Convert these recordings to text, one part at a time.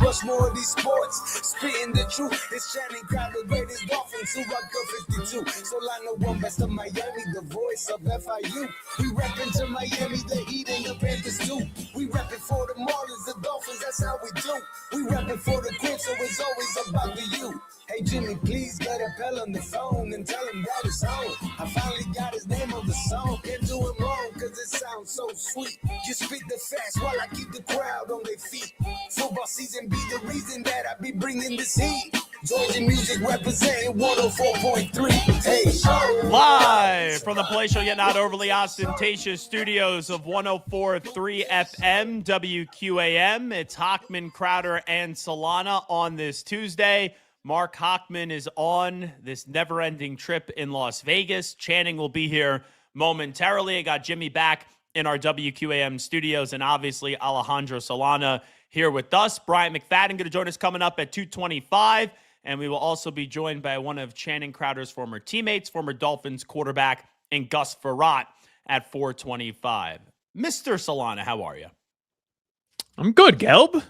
Rushmore of these sports. Spitting the truth. It's Channing Crowder, the greatest Dolphins who rock the 52. Solana one best of Miami, the voice of FIU. We reppin' to Miami, the Heat and the Panthers too. We reppin' for the Marlins, the Dolphins, that's how we do. We reppin' for the Crips, so it's always about the you. Hey Jimmy, please get Appel on the phone and tell him that it's on. I finally got his name on the song. Can't do it wrong, cause it sounds so sweet. Just spit the facts while I keep the crowd on their feet. Football season be the reason that I be bringing this heat. Georgia music representing 104.3. Hey, live from the palatial yet not overly ostentatious studios of 104.3 FM WQAM. It's Hochman, Crowder, and Solana on this Tuesday. Mark Hochman is on this never-ending trip in Las Vegas. Channing will be here momentarily. I got Jimmy back in our WQAM studios, and obviously Alejandro Solana here with us. Brian McFadden going to join us coming up at 2:25, and we will also be joined by one of Channing Crowder's former teammates, former Dolphins quarterback, and Gus Frerotte at 4:25. Mr. Solana, how are you? I'm good, Gelb.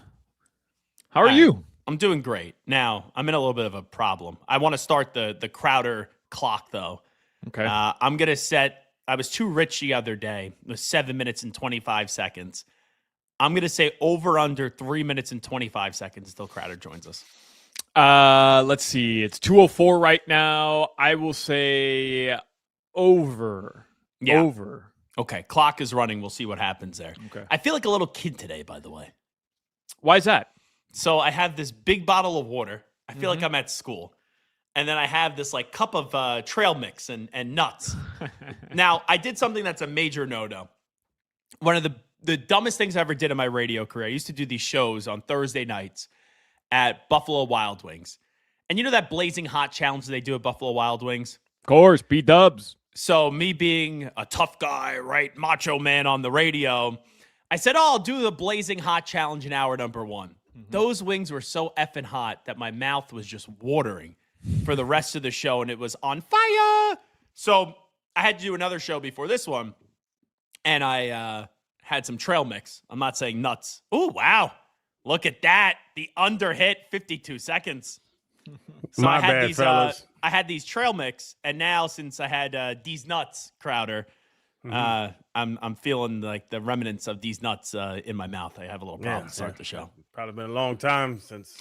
How are you? I'm doing great. Now, I'm in a little bit of a problem. I want to start the Crowder clock, though. Okay. I'm going to set – I was too rich the other day. It was 7 minutes and 25 seconds. I'm going to say over under 3 minutes and 25 seconds until Crowder joins us. Let's see. It's 2:04 right now. I will say over. Yeah. Over. Okay. Clock is running. We'll see what happens there. Okay. I feel like a little kid today, by the way. Why is that? So I have this big bottle of water. I feel like I'm at school. And then I have this like cup of trail mix and nuts. Now, I did something that's a major no-no. One of the dumbest things I ever did in my radio career. I used to do these shows on Thursday nights at Buffalo Wild Wings. And you know that blazing hot challenge they do at Buffalo Wild Wings? Of course, B-dubs. So me being a tough guy, right, macho man on the radio, I said, I'll do the blazing hot challenge in hour number 1. Those wings were so effing hot that my mouth was just watering for the rest of the show, and it was on fire. So I had to do another show before this one, and I had some trail mix. I'm not saying nuts. Oh, wow. Look at that. The under hit, 52 seconds. So My bad, fellas. I had these trail mix, and now since I had these nuts, Crowder, I'm feeling like the remnants of these nuts in my mouth. I have a little problem to start the show. Probably been a long time since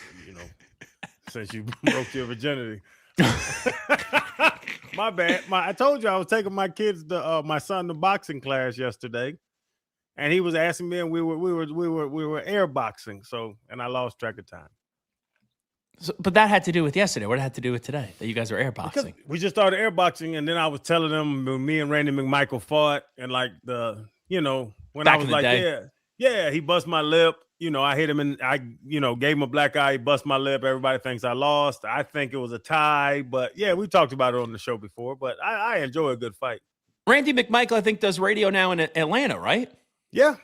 you broke your virginity. My bad. I told you I was taking my kids my son to boxing class yesterday, and he was asking me, and we were air boxing. So, and I lost track of time. So, but that had to do with yesterday. What did it have to do with today? That you guys are air boxing? Because we just started air boxing, and then I was telling them when me and Randy McMichael fought, and like when Back I was in the like, day. yeah, he bust my lip. I hit him and I gave him a black eye. He bust my lip. Everybody thinks I lost. I think it was a tie, but yeah, we talked about it on the show before. But I enjoy a good fight. Randy McMichael, I think, does radio now in Atlanta, right? Yeah.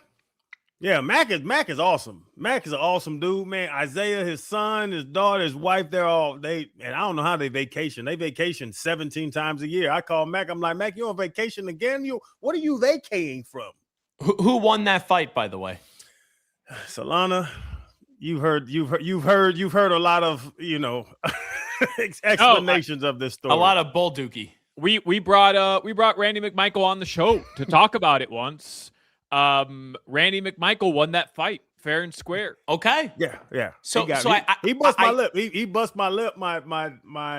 Mac is awesome. Mac is an awesome dude, man. Isaiah, his son, his daughter, his wife, and I don't know how they vacation. They vacation 17 times a year. I call Mac. I'm like, Mac, you on vacation again? What are you vacating from? Who won that fight, by the way? Solana, you've heard a lot of explanations of this story. A lot of bull dookie. We brought Randy McMichael on the show to talk about it once. Randy McMichael won that fight fair and square. Okay. Yeah. So he bust my lip. He bust my lip. My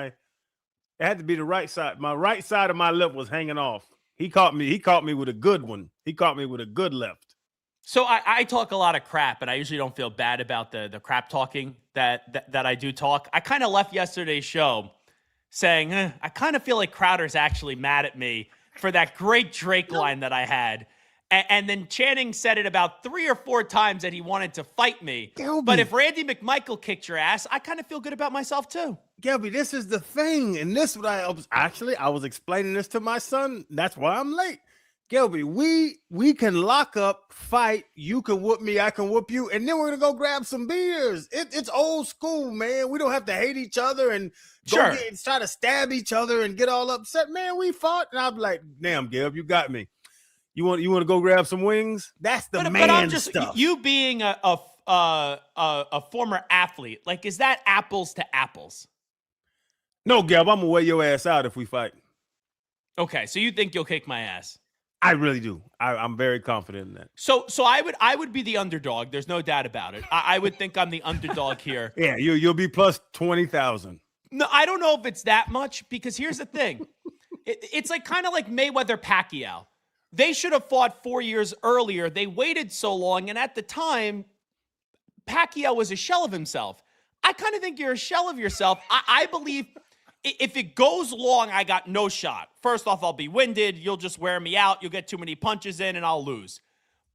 it had to be the right side. My right side of my lip was hanging off. He caught me with a good one. He caught me with a good left. So I talk a lot of crap, and I usually don't feel bad about the crap talking that I do talk. I kind of left yesterday's show saying, I kind of feel like Crowder's actually mad at me for that great Drake line that I had. And then Channing said it about 3 or 4 times that he wanted to fight me. Gelby. But if Randy McMichael kicked your ass, I kind of feel good about myself too. Gelby, this is the thing. And this I was explaining this to my son. That's why I'm late. Gelby, we can lock up, fight. You can whoop me, I can whoop you, and then we're gonna go grab some beers. It's old school, man. We don't have to hate each other and try to stab each other and get all upset. Man, we fought, and I'm like, damn, Gelb, you got me. You want to go grab some wings? That's the man but I'm just stuff. you being a a former athlete. Like, is that apples to apples? No, Gab, I'm gonna wear your ass out if we fight. Okay, so you think you'll kick my ass? I really do. I'm very confident in that. So I would be the underdog. There's no doubt about it. I would think I'm the underdog here. Yeah, you'll be plus 20,000. No, I don't know if it's that much, because here's the thing. It's like kind of like Mayweather Pacquiao. They should have fought 4 years earlier. They waited so long, and at the time, Pacquiao was a shell of himself. I kind of think you're a shell of yourself. I believe if it goes long, I got no shot. First off, I'll be winded. You'll just wear me out. You'll get too many punches in, and I'll lose.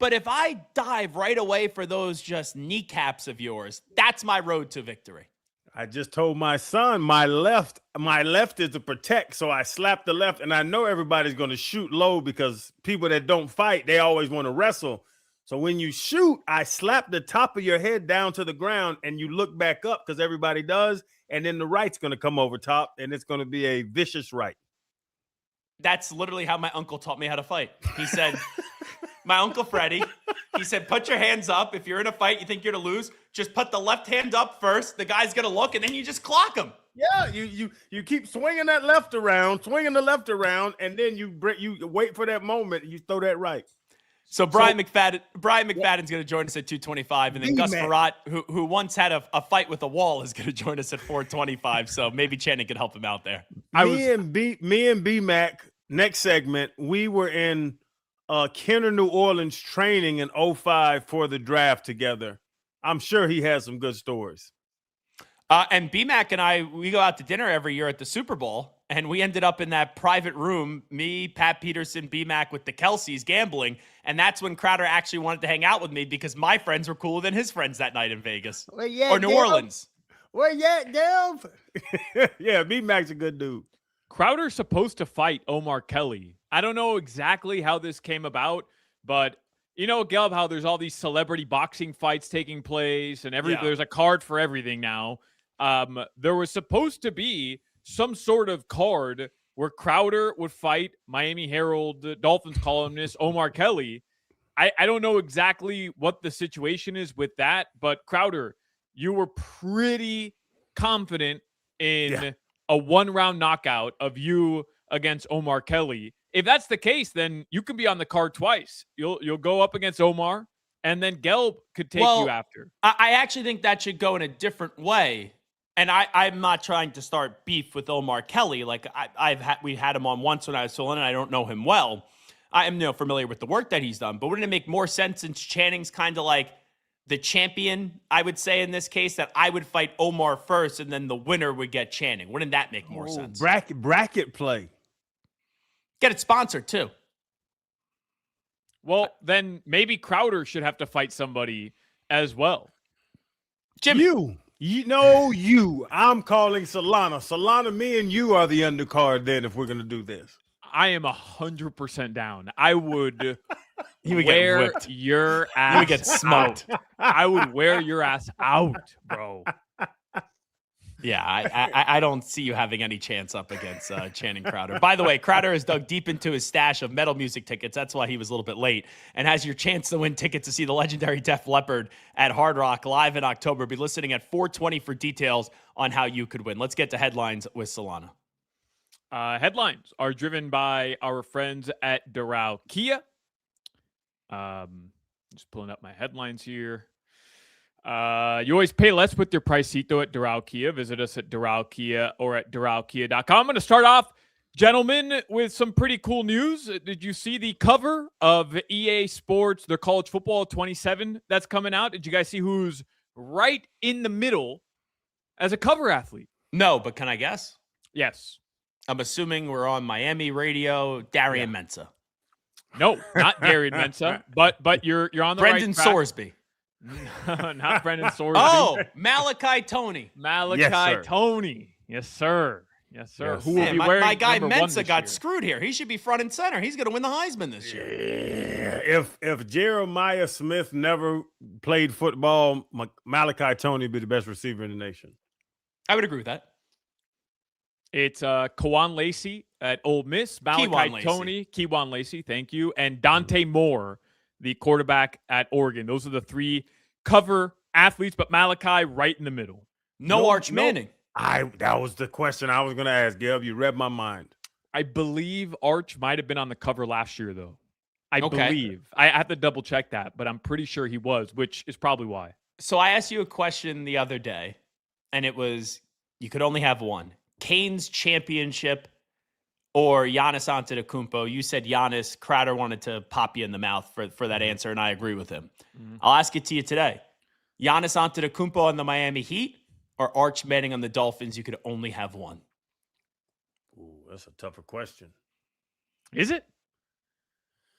But if I dive right away for those just kneecaps of yours, that's my road to victory. I just told my son my left is to protect, so I slapped the left, and I know everybody's going to shoot low because people that don't fight, they always want to wrestle. So when you shoot, I slap the top of your head down to the ground, and you look back up because everybody does, and then the right's going to come over top, and it's going to be a vicious right. That's literally how my uncle taught me how to fight. He said, my Uncle Freddie, he said, put your hands up. If you're in a fight, you think you're going to lose, just put the left hand up first. The guy's going to look, and then you just clock him. Yeah, you keep swinging that left around, and then you wait for that moment, and you throw that right. So Brian McFadden's going to join us at 225, and then Gus Farrat, who once had a fight with a wall, is going to join us at 425. So maybe Channing could help him out there. Me and B-Mac, next segment, we were in Kenner, New Orleans training in 2005 for the draft together. I'm sure he has some good stories. And B-Mac and I, we go out to dinner every year at the Super Bowl, and we ended up in that private room, me, Pat Peterson, B-Mac with the Kelseys gambling, and that's when Crowder actually wanted to hang out with me because my friends were cooler than his friends that night in Vegas or New Orleans. Where you at, Delv? Yeah, B-Mac's a good dude. Crowder's supposed to fight Omar Kelly. I don't know exactly how this came about, but you know, Gelb, how there's all these celebrity boxing fights taking place, and there's a card for everything now. There was supposed to be some sort of card where Crowder would fight Miami Herald Dolphins columnist Omar Kelly. I don't know exactly what the situation is with that, but Crowder, you were pretty confident in a one-round knockout of you against Omar Kelly. If that's the case, then you can be on the card twice. You'll go up against Omar, and then Gelb could take you after. I actually think that should go in a different way. And I'm not trying to start beef with Omar Kelly. Like we had him on once when I was still in, and I don't know him well. I am familiar with the work that he's done, but wouldn't it make more sense since Channing's kind of like the champion, I would say in this case, that I would fight Omar first, and then the winner would get Channing? Wouldn't that make more sense? Bracket play. Get it sponsored too. Well, then maybe Crowder should have to fight somebody as well. Jimmy. I'm calling Solana. Solana, me and you are the undercard then if we're going to do this. I am 100% down. I would would wear your ass You would get smoked. I would wear your ass out, bro. Yeah, I don't see you having any chance up against Channing Crowder. By the way, Crowder has dug deep into his stash of metal music tickets. That's why he was a little bit late. And has your chance to win tickets to see the legendary Def Leppard at Hard Rock live in October. Be listening at 4:20 for details on how you could win. Let's get to headlines with Solana. Headlines are driven by our friends at Doral Kia. Just pulling up my headlines here. You always pay less with your Pricito at Doral Kia. Visit us at Doral Kia or at DoralKia.com. I'm going to start off, gentlemen, with some pretty cool news. Did you see the cover of EA Sports, their college football 27 that's coming out? Did you guys see who's right in the middle as a cover athlete? No, but can I guess? Yes. I'm assuming we're on Miami radio. Darian Mensah. No, not Darian Mensah, but you're on the Brendan right track. Sorsby. Not Brendan Sorsby. Oh, Malachi Tony. Tony. Yes, sir. Yes, sir. Yes. Who will be wearing my guy number 1 Mensah this got year? screwed here. He should be front and center. He's going to win the Heisman this year. Yeah. If Jeremiah Smith never played football, Malachi Tony would be the best receiver in the nation. I would agree with that. It's Kwan Lacey at Ole Miss, Malachi Tony, Kwan Lacey, thank you, and Dante Moore, the quarterback at Oregon. Those are the 3 cover athletes, but Malachi right in the middle. No Arch Manning. That was the question I was going to ask, Gil. You read my mind. I believe Arch might have been on the cover last year, though. I Okay. believe. I have to double check that, but I'm pretty sure he was, which is probably why. So I asked you a question the other day, and it was, you could only have one. Canes championship or Giannis Antetokounmpo. You said Giannis. Crowder wanted to pop you in the mouth for that answer, and I agree with him. Mm-hmm. I'll ask it to you today. Giannis Antetokounmpo on the Miami Heat or Arch Manning on the Dolphins? You could only have one. Ooh, that's a tougher question. Is it?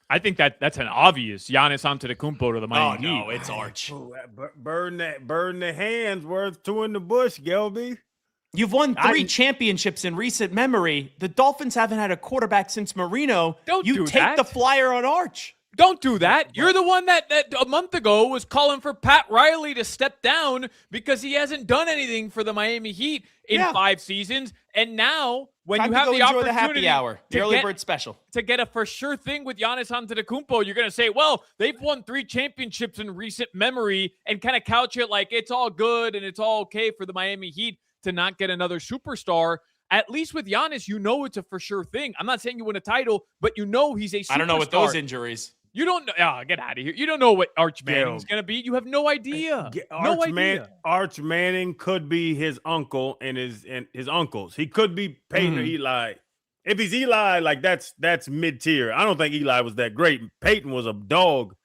I think that's an obvious Giannis Antetokounmpo to the Miami Heat. No, it's Arch. Burn the hands worth two in the bush, Gelby. You've won 3 championships in recent memory. The Dolphins haven't had a quarterback since Marino. You take the flyer on Arch. Don't do that. You're the one that a month ago was calling for Pat Riley to step down because he hasn't done anything for the Miami Heat in 5 seasons. And now, when you have the opportunity, the happy hour, the early bird special, to get a for sure thing with Giannis Antetokounmpo, you're going to say, well, they've won 3 championships in recent memory, and kind of couch it like it's all good and it's all okay for the Miami Heat to not get another superstar. At least with Giannis, you know it's a for sure thing. I'm not saying you win a title, but you know he's a superstar. I don't know what those injuries. You don't know. Oh, get out of here. You don't know what Arch Manning's going to be. You have no idea. Arch Manning could be his uncle and his uncles. He could be Peyton or Eli. If he's Eli, like that's mid-tier. I don't think Eli was that great. Peyton was a dog.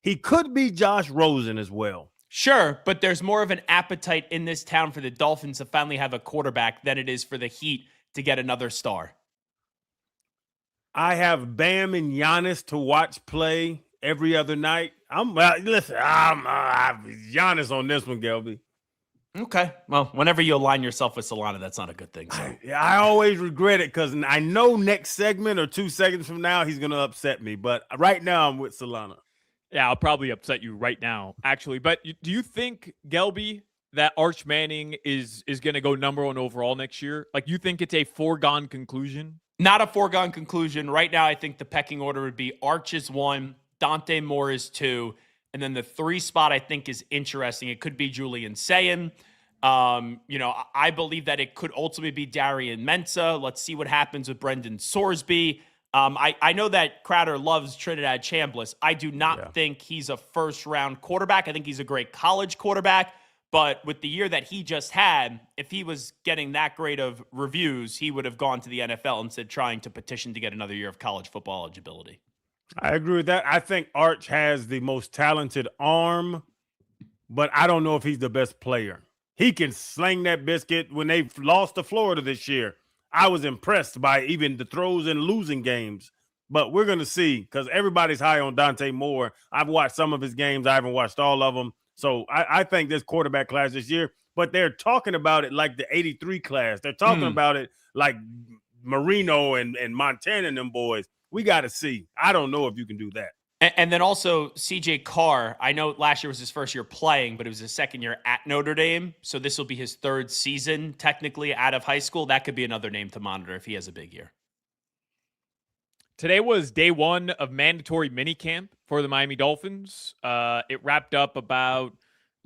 He could be Josh Rosen as well. Sure, but there's more of an appetite in this town for the Dolphins to finally have a quarterback than it is for the Heat to get another star. I have Bam and Giannis to watch play every other night. I'm Giannis on this one, Gelby. Okay. Well, whenever you align yourself with Solana, that's not a good thing. So. I always regret it because I know next segment or 2 seconds from now he's going to upset me. But right now I'm with Solana. Yeah, I'll probably upset you right now, actually. But do you think, Gelby, that Arch Manning is going to go number 1 overall next year? Like, you think it's a foregone conclusion? Not a foregone conclusion. Right now, I think the pecking order would be Arch is 1, Dante Moore is 2, and then the 3 spot I think is interesting. It could be Julian Sayin. I believe that it could ultimately be Darian Mensah. Let's see what happens with Brendan Sorsby. I know that Crowder loves Trinidad Chambliss. I do not think he's a first-round quarterback. I think he's a great college quarterback. But with the year that he just had, if he was getting that great of reviews, he would have gone to the NFL instead of trying to petition to get another year of college football eligibility. I agree with that. I think Arch has the most talented arm, but I don't know if he's the best player. He can sling that biscuit. When they lost to Florida this year, I was impressed by even the throws in losing games. But we're going to see because everybody's high on Dante Moore. I've watched some of his games. I haven't watched all of them. So I think this quarterback class this year, but they're talking about it like the 83 class. They're talking about it like Marino and Montana and them boys. We got to see. I don't know if you can do that. And then also CJ Carr. I know last year was his first year playing, but it was his second year at Notre Dame. So this will be his 3rd season technically out of high school. That could be another name to monitor if he has a big year. Today was day 1 of mandatory minicamp for the Miami Dolphins. It wrapped up about,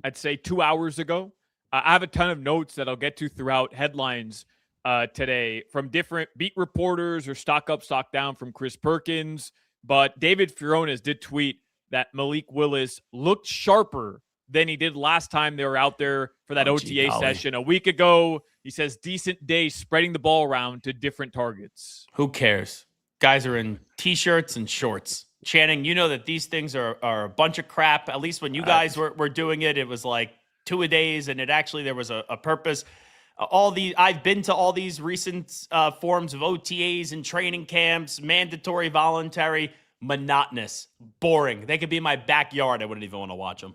I'd say, 2 hours ago. I have a ton of notes that I'll get to throughout headlines today from different beat reporters or stock up, stock down from Chris Perkins. But David Fioranes did tweet that Malik Willis looked sharper than he did last time they were out there for that OTA session a week ago. He says decent day spreading the ball around to different targets. Who cares? Guys are in T-shirts and shorts. Channing, you know that these things are a bunch of crap. At least when you guys were doing it, it was like 2-a-days, and there was a purpose. I've been to all these recent forms of OTAs and training camps, mandatory, voluntary, monotonous, boring. They could be in my backyard. I wouldn't even want to watch them.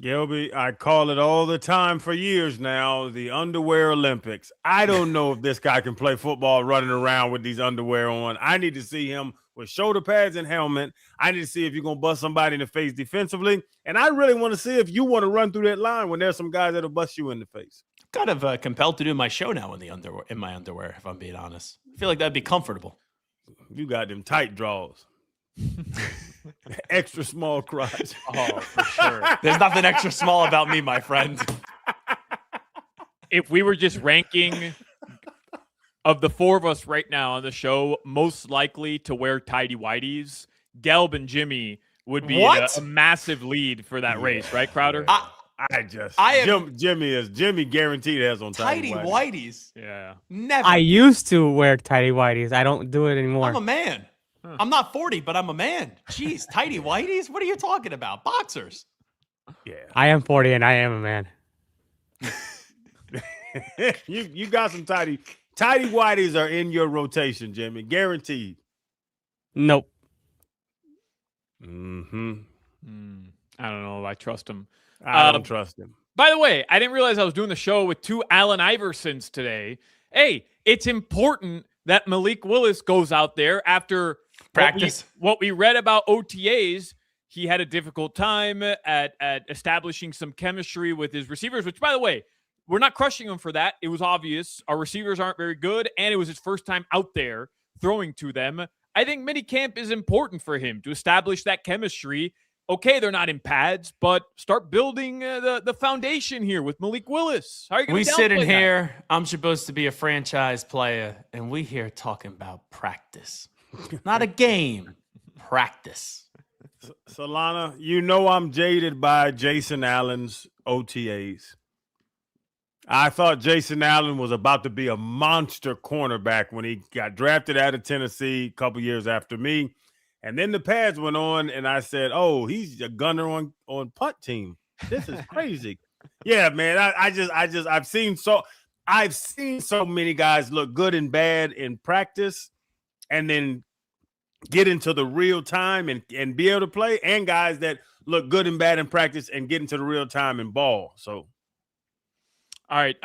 Gilby, I call it all the time for years now, the underwear Olympics. I don't know if this guy can play football running around with these underwear on. I need to see him with shoulder pads and helmet. I need to see if you're going to bust somebody in the face defensively. And I really want to see if you want to run through that line when there's some guys that'll bust you in the face. Kind of compelled to do my show now in my underwear, if I'm being honest. I feel like that'd be comfortable. You got them tight draws. Extra small crotch. Oh, for sure. There's nothing extra small about me, my friend. If we were just ranking of the four of us right now on the show, most likely to wear tidy whities, Gelb and Jimmy would be in a massive lead for that race, right, Crowder? Jimmy guaranteed has on tidy whities. Yeah. Never. I used to wear tidy whities. I don't do it anymore. I'm a man. I'm not 40, but I'm a man. Jeez, tidy whities? What are you talking about? Boxers. Yeah. I am 40 and I am a man. you got some tidy whities are in your rotation, Jimmy. Guaranteed. Nope. I don't know. I trust him. I don't trust him. By the way, I didn't realize I was doing the show with two Allen Iversons today. Hey, it's important that Malik Willis goes out there after practice. What we read about OTAs, he had a difficult time at establishing some chemistry with his receivers, which, by the way, we're not crushing him for that. It was obvious. Our receivers aren't very good, and it was his first time out there throwing to them. I think minicamp is important for him to establish that chemistry. Okay, they're not in pads, but start building the foundation here with Malik Willis. How are you going to sit in here. I'm supposed to be a franchise player, and we here talking about practice. Not a game. Practice. Solana, you know I'm jaded by Jason Allen's OTAs. I thought Jason Allen was about to be a monster cornerback when he got drafted out of Tennessee a couple years after me. And then the pads went on, and I said, "Oh, he's a gunner on punt team. This is crazy." Yeah, man. I've seen so many guys look good and bad in practice, and then get into the real time and be able to play, and guys that look good and bad in practice and get into the real time and ball. So, all right,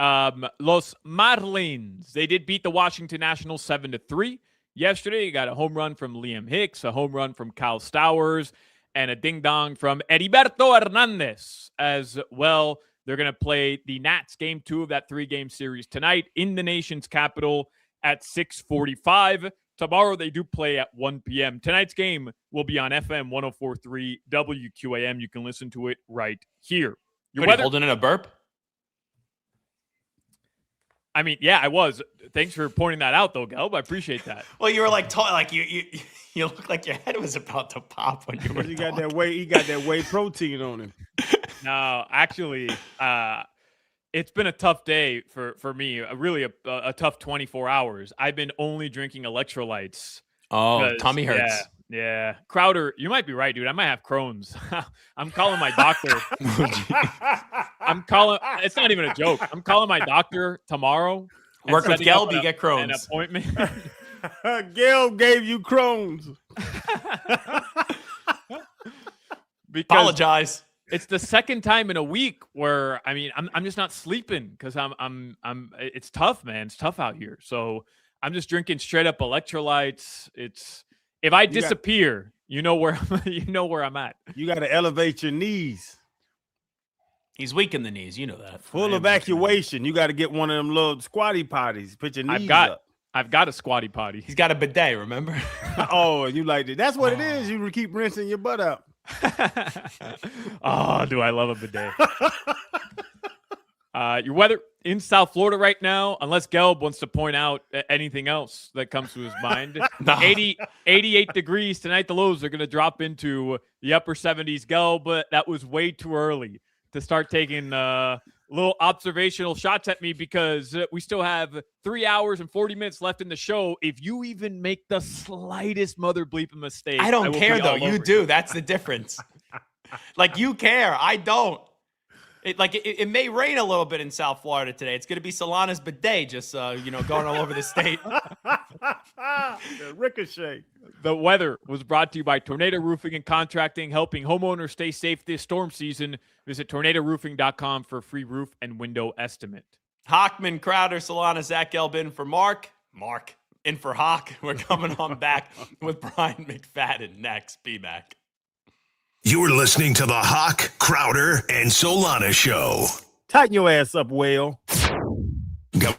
Los Marlins, they did beat the Washington Nationals 7-3. Yesterday, you got a home run from Liam Hicks, a home run from Kyle Stowers, and a ding-dong from Heriberto Hernandez as well. They're going to play the Nats Game 2 of that 3-game series tonight in the nation's capital at 6:45. Tomorrow, they do play at 1 p.m. Tonight's game will be on FM 104.3 WQAM. You can listen to it right here. Your weather holding in a burp? I mean, yeah, I was. Thanks for pointing that out, though, Gelb. I appreciate that. Well, you were like you look like your head was about to pop when you were. He got that whey protein on him. No, actually, it's been a tough day for me. Really a tough 24 hours. I've been only drinking electrolytes. Oh, tummy hurts. Yeah. Crowder, you might be right, dude. I might have Crohn's. I'm calling my doctor. It's not even a joke. I'm calling my doctor tomorroro. Work with Gelb, you get Crohn's. An appointment. Gelb gave you Crohn's. Apologize. It's the second time in a week where I'm just not sleeping because it's tough, man. It's tough out here. So I'm just drinking straight up electrolytes. If I disappear, you know where I'm at. You got to elevate your knees. He's weak in the knees. You know that. Full evacuation. You got to get one of them little squatty potties. Put your knees up. I've got a squatty potty. He's got a bidet, remember? Oh, you like it. That's what it is. You keep rinsing your butt out. Oh, do I love a bidet. Your weather in South Florida right now, unless Gelb wants to point out anything else that comes to his mind. No. 88 degrees tonight. The lows are going to drop into the upper 70s. Gelb, but that was way too early to start taking little observational shots at me because we still have 3 hours and 40 minutes left in the show. If you even make the slightest mother bleeping mistake, I don't care though. You do. That's the difference. Like you care. I don't. It may rain a little bit in South Florida today. It's going to be Solana's bidet just going all over the state. The ricochet. The weather was brought to you by Tornado Roofing and Contracting, helping homeowners stay safe this storm season. Visit tornadoroofing.com for a free roof and window estimate. Hochman, Crowder, Solana, Zach Gelb in for Mark. Mark in for Hawk. We're coming on back with Brian McFadden next. Be back. You're listening to the Hawk, Crowder, and Solana Show. Tighten your ass up, whale. Go.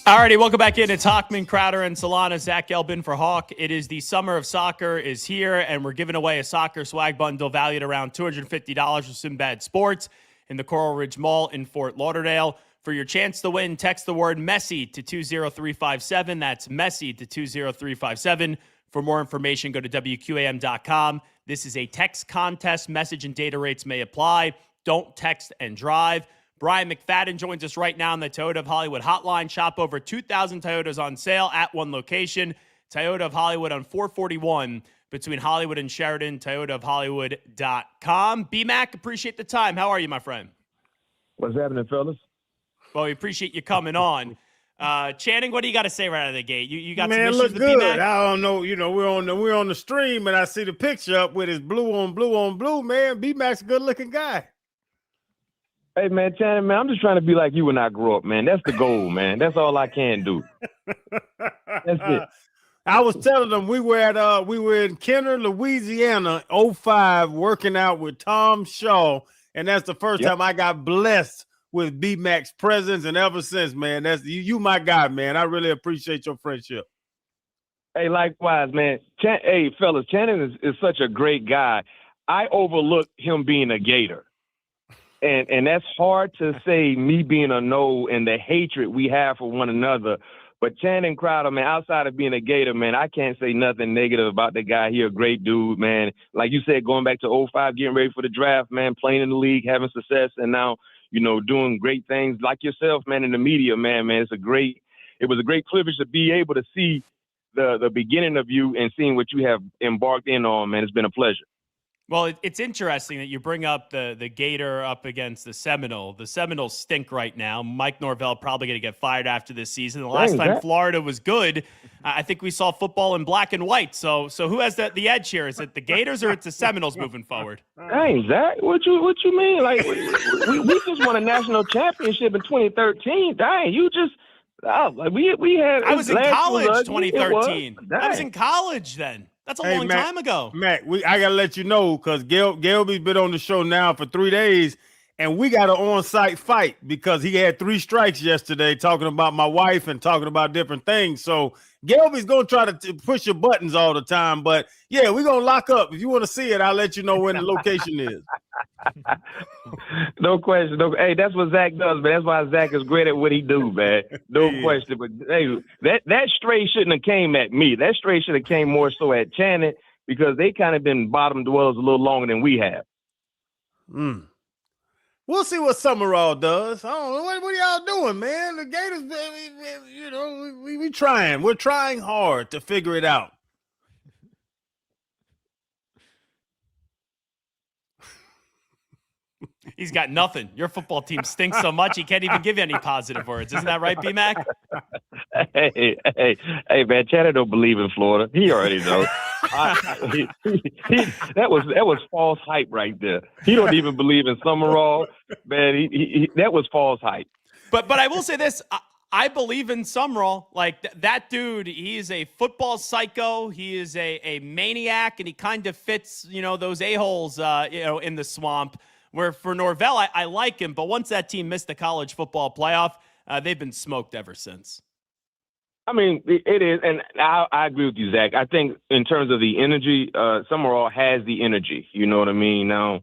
Alrighty, welcome back in. It's Hochman, Crowder, and Solana. Zach Gelbin for Hawk. It is the summer of soccer is here, and we're giving away a soccer swag bundle valued around $250 for Sinbad Sports in the Coral Ridge Mall in Fort Lauderdale. For your chance to win, text the word Messi to 20357. That's Messi to 20357. For more information, go to WQAM.com. This is a text contest. Message and data rates may apply. Don't text and drive. Brian McFadden joins us right now on the Toyota of Hollywood hotline. Shop over 2,000 Toyotas on sale at one location. Toyota of Hollywood on 441 between Hollywood and Sheridan, toyotaofhollywood.com. B-Mac, appreciate the time. How are you, my friend? What's happening, fellas? Well, we appreciate you coming on. Channing, what do you got to say right out of the gate? You got Man, some look issues with good. B-Mac? I don't know. We're on the stream, and I see the picture up with his blue on blue. Man, B-Mac's a good looking guy. Hey, man, Channing, man, I'm just trying to be like you when I grow up, man. That's the goal, man. That's all I can do. That's it. I was telling them we were in Kenner, Louisiana, 05, working out with Tom Shaw, and that's the first time I got blessed with B-Mac's presence, and ever since, man, that's you my guy, man. I really appreciate your friendship. Hey, likewise, man. Hey, fellas, Channing is such a great guy. I overlook him being a Gator. And that's hard to say, me being a no, and the hatred we have for one another. But Channing Crowder, man, outside of being a Gator, man, I can't say nothing negative about the guy. He a great dude, man. Like you said, going back to 05, getting ready for the draft, man, playing in the league, having success, and now, doing great things like yourself, man, in the media, man. It was a great privilege to be able to see the beginning of you and seeing what you have embarked in on, man. It's been a pleasure. Well, it's interesting that you bring up the Gator up against the Seminole. The Seminoles stink right now. Mike Norvell probably going to get fired after this season. The last time Florida was good, I think we saw football in black and white. So who has the edge here? Is it the Gators or it's the Seminoles moving forward? Dang, Zach, what you mean? Like we just won a national championship in 2013. Dang, you just we had. I was in college 2013. I was Dang. in college then. That's a long Matt, time ago. Matt, I got to let you know because Gelby's been on the show now for 3 days, and we got an on-site fight because he had 3 strikes yesterday talking about my wife and talking about different things. So Gelby's going to try to push your buttons all the time. But, yeah, we're going to lock up. If you want to see it, I'll let you know when the location is. No question. No, hey, that's what Zach does, man. That's why Zach is great at what he do, man. No question. But hey, that stray shouldn't have came at me. That stray should have came more so at Channing because they kind of been bottom dwellers a little longer than we have. We'll see what Summerall does. I don't know. What are y'all doing, man? The Gators, we trying. We're trying hard to figure it out. He's got nothing. Your football team stinks so much he can't even give you any positive words. Isn't that right, B-Mac? Hey, man, Channing don't believe in Florida. He already knows. That was false hype right there. He don't even believe in Summerall, man. That was false hype. But I will say this. I believe in Summerall. Like that dude, he is a football psycho. He is a maniac, and he kind of fits, those a-holes, in the swamp. Where for Norvell, I like him, but once that team missed the college football playoff, they've been smoked ever since. I mean, it is, and I agree with you, Zach. I think in terms of the energy, Summerall has the energy. You know what I mean? Now,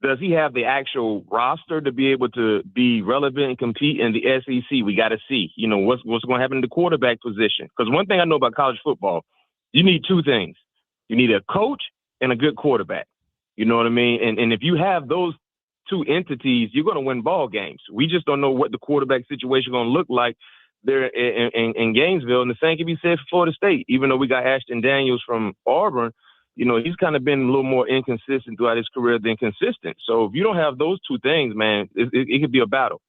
does he have the actual roster to be able to be relevant and compete in the SEC? We got to see, what's going to happen in the quarterback position. Because one thing I know about college football, you need 2 things. You need a coach and a good quarterback. You know what I mean? And if you have those 2 entities, you're going to win ball games. We just don't know what the quarterback situation is going to look like there in Gainesville. And the same can be said for Florida State. Even though we got Ashton Daniels from Auburn, he's kind of been a little more inconsistent throughout his career than consistent. So if you don't have those 2 things, man, it could be a battle.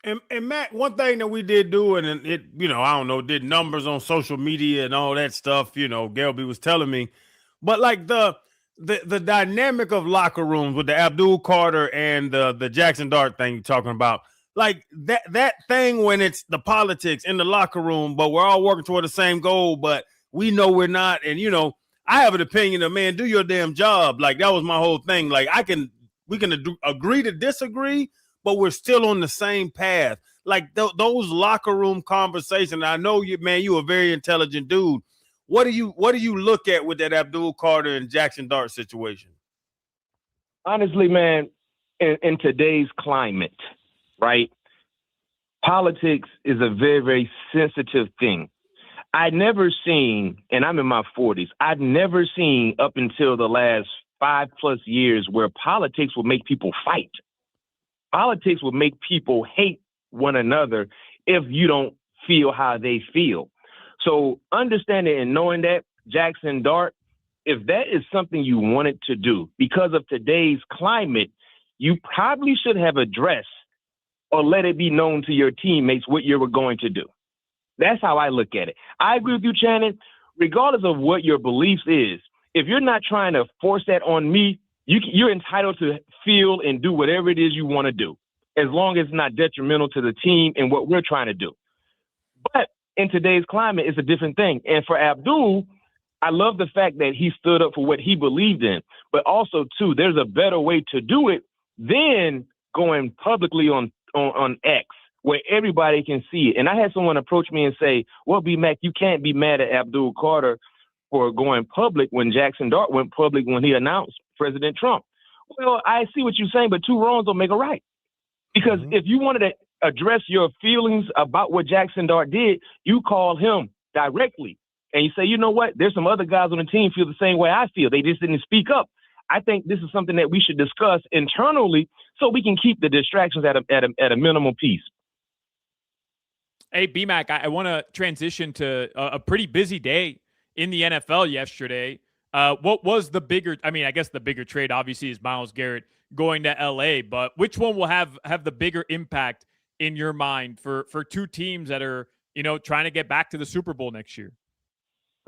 And Matt, one thing that we did do, and it, I don't know, did numbers on social media and all that stuff, Gelby was telling me, but like the dynamic of locker rooms with the Abdul Carter and the Jackson Dart thing you're talking about, like that thing when it's the politics in the locker room, but we're all working toward the same goal, but we know we're not. And, I have an opinion of, man, do your damn job. Like that was my whole thing. Like we can agree to disagree, but we're still on the same path. like those locker room conversations. I know you, man, you a very intelligent dude. What do you look at with that Abdul Carter and Jackson Dart situation? Honestly, man, in today's climate, right? Politics is a very, very sensitive thing. I'd never seen, and I'm in my 40s, I'd never seen up until the last 5+ years where politics will make people fight. Politics will make people hate one another if you don't feel how they feel. So understanding and knowing that, Jackson Dart, if that is something you wanted to do because of today's climate, you probably should have addressed or let it be known to your teammates what you were going to do. That's how I look at it. I agree with you, Channing. Regardless of what your beliefs is, if you're not trying to force that on me, you're entitled to feel and do whatever it is you want to do, as long as it's not detrimental to the team and what we're trying to do. But in today's climate, it's a different thing. And for Abdul, I love the fact that he stood up for what he believed in. But also, too, there's a better way to do it than going publicly on X, where everybody can see it. And I had someone approach me and say, well, B-Mac, you can't be mad at Abdul Carter for going public when Jackson Dart went public when he announced President Trump. Well, I see what you're saying, but two wrongs don't make a right. Because if you wanted to address your feelings about what Jackson Dart did, you call him directly. And you say, you know what? There's some other guys on the team feel the same way I feel. They just didn't speak up. I think this is something that we should discuss internally so we can keep the distractions at a minimal piece. Hey, BMAC, I want to transition to a pretty busy day in the NFL yesterday. What was the bigger, I guess the bigger trade obviously is Myles Garrett going to LA, but which one will have the bigger impact in your mind for two teams that are, trying to get back to the Super Bowl next year?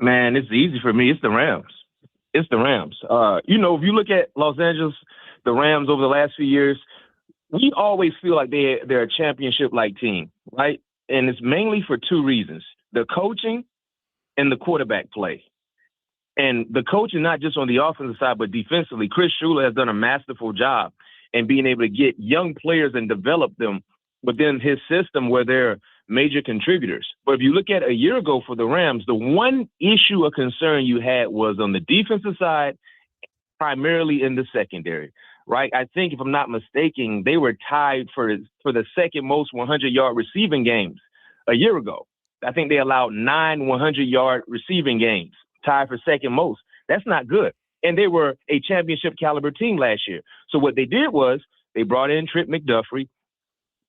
Man, it's easy for me. It's the Rams. It's the Rams. If you look at Los Angeles, the Rams over the last few years, we always feel like they're a championship-like team, right? And it's mainly for two reasons: the coaching and the quarterback play. And the coaching, not just on the offensive side, but defensively. Chris Shula has done a masterful job in being able to get young players and develop them within his system where they're major contributors. But if you look at a year ago for the Rams, the one issue of concern you had was on the defensive side, primarily in the secondary, right? I think, if I'm not mistaken, they were tied for the second most 100-yard receiving games a year ago. I think they allowed 9 100-yard receiving games, tied for second most. That's not good. And they were a championship caliber team last year. So what they did was they brought in Trent McDuffie,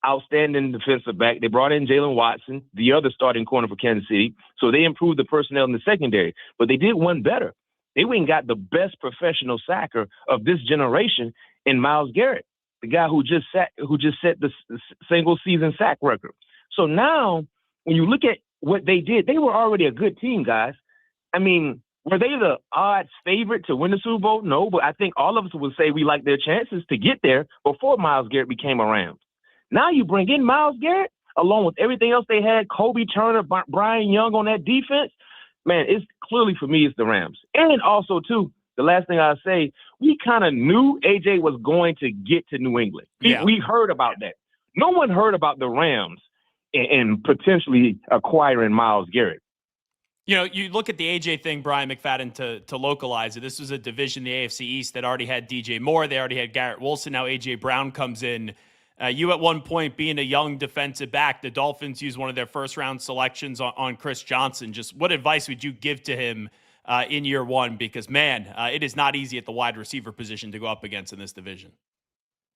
outstanding defensive back. They brought in Jalen Watson, the other starting corner for Kansas City. So they improved the personnel in the secondary. But they did one better. They went and got the best professional sacker of this generation in Myles Garrett, the guy who just set the single season sack record. So now, when you look at what they did, they were already a good team, guys. Were they the odds favorite to win the Super Bowl? No, but I think all of us would say we like their chances to get there before Myles Garrett became a Ram. Now you bring in Myles Garrett, along with everything else they had, Kobe Turner, Brian Young on that defense. Man, it's clearly, for me, it's the Rams. And also, too, the last thing I'll say, we kind of knew AJ was going to get to New England. We heard about that. No one heard about the Rams and potentially acquiring Myles Garrett. You look at the AJ thing, Brian McFadden, to localize it. This was a division, the AFC East, that already had DJ Moore. They already had Garrett Wilson. Now AJ Brown comes in. You at one point, being a young defensive back, the Dolphins used one of their first-round selections on Chris Johnson. Just what advice would you give to him in year one? Because, man, it is not easy at the wide receiver position to go up against in this division.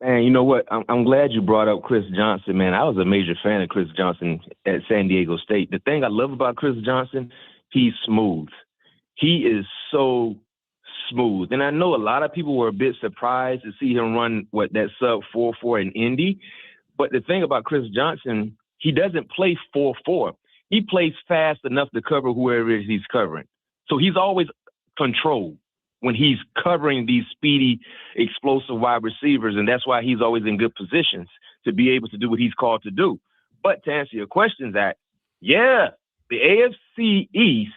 Man, you know what? I'm glad you brought up Chris Johnson, man. I was a major fan of Chris Johnson at San Diego State. The thing I love about Chris Johnson, he's smooth. He is so smooth. And I know a lot of people were a bit surprised to see him run that sub 4.4 in Indy. But the thing about Chris Johnson, he doesn't play 4.4. He plays fast enough to cover whoever it is he's covering. So he's always controlled when he's covering these speedy, explosive wide receivers. And that's why he's always in good positions to be able to do what he's called to do. But to answer your question, Zach, the AFC East,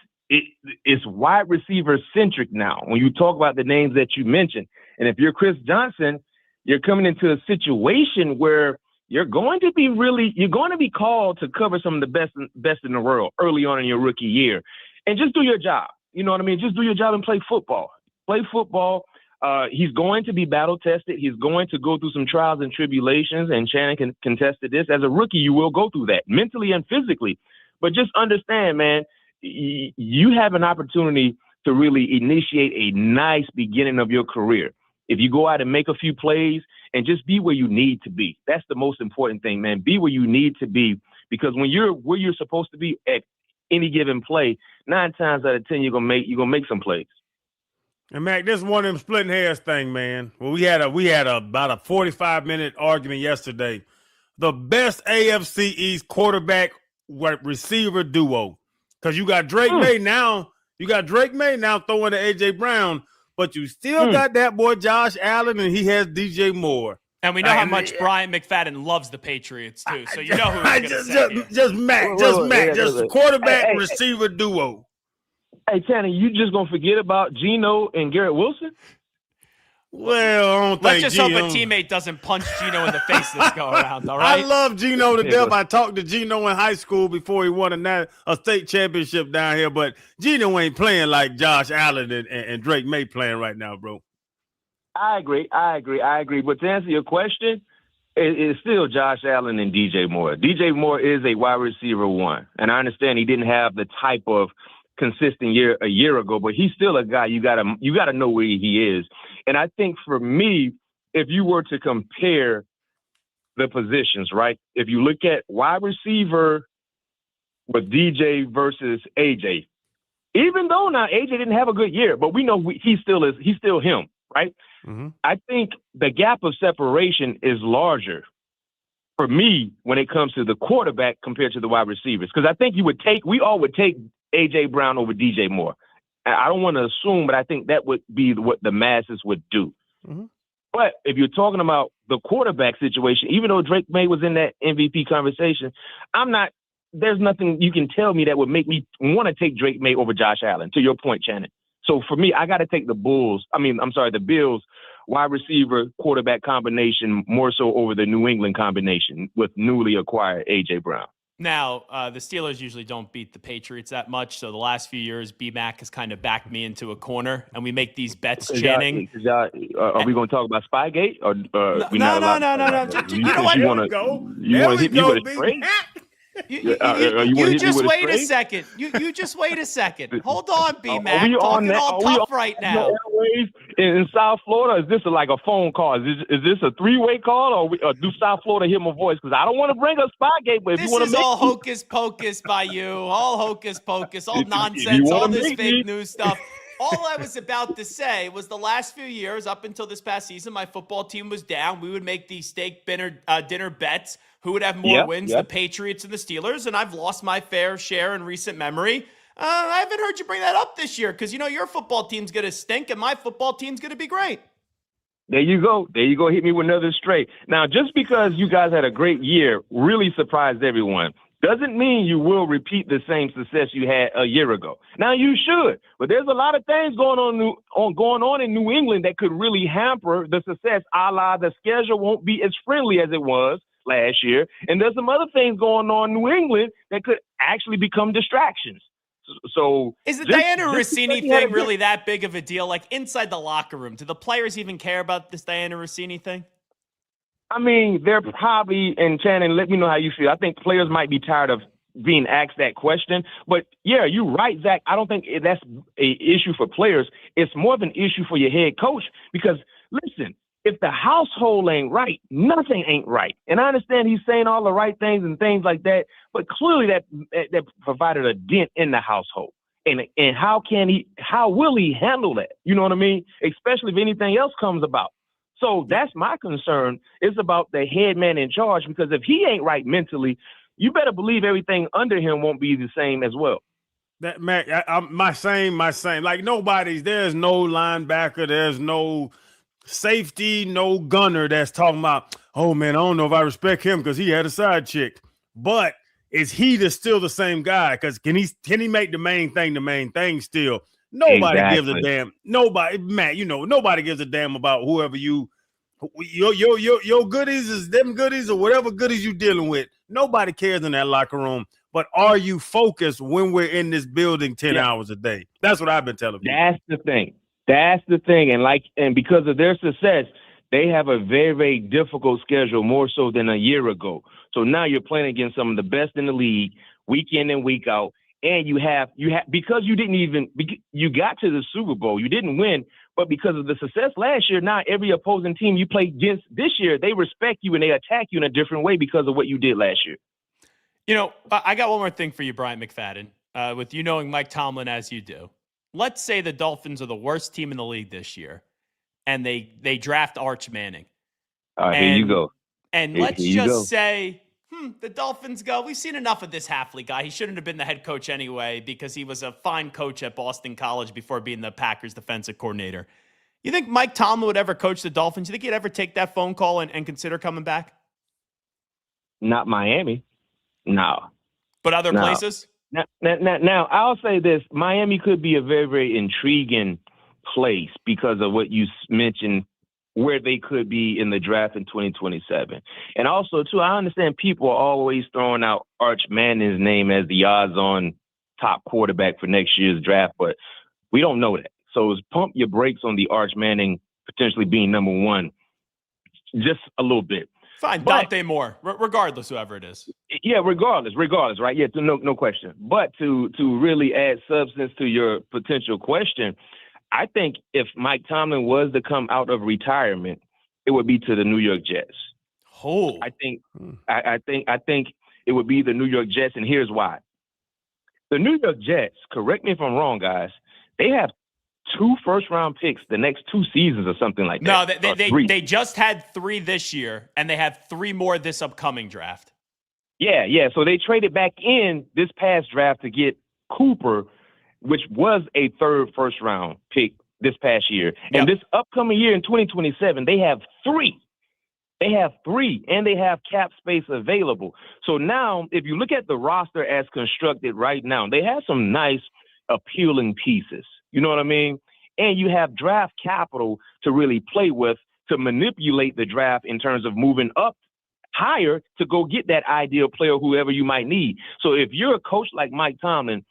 it's wide receiver centric now. When you talk about the names that you mentioned, and if you're Chris Johnson, you're coming into a situation where you're going to be called to cover some of the best in the world early on in your rookie year, and just do your job. You know what I mean? Just do your job and play football. Play football. He's going to be battle tested. He's going to go through some trials and tribulations, and Shannon can contest to this. As a rookie, you will go through that mentally and physically. But just understand, man, you have an opportunity to really initiate a nice beginning of your career. If you go out and make a few plays and just be where you need to be. That's the most important thing, man. Be where you need to be, because when you're where you're supposed to be at any given play, 9 times out of 10 you're gonna make some plays. And Mac, this is one of them splitting hairs thing, man. Well, we had about a 45-minute argument yesterday. The best AFC East quarterback receiver duo, because you got Drake May now. You got Drake May now throwing to AJ Brown, but you still got that boy Josh Allen, and he has DJ Moore. And we know how much Brian McFadden loves the Patriots too, so you know who he's going to say here. Just Mac, just quarterback receiver duo. Hey, Tanner, you just gonna forget about Geno and Garrett Wilson? Well, I don't Let's think just hope a teammate doesn't punch Geno in the face this go around. All right. I love Geno to death. I talked to Geno in high school before he won a state championship down here, but Geno ain't playing like Josh Allen and Drake May playing right now, bro. I agree. But to answer your question, it's still Josh Allen and DJ Moore. DJ Moore is a wide receiver 1, and I understand he didn't have the type of consistent year a year ago, but he's still a guy you gotta know where he is. And I think for me, if you were to compare the positions, right? If you look at wide receiver with DJ versus AJ, even though now AJ didn't have a good year, but we know he's still him, right? Mm-hmm. I think the gap of separation is larger for me when it comes to the quarterback compared to the wide receivers, because I think we all would take AJ Brown over DJ Moore. I don't want to assume, but I think that would be what the masses would do. Mm-hmm. But if you're talking about the quarterback situation, even though Drake May was in that MVP conversation, there's nothing you can tell me that would make me want to take Drake May over Josh Allen, to your point, Shannon. So for me, I got to take the Bills wide receiver quarterback combination more so over the New England combination with newly acquired AJ Brown. Now, the Steelers usually don't beat the Patriots that much, so the last few years, B-Mac has kind of backed me into a corner, and we make these bets, Channing. Are we going to talk about Spygate? Or, no. You know what? You want to hit me with a trade? You just wait a second. You just wait a second. Hold on, B-Mac. Talking all tough right now. In South Florida, is this like a phone call? Is this a 3-way call, or do South Florida hear my voice? Because I don't want to bring up Spygate, but if you want to, this is all hocus pocus by you. All hocus pocus. All nonsense. All this fake news stuff. All I was about to say was the last few years, up until this past season, my football team was down. We would make these steak dinner bets. Who would have more wins, the Patriots and the Steelers? And I've lost my fair share in recent memory. I haven't heard you bring that up this year because, your football team's going to stink and my football team's going to be great. There you go. Hit me with another straight. Now, just because you guys had a great year, really surprised everyone, doesn't mean you will repeat the same success you had a year ago. Now, you should, but there's a lot of things going on in New England that could really hamper the success, a la the schedule won't be as friendly as it was last year. And there's some other things going on in New England that could actually become distractions. So is the Diana Rossini thing really that big of a deal? Like inside the locker room, do the players even care about this Diana Rossini thing? I mean, they're probably, and Shannon, let me know how you feel. I think players might be tired of being asked that question. But yeah, you're right, Zach. I don't think that's an issue for players. It's more of an issue for your head coach because, listen, if the household ain't right, nothing ain't right. And I understand he's saying all the right things and things like that, but clearly that provided a dent in the household. And how will he handle that? You know what I mean? Especially if anything else comes about. So that's my concern. It's about the head man in charge, because if he ain't right mentally, you better believe everything under him won't be the same as well. That Mac, my same. Like there's no linebacker, there's no safety, no gunner that's talking about, oh man, I don't know if I respect him because he had a side chick. But is he still the same guy? Because can he make the main thing still? Nobody gives a damn. Nobody, Matt, nobody gives a damn about whoever you Your goodies is them goodies or whatever goodies you dealing with. Nobody cares in that locker room. But are you focused when we're in this building 10 hours a day? That's what I've been telling people. That's the thing. That's the thing. And because of their success, they have a very, very difficult schedule, more so than a year ago. So now you're playing against some of the best in the league, week in and week out. And you have because you got to the Super Bowl, you didn't win, but because of the success last year, now every opposing team you play against this year, they respect you and they attack you in a different way because of what you did last year. You know, I got one more thing for you, Brian McFadden, with you knowing Mike Tomlin as you do. Let's say the Dolphins are the worst team in the league this year, and they draft Arch Manning. Here you go. And let's just say the Dolphins go, we've seen enough of this Halfley guy. He shouldn't have been the head coach anyway because he was a fine coach at Boston College before being the Packers defensive coordinator. You think Mike Tomlin would ever coach the Dolphins? You think he'd ever take that phone call and consider coming back? Not Miami. No. But other places? Now, I'll say this. Miami could be a very, very intriguing place because of what you mentioned, where they could be in the draft in 2027. And also, too, I understand people are always throwing out Arch Manning's name as the odds-on top quarterback for next year's draft, but we don't know that. So pump your brakes on the Arch Manning potentially being number one just a little bit. Fine, Dante Moore, regardless, whoever it is. Yeah, regardless, right? Yeah, no question. But to really add substance to your potential question, I think if Mike Tomlin was to come out of retirement, it would be to the New York Jets. Oh, I think it would be the New York Jets, and here's why. The New York Jets, correct me if I'm wrong, guys, they have 2 first-round picks the next 2 seasons or something like that. No, they just had 3 this year, and they have 3 more this upcoming draft. Yeah. So they traded back in this past draft to get Cooper, which was a 3rd first-round pick this past year. And this upcoming year in 2027, they have 3. They have 3, and they have cap space available. So now, if you look at the roster as constructed right now, they have some nice, appealing pieces. You know what I mean? And you have draft capital to really play with, to manipulate the draft in terms of moving up higher to go get that ideal player, whoever you might need. So if you're a coach like Mike Tomlin,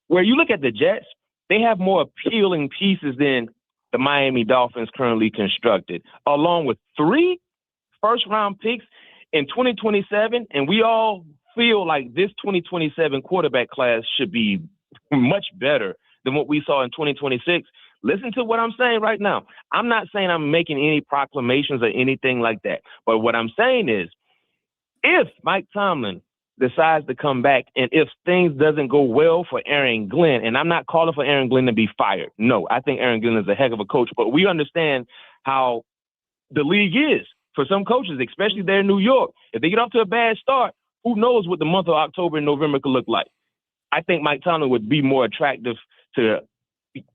where you look at the Jets, they have more appealing pieces than the Miami Dolphins currently constructed, along with 3 first-round picks in 2027. And we all feel like this 2027 quarterback class should be much better than what we saw in 2026. Listen to what I'm saying right now. I'm not saying I'm making any proclamations or anything like that. But what I'm saying is, if Mike Tomlin decides to come back and if things doesn't go well for Aaron Glenn, and I'm not calling for Aaron Glenn to be fired. No, I think Aaron Glenn is a heck of a coach, but we understand how the league is for some coaches, especially there in New York. If they get off to a bad start, who knows what the month of October and November could look like. I think Mike Tomlin would be more attractive to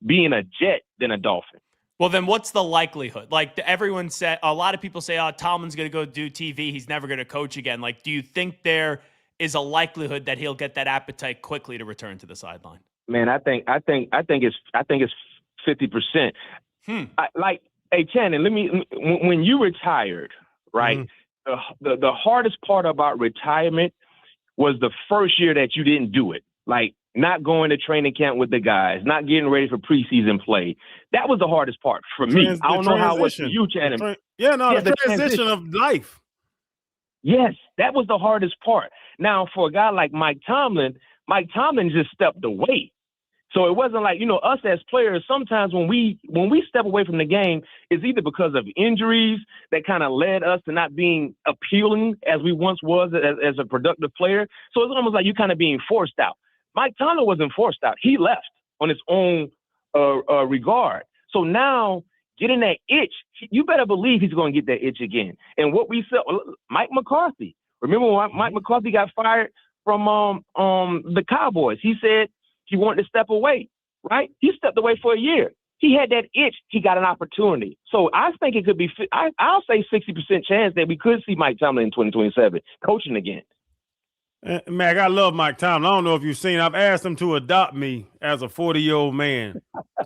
being a Jet than a Dolphin. Well, then what's the likelihood? Like everyone said, a lot of people say, oh, Tomlin's going to go do TV. He's never going to coach again. Like, do you think there is a likelihood that he'll get that appetite quickly to return to the sideline? Man, I think it's 50%. Hey, Channing, when you retired, right? Mm-hmm. The hardest part about retirement was the first year that you didn't do it. Like not going to training camp with the guys, not getting ready for preseason play. That was the hardest part for me. I don't know how it was for you, Channing. The transition of life. Yes, that was the hardest part. Now, for a guy like Mike Tomlin just stepped away. So it wasn't like, us as players, sometimes when we step away from the game, it's either because of injuries that kind of led us to not being appealing as we once was as a productive player. So it's almost like you kind of being forced out. Mike Tomlin wasn't forced out. He left on his own regard. So now getting that itch, you better believe he's going to get that itch again. And what we said, Mike McCarthy, remember when Mike McCarthy got fired from the Cowboys? He said he wanted to step away, right? He stepped away for a year. He had that itch. He got an opportunity. So I think it could be, I'll say 60% chance that we could see Mike Tomlin in 2027 coaching again. Mac, I love Mike Tomlin. I don't know if you've seen. I've asked him to adopt me as a 40-year-old man.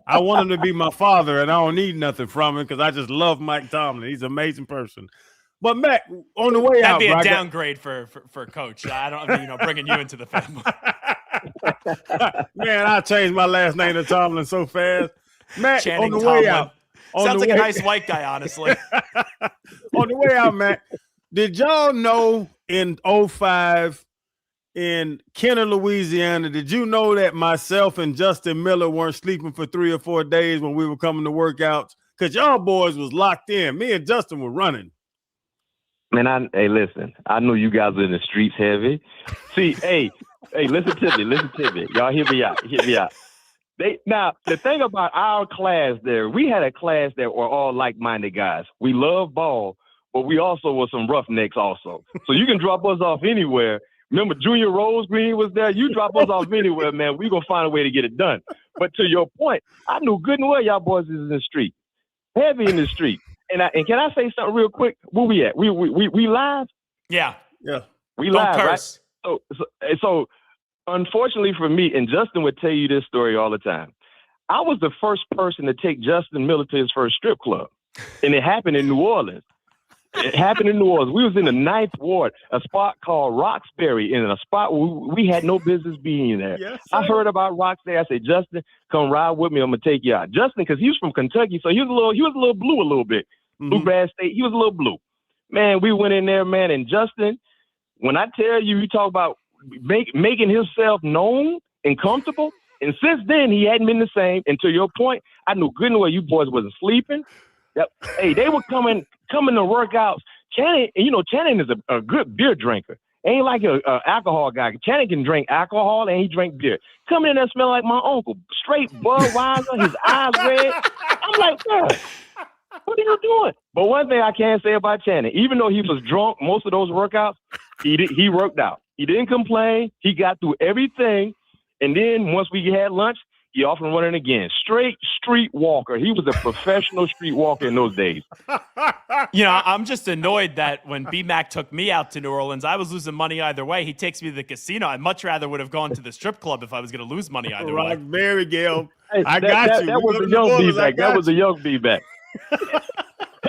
I want him to be my father, and I don't need nothing from him because I just love Mike Tomlin. He's an amazing person. But Mac, on the way out, that'd be bro, a downgrade for Coach. I don't, bringing you into the family. Man, I changed my last name to Tomlin so fast. Mac, Channing on the Tomlin. way out. Sounds like a nice white guy, honestly. On the way out, Mac, did y'all know in 05 in Kenner, Louisiana, did you know that myself and Justin Miller weren't sleeping for 3 or 4 days when we were coming to workouts? Because y'all boys was locked in. Me and Justin were running. Man, hey, listen, I know you guys are in the streets heavy. See, hey, listen to me. Y'all hear me out. Now, the thing about our class there, we had a class that were all like-minded guys. We love ball, but we also were some roughnecks also. So you can drop us off anywhere. Remember, Junior Rose Green was there. You drop us off anywhere, man. We're going to find a way to get it done. But to your point, I knew good and well y'all boys is in the street, heavy in the street. And can I say something real quick? Where we at? We live? Yeah. We Don't live, curse. right? So unfortunately for me, and Justin would tell you this story all the time, I was the first person to take Justin Miller to his first strip club. And it happened in New Orleans. We was in the 9th Ward, a spot called Roxbury, in a spot where we had no business being there. Yes, I heard about Roxbury. I said, Justin, come ride with me. I'm going to take you out. Justin, because he was from Kentucky, so he was a little blue a little bit. Bluegrass State, he was a little blue. Man, we went in there, man, and Justin, when I tell you, you talk about making himself known and comfortable, and since then, he hadn't been the same. And to your point, I knew good and well you boys wasn't sleeping. Yep. Hey, they were coming to workouts. Channing is a good beer drinker. Ain't like a alcohol guy. Channing can drink alcohol and he drink beer. Coming in there smelling like my uncle. Straight Budweiser, his eyes red. I'm like, bro, what are you doing? But one thing I can say about Channing, even though he was drunk most of those workouts, he worked out. He didn't complain. He got through everything. And then once we had lunch, he off and running again. Straight street walker. He was a professional street walker in those days. I'm just annoyed that when B-Mac took me out to New Orleans, I was losing money either way. He takes me to the casino. I much rather would have gone to the strip club if I was going to lose money either way. Roxbury, Gail. Hey, I got you. That was a young B-Back. That was a young B-Back.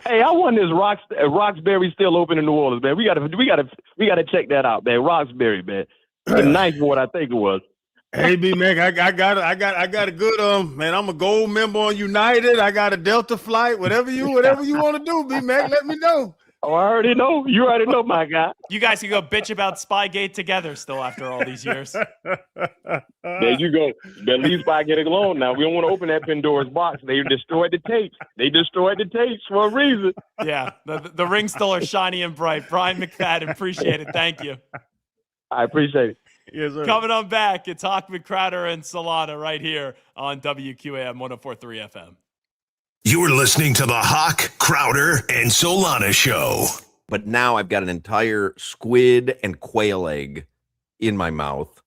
Hey, I wonder is Roxbury still open in New Orleans, man? We gotta check that out, man. Roxbury, man. The 9th Ward, I think it was. Hey, B-Mac, I got a good man. I'm a gold member on United. I got a Delta flight. Whatever you want to do, B-Mac, let me know. Oh, I already know. You already know, my guy. You guys can go bitch about Spygate together still after all these years. There you go. But at least Spygate alone now. We don't want to open that Pandora's box. They destroyed the tapes. They destroyed the tapes for a reason. Yeah, the rings still are shiny and bright. Brian McFadden, appreciate it. Thank you. I appreciate it. Yes, sir. Coming on back, it's Hochman, Crowder, and Solana right here on WQAM 104.3 FM. You're listening to the Hawk, Crowder, and Solana show. But now I've got an entire squid and quail egg in my mouth.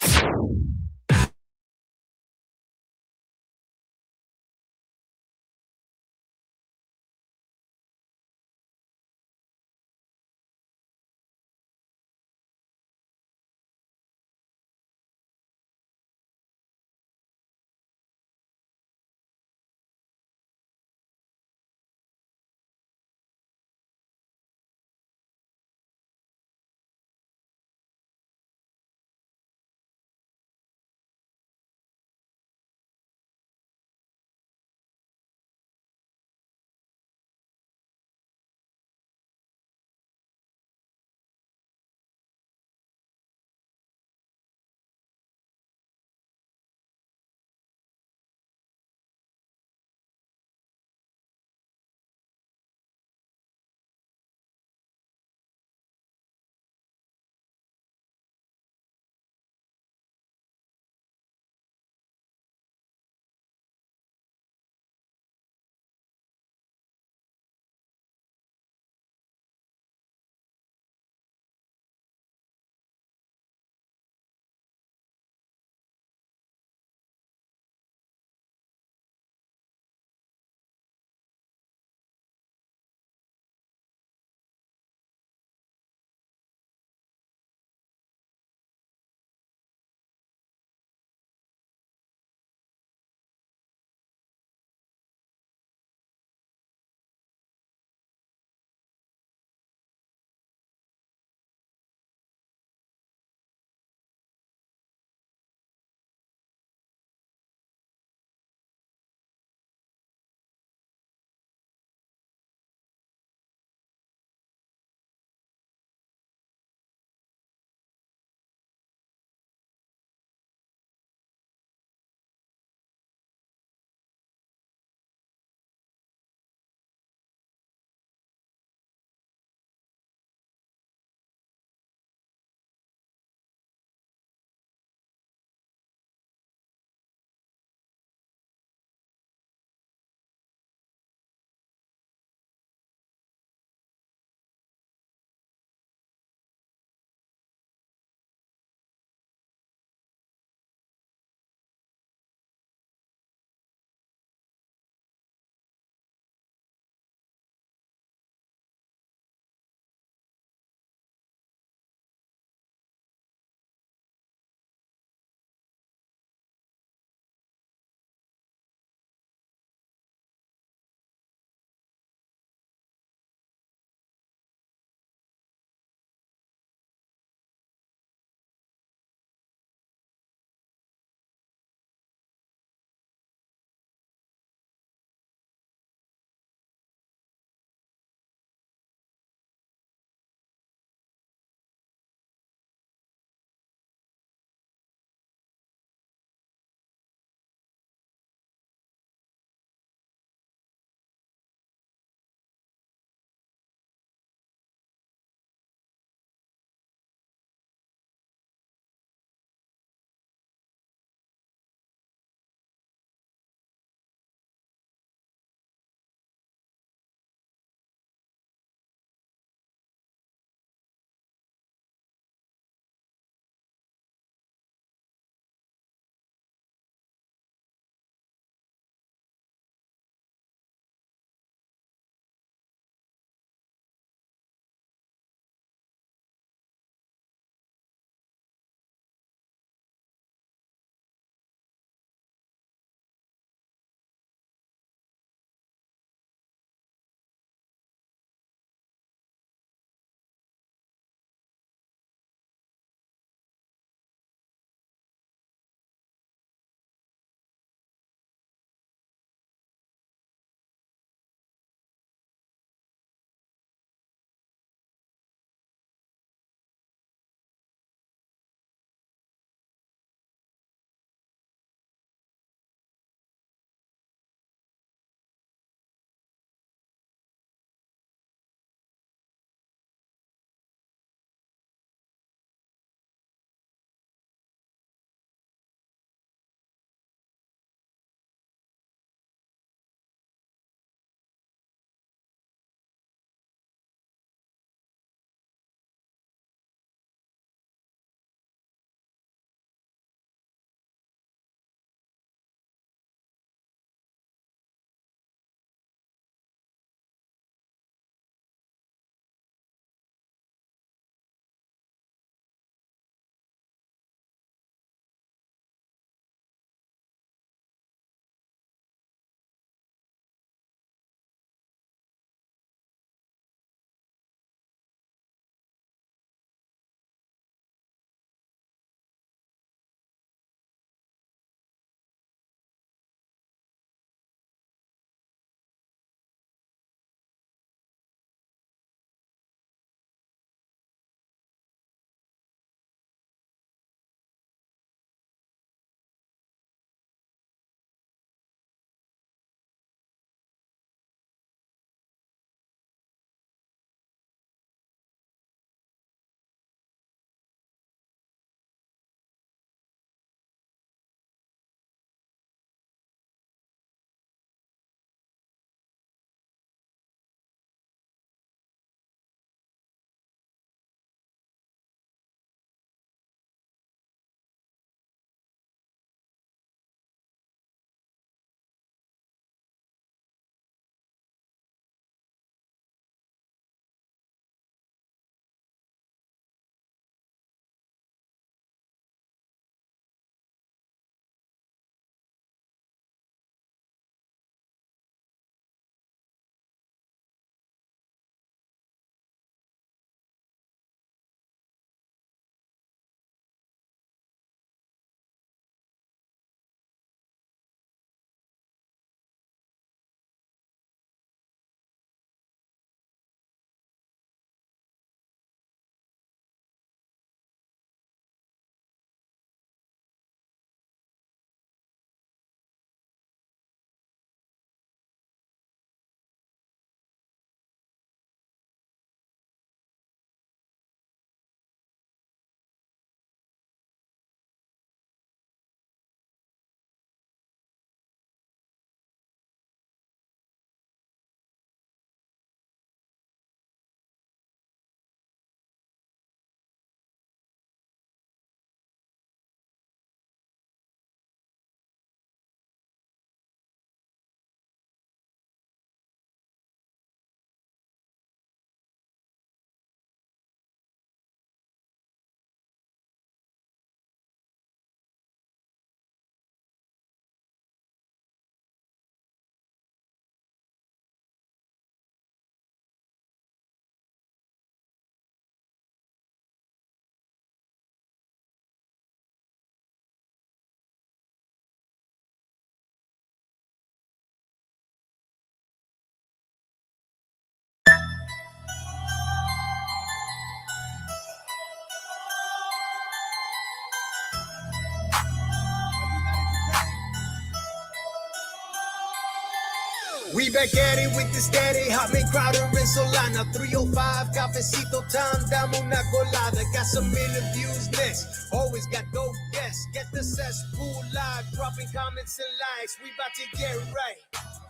We back at it with the steady, Hochman, Crowder, and Solana. 305, cafecito time, dame una colada. Got some interviews next, always got dope guests. Get the cesspool live, dropping comments and likes. We about to get right,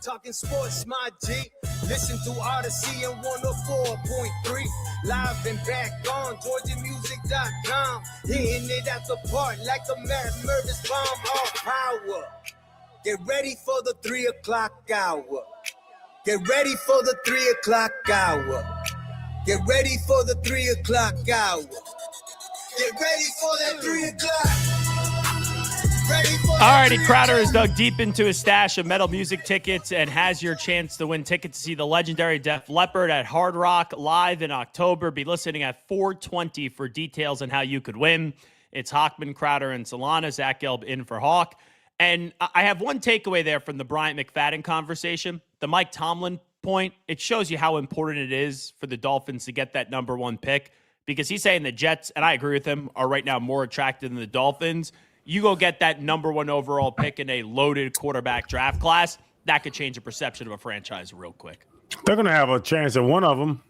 talking sports, my G. Listen to Odyssey and 104.3. Live and back on GeorgiaMusic.com. Hitting it at the park like a mad murder's bomb. All power. Get ready for the 3 o'clock hour. Get ready for the 3 o'clock hour. Get ready for the 3 o'clock hour. Get ready for that 3 o'clock. Ready for All righty, Crowder has dug deep into his stash of metal music tickets and has your chance to win tickets to see the legendary Def Leppard at Hard Rock live in October. Be listening at 4:20 for details on how you could win. It's Hochman, Crowder, and Solana. Zach Gelb in for Hawk. And I have one takeaway there from the Bryant McFadden conversation, the Mike Tomlin point. It shows you how important it is for the Dolphins to get that number one pick, because he's saying the Jets, and I agree with him, are right now more attractive than the Dolphins. You go get that number one overall pick in a loaded quarterback draft class, that could change the perception of a franchise real quick. They're going to have a chance at one of them.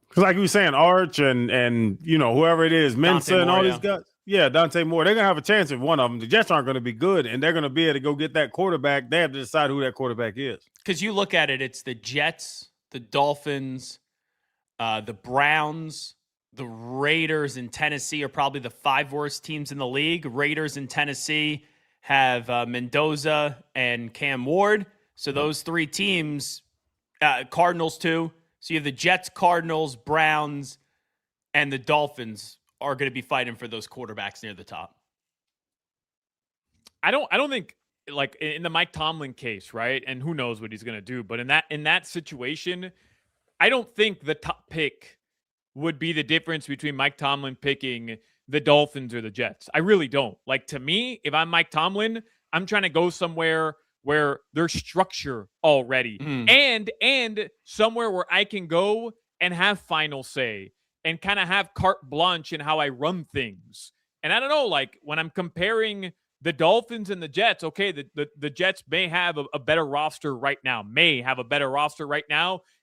Because like you were saying, Arch and whoever it is, Mensa and all these guys. Yeah, Dante Moore. They're going to have a chance at one of them. The Jets aren't going to be good, and they're going to be able to go get that quarterback. They have to decide who that quarterback is. Because you look at it, it's the Jets, the Dolphins, the Browns, the Raiders, and Tennessee are probably the 5 worst teams in the league. Raiders and Tennessee have Mendoza and Cam Ward. So those 3 teams, Cardinals too. So you have the Jets, Cardinals, Browns, and the Dolphins are going to be fighting for those quarterbacks near the top. I don't think, like in the Mike Tomlin case, right? And who knows what he's going to do, but in that situation, I don't think the top pick would be the difference between Mike Tomlin picking the Dolphins or the Jets. I really don't. Like, to me, if I'm Mike Tomlin, I'm trying to go somewhere where there's structure already and somewhere where I can go and have final say and kind of have carte blanche in how I run things. And I don't know, like when I'm comparing the Dolphins and the Jets, okay, the Jets may have a better roster right now,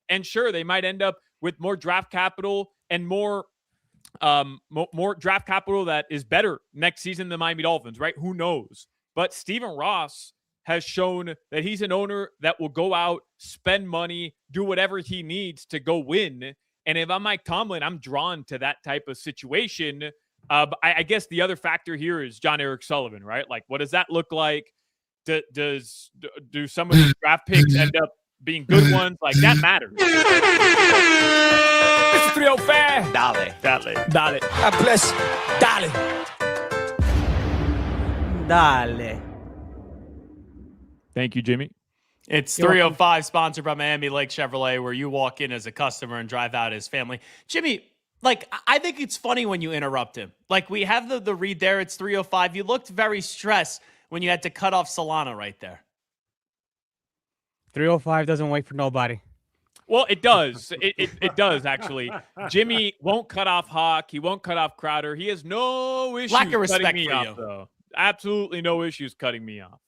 And sure, they might end up with more draft capital and more draft capital that is better next season than the Miami Dolphins, right? Who knows? But Stephen Ross has shown that he's an owner that will go out, spend money, do whatever he needs to go win. And if I'm Mike Tomlin, I'm drawn to that type of situation. I guess the other factor here is John Eric Sullivan, right? Like, what does that look like? Do some of these draft picks end up being good ones? Like, that matters. Mr. 305. Dale. God bless. Dale. Thank you, Jimmy. It's 305, sponsored by Miami Lake Chevrolet, where you walk in as a customer and drive out as family. Jimmy, like, I think it's funny when you interrupt him. Like, we have the read there. It's 305. You looked very stressed when you had to cut off Solana right there. 305 doesn't wait for nobody. Well, it does. It does, actually. Jimmy won't cut off Hawk. He won't cut off Crowder. He has no issues Lack of respect cutting me for off, you. though. Absolutely no issues cutting me off.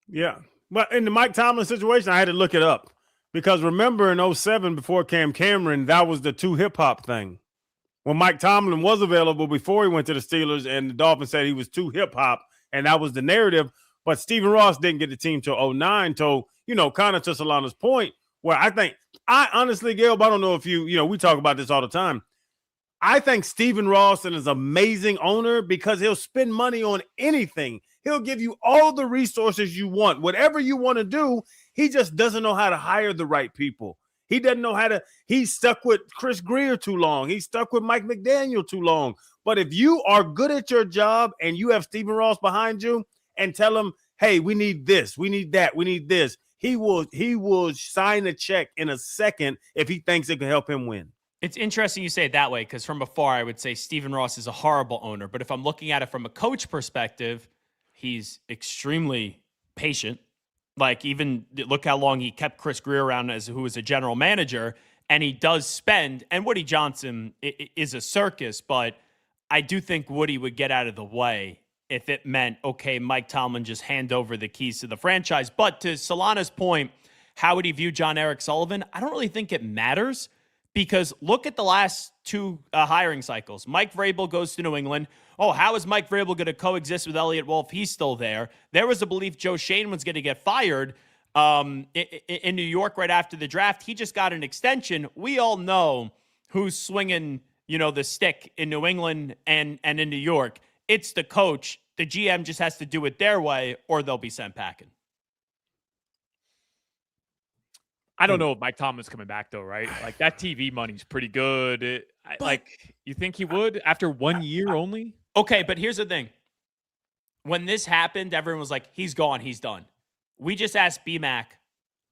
Yeah. But in the Mike Tomlin situation, I had to look it up. Because remember in 07, before Cam Cameron, that was the 2 hip-hop thing. When Mike Tomlin was available before he went to the Steelers, and the Dolphins said he was too hip-hop, and that was the narrative. But Stephen Ross didn't get the team till 09, till, kind of to Solana's point, where I honestly, Gail, I don't know if we talk about this all the time. I think Stephen Ross is an amazing owner because he'll spend money on anything. He'll give you all the resources you want. Whatever you want to do, he just doesn't know how to hire the right people. He doesn't know how to – he's stuck with Chris Greer too long. He's stuck with Mike McDaniel too long. But if you are good at your job and you have Stephen Ross behind you and tell him, hey, we need this, we need that, we need this, he will sign a check in a second if he thinks it can help him win. It's interesting you say it that way, because from afar, I would say Stephen Ross is a horrible owner. But if I'm looking at it from a coach perspective, he's extremely patient. Like, even look how long he kept Chris Greer around who was a general manager, and he does spend. And Woody Johnson is a circus, but I do think Woody would get out of the way if it meant, okay, Mike Tomlin just hand over the keys to the franchise. But to Solana's point, how would he view John Eric Sullivan? I don't really think it matters because look at the last two hiring cycles. Mike Vrabel goes to New England. Oh, how is Mike Vrabel going to coexist with Elliott Wolf? He's still there. There was a belief Joe Shane was going to get fired in New York right after the draft. He just got an extension. We all know who's swinging, the stick in New England and in New York. It's the coach. The GM just has to do it their way or they'll be sent packing. I don't know if Mike Tomlin's coming back, though, right? Like, that TV money's pretty good. You think he would after 1 year only? Okay, but here's the thing. When this happened, everyone was like, he's gone, he's done. We just asked B-Mac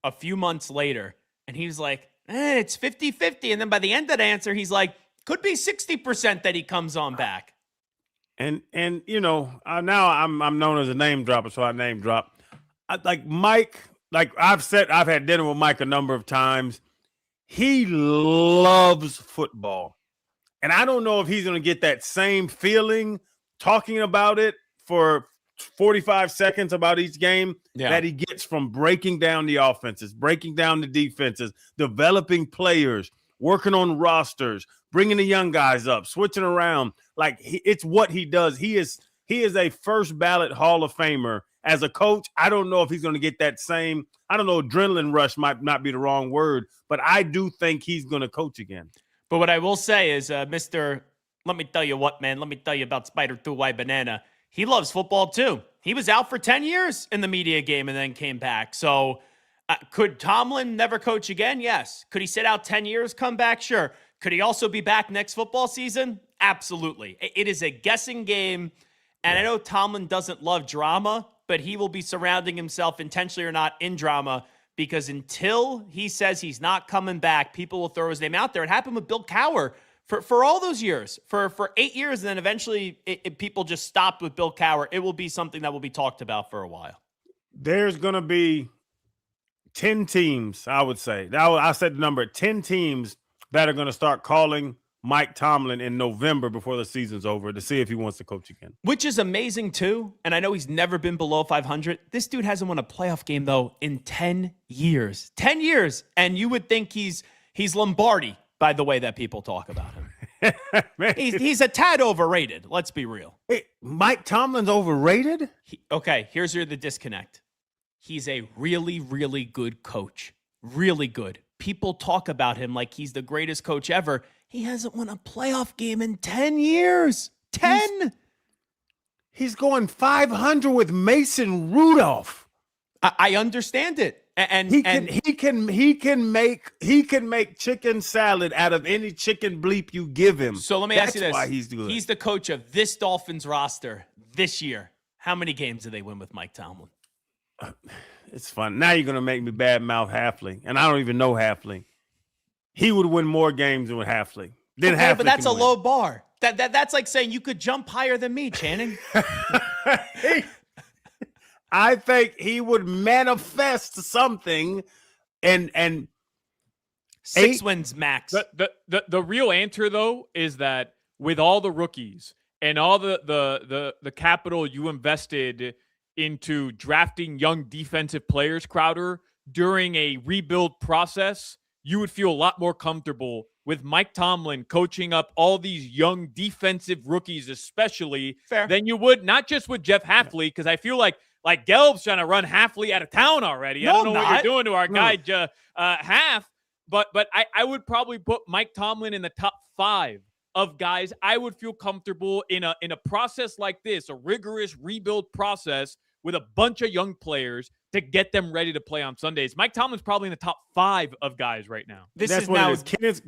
a few months later, and he was like, it's 50-50. And then by the end of the answer, he's like, could be 60% that he comes on back. And now I'm known as a name dropper, so I name drop. Mike. Like I've had dinner with Mike a number of times. He loves football. And I don't know if he's going to get that same feeling talking about it for 45 seconds about each game that he gets from breaking down the offenses, breaking down the defenses, developing players, working on rosters, bringing the young guys up, switching around. Like it's what he does. He is a first ballot Hall of Famer. As a coach, I don't know if he's going to get that same, adrenaline rush might not be the wrong word, but I do think he's going to coach again. But what I will say is, Mr. Let me tell you what, man. Let me tell you about Spider 2 White Banana. He loves football too. He was out for 10 years in the media game and then came back. So could Tomlin never coach again? Yes. Could he sit out 10 years, come back? Sure. Could he also be back next football season? Absolutely. It is a guessing game. And I know Tomlin doesn't love drama, but he will be surrounding himself intentionally or not in drama because until he says he's not coming back, people will throw his name out there. It happened with Bill Cowher for all those years, for 8 years, and then eventually people just stopped with Bill Cowher. It will be something that will be talked about for a while. There's going to be 10 teams, I would say. I said the number, 10 teams that are going to start calling Mike Tomlin in November before the season's over to see if he wants to coach again. Which is amazing, too. And I know he's never been below 500. This dude hasn't won a playoff game, though, in 10 years. 10 years. And you would think he's Lombardi by the way that people talk about him. Man, he's a tad overrated. Let's be real. Hey, Mike Tomlin's overrated? Here's the disconnect. He's a really, really good coach. Really good. People talk about him like he's the greatest coach ever. He hasn't won a playoff game in 10 years. 10. He's going 500 with Mason Rudolph. I understand it. And he can make chicken salad out of any chicken bleep you give him. So let me ask you this. That's why he's good. He's the coach of this Dolphins roster this year. How many games do they win with Mike Tomlin? It's fun. Now you're going to make me badmouth Halfley, and I don't even know Halfley. He would win more games than with Halfley. Okay, but that's a low bar. That's like saying you could jump higher than me, Channing. I think he would manifest something and 6 wins max. The real answer, though, is that with all the rookies and all the capital you invested into drafting young defensive players, Crowder, during a rebuild process, you would feel a lot more comfortable with Mike Tomlin coaching up all these young defensive rookies, especially, than you would not just with Jeff Halfley, because I feel like Gelb's trying to run Halfley out of town already. I don't know what you're doing to our guy, Half, but I would probably put Mike Tomlin in the top 5 of guys I would feel comfortable in a process like this, a rigorous rebuild process with a bunch of young players to get them ready to play on Sundays. Mike Tomlin's probably in the top 5 of guys right now. That's what it is.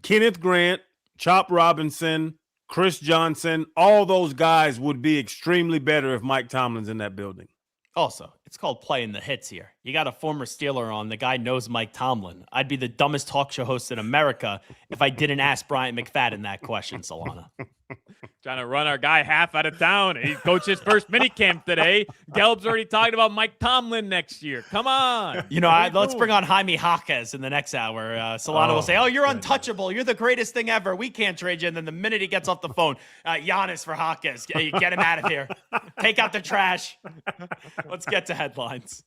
Kenneth Grant, Chop Robinson, Chris Johnson, all those guys would be extremely better if Mike Tomlin's in that building. Also, it's called playing the hits here. You got a former Steeler on. The guy knows Mike Tomlin. I'd be the dumbest talk show host in America if I didn't ask Bryant McFadden that question, Solana. Trying to run our guy Half out of town. He coached his first minicamp today. Gelb's already talking about Mike Tomlin next year. Come on. Let's bring on Jaime Jaquez in the next hour. Solana will say, you're untouchable. You're the greatest thing ever. We can't trade you. And then the minute he gets off the phone, Giannis for Jaquez. Get him out of here. Take out the trash. Let's get to headlines.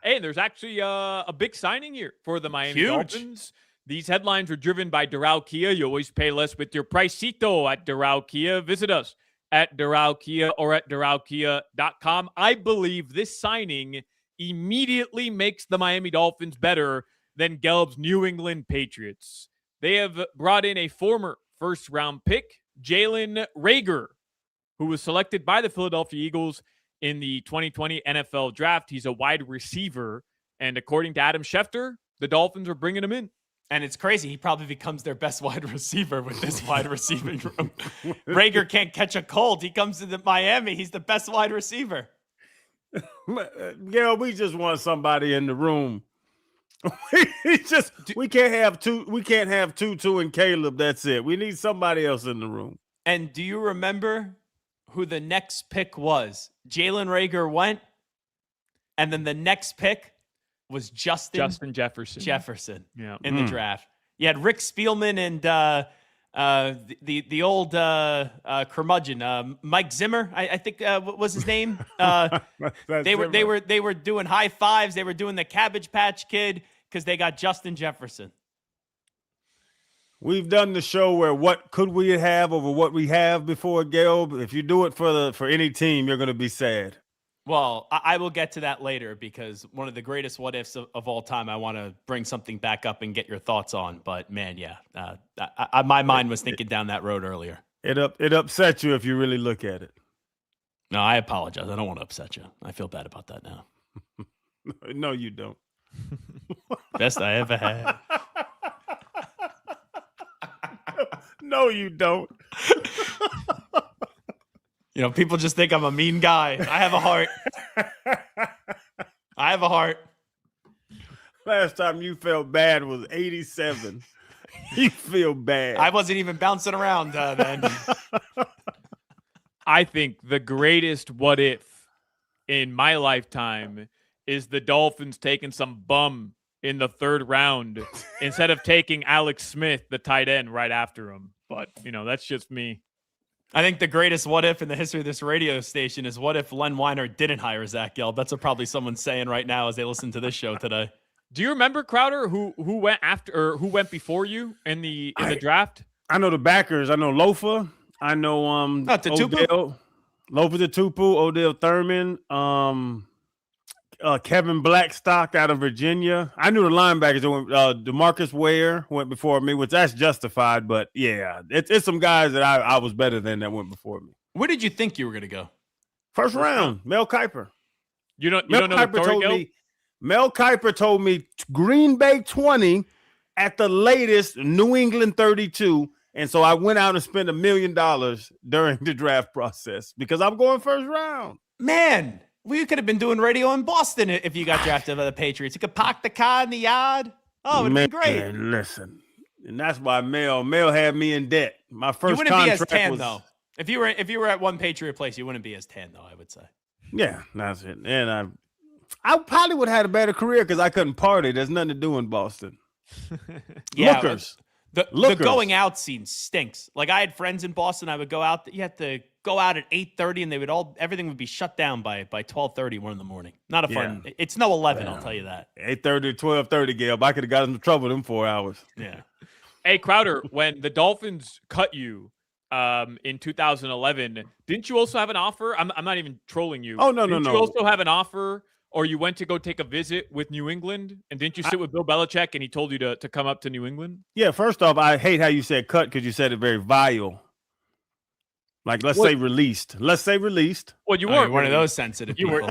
Hey, there's actually a big signing here for the Miami Huge. Dolphins. These headlines are driven by Doral Kia. You always pay less with your pricito at Doral Kia. Visit us at Doral Kia or at DoralKia.com. I believe this signing immediately makes the Miami Dolphins better than Gelb's New England Patriots. They have brought in a former first-round pick, Jalen Reagor, who was selected by the Philadelphia Eagles in the 2020 NFL Draft. He's a wide receiver, and according to Adam Schefter, the Dolphins are bringing him in. And it's crazy. He probably becomes their best wide receiver with this wide receiving room. Rager can't catch a cold. He comes to Miami. He's the best wide receiver. Yeah, we just want somebody in the room. We can't have two. We can't have Tutu and Caleb. That's it. We need somebody else in the room. And do you remember who the next pick was? Jalen Reagor went, and then the next pick was Justin Jefferson. Yeah. In the draft. You had Rick Spielman and the old curmudgeon, Mike Zimmer, I think what was his name. They were doing high fives. They were doing the Cabbage Patch Kid because they got Justin Jefferson. We've done the show where what could we have over what we have before, Gelb. If you do it for any team, you're going to be sad. Well, I will get to that later because one of the greatest what ifs of all time, I want to bring something back up and get your thoughts on. But man, yeah, my mind was thinking down that road earlier. It upsets you if you really look at it. No, I apologize. I don't want to upset you. I feel bad about that now. No, you don't. Best I ever had. No, you don't. You know, people just think I'm a mean guy. I have a heart. I have a heart. Last time you felt bad was 87. You feel bad. I wasn't even bouncing around then. I think the greatest what if in my lifetime is the Dolphins taking some bum in the third round instead of taking Alex Smith, the tight end, right after him. But, you know, that's just me. I think the greatest what if in the history of this radio station is what if Len Weiner didn't hire Zach Gelb. That's what probably someone's saying right now as they listen to this show today. Do you remember, Crowder, who went after or who went before you in the draft? I know the backers. I know Lofa. I know Odell. Lofa Tatupu, Odell Thurman, Kevin Blackstock out of Virginia. I knew the linebackers. DeMarcus Ware went before me, which that's justified. But yeah, it's some guys that I was better than that went before me. Where did you think you were going to go? First round, Mel Kiper. You don't know the story, Mel Kiper told me Green Bay 20, at the latest New England 32. And so I went out and spent $1 million during the draft process because I'm going first round. Man, we could have been doing radio in Boston if you got drafted by the Patriots. You could park the car in the yard. Oh, it would be great. Listen, and that's why Mel had me in debt. My first you wouldn't contract be as tan was, though. If you were at one Patriot place, you wouldn't be as tan though. I would say. Yeah, that's it. And I probably would have had a better career because I couldn't party. There's nothing to do in Boston. Yeah, Lookers. The going out scene stinks. Like I had friends in Boston. I would go out. You had to go out at 8:30, and everything would be shut down by 12:30, 1 in the morning. Not a fun. Yeah. It's no 11. I'll tell you that. 8:30 to 12:30, Gabe. I could have got into trouble them 4 hours. Yeah. Hey Crowder, when the Dolphins cut you in 2011, didn't you also have an offer? I'm not even trolling you. Oh no. Didn't you also have an offer? Or you went to go take a visit with New England, and didn't you sit with Bill Belichick, and he told you to come up to New England? Yeah, first off, I hate how you said cut because you said it very vile. Like, let's say released. Let's say released. Well, you weren't one of those sensitive people.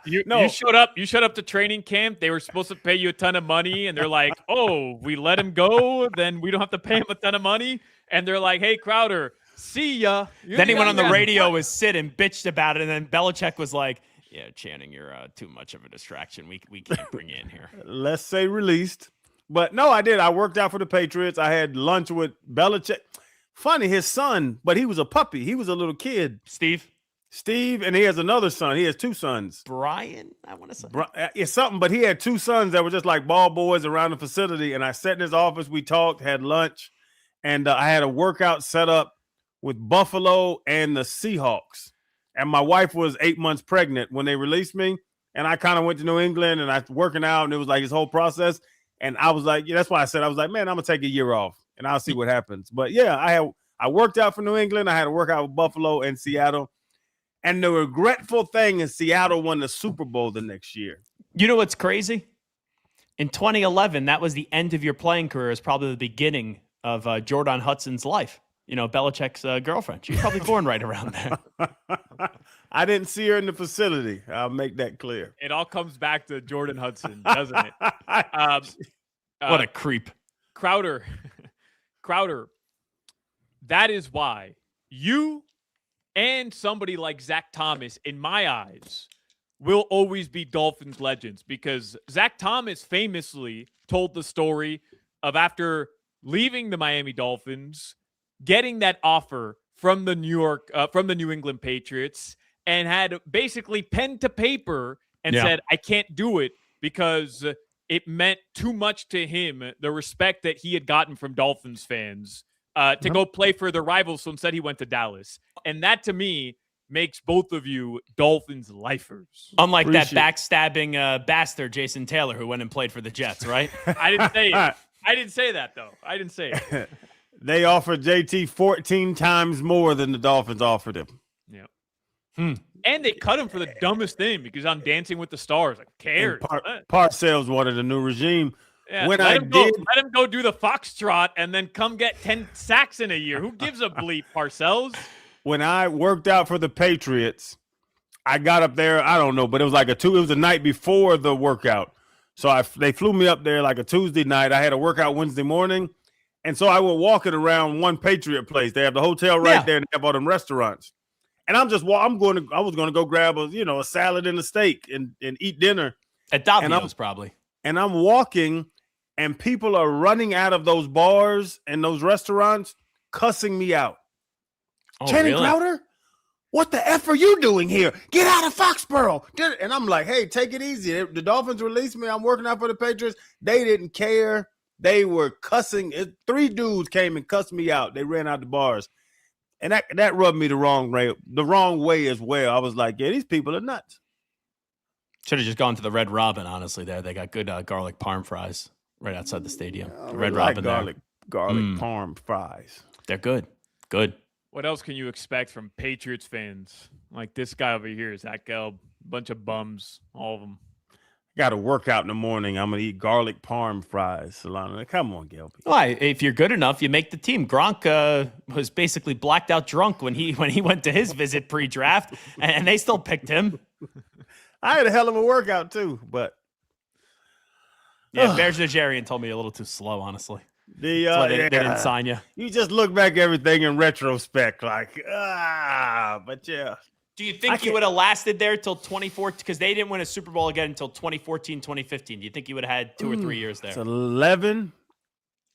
You showed up. You showed up to training camp. They were supposed to pay you a ton of money, and they're like, "Oh, we let him go, then we don't have to pay him a ton of money." And they're like, "Hey, Crowder, see ya." Then he went on the radio, was sit and bitched about it, and then Belichick was like, "Yeah, Channing, you're too much of a distraction. We can't bring you in here." Let's say released. But no, I did. I worked out for the Patriots. I had lunch with Belichick. Funny, his son, but he was a puppy. He was a little kid. Steve, and he has another son. He has two sons. Brian, I want to say. It's something, but he had two sons that were just like ball boys around the facility. And I sat in his office. We talked, had lunch, and I had a workout set up with Buffalo and the Seahawks. And my wife was 8 months pregnant when they released me. And I kind of went to New England and I working out, and it was like this whole process. And I was like, yeah, that's why I said, I was like, man, I'm gonna take a year off and I'll see what happens. But yeah, I worked out for New England. I had to work out with Buffalo and Seattle. And the regretful thing is Seattle won the Super Bowl the next year. You know what's crazy? In 2011, that was the end of your playing career. Is probably the beginning of Jordan Hudson's life. You know, Belichick's girlfriend. She was probably born right around there. I didn't see her in the facility. I'll make that clear. It all comes back to Jordan Hudson, doesn't it? What a creep. Crowder, that is why you and somebody like Zach Thomas, in my eyes, will always be Dolphins legends, because Zach Thomas famously told the story of after leaving the Miami Dolphins, getting that offer from the New England Patriots, and had basically pen to paper and said, I can't do it because it meant too much to him, the respect that he had gotten from Dolphins fans, to go play for their rivals. So instead he went to Dallas. And that, to me, makes both of you Dolphins lifers. Unlike that backstabbing bastard, Jason Taylor, who went and played for the Jets, right? I didn't say it. I didn't say that, though. I didn't say it. They offered JT 14 times more than the Dolphins offered him. Yeah. And they cut him for the dumbest thing, because on Dancing with the Stars, like, cares. Parcells wanted a new regime. Yeah, when let him go do the foxtrot and then come get 10 sacks in a year. Who gives a bleep, Parcells? When I worked out for the Patriots, I got up there, I don't know, but it was like it was the night before the workout. So they flew me up there like a Tuesday night. I had a workout Wednesday morning. And so I was walking around one Patriot place. They have the hotel right there, and they have all them restaurants. And I was going to go grab a salad and a steak and eat dinner at Domino's probably. And I'm walking, and people are running out of those bars and those restaurants, cussing me out. Oh, Channing really? Crowder, what the F are you doing here? Get out of Foxborough. And I'm like, hey, take it easy. The Dolphins released me. I'm working out for the Patriots. They didn't care. They were cussing. 3 dudes came and cussed me out. They ran out the bars. And that rubbed me the wrong way as well. I was like, yeah, these people are nuts. Should have just gone to the Red Robin, honestly, there. They got good garlic parm fries right outside the stadium. The Red Robin garlic parm fries. They're good. Good. What else can you expect from Patriots fans? Like this guy over here, Zach Gelb, bunch of bums, all of them. Got to work out in the morning. I'm going to eat garlic parm fries, Solana. Come on, Gelby. Why? If you're good enough, you make the team. Gronk was basically blacked out drunk when he went to his visit pre-draft, and they still picked him. I had a hell of a workout too, but Bears Nigerian told me a little too slow, honestly. They didn't sign you. You just look back at everything in retrospect, but yeah. Do you think you would have lasted there till 2014? Because they didn't win a Super Bowl again until 2014, 2015. Do you think you would have had 2 or 3 years there? It's 11.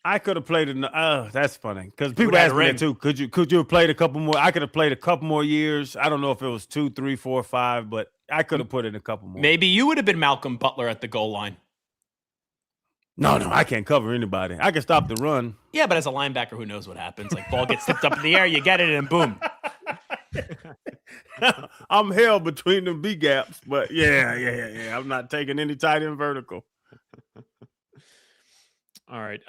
I could have played. That's funny because people ask me that too. Could you have played a couple more? I could have played a couple more years. I don't know if it was 2, 3, 4, 5, but I could have put in a couple more. Maybe you would have been Malcolm Butler at the goal line. No, I can't cover anybody. I can stop the run. Yeah, but as a linebacker, who knows what happens? Like, ball gets tipped up in the air, you get it, and boom. I'm held between the B gaps, but yeah. I'm not taking any tight end vertical. All right.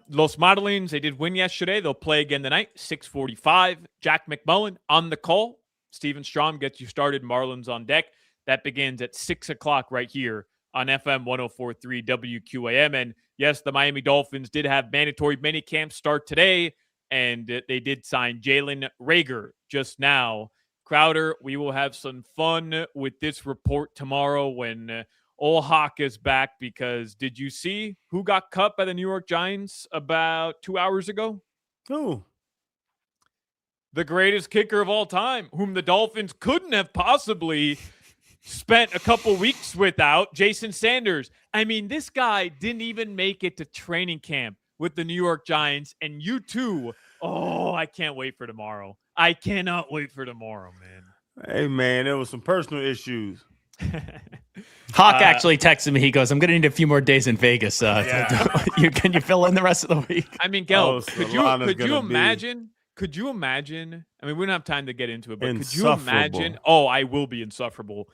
Los Marlins, they did win yesterday. They'll play again tonight, 6:45. Jack McMullen on the call. Steven Strom gets you started. Marlins on deck. That begins at 6 o'clock right here on FM 104.3 WQAM. And yes, the Miami Dolphins did have mandatory minicamp start today, and they did sign Jalen Reagor just now. Crowder, we will have some fun with this report tomorrow when old Hawk is back, because did you see who got cut by the New York Giants about 2 hours ago? Who? The greatest kicker of all time, whom the Dolphins couldn't have possibly spent a couple weeks without, Jason Sanders. I mean, this guy didn't even make it to training camp with the New York Giants, and you too. Oh, I can't wait for tomorrow. I cannot wait for tomorroor, man. Hey, man, there was some personal issues. Hawk actually texted me. He goes, I'm going to need a few more days in Vegas. Can you fill in the rest of the week? I mean, Gel, could you imagine? Could you imagine? I mean, we don't have time to get into it, but could you imagine? Oh, I will be insufferable.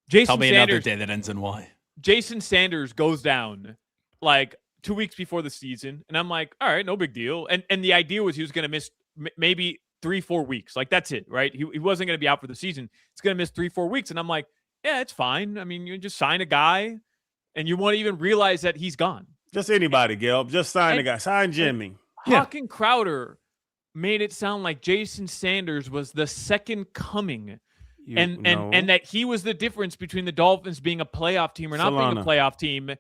Jason Tell me Sanders, another day that ends in Y. Jason Sanders goes down like 2 weeks before the season, and I'm like, all right, no big deal. And the idea was he was going to miss maybe 3-4 weeks. Like, that's it, right? He wasn't going to be out for the season. He's going to miss 3-4 weeks. And I'm like, yeah, it's fine. I mean, you just sign a guy, and you won't even realize that he's gone. Just anybody, Gil. Just sign the guy. Sign Jimmy. Hawk and Crowder made it sound like Jason Sanders was the second coming. And that he was the difference between the Dolphins being a playoff team or not being a playoff team.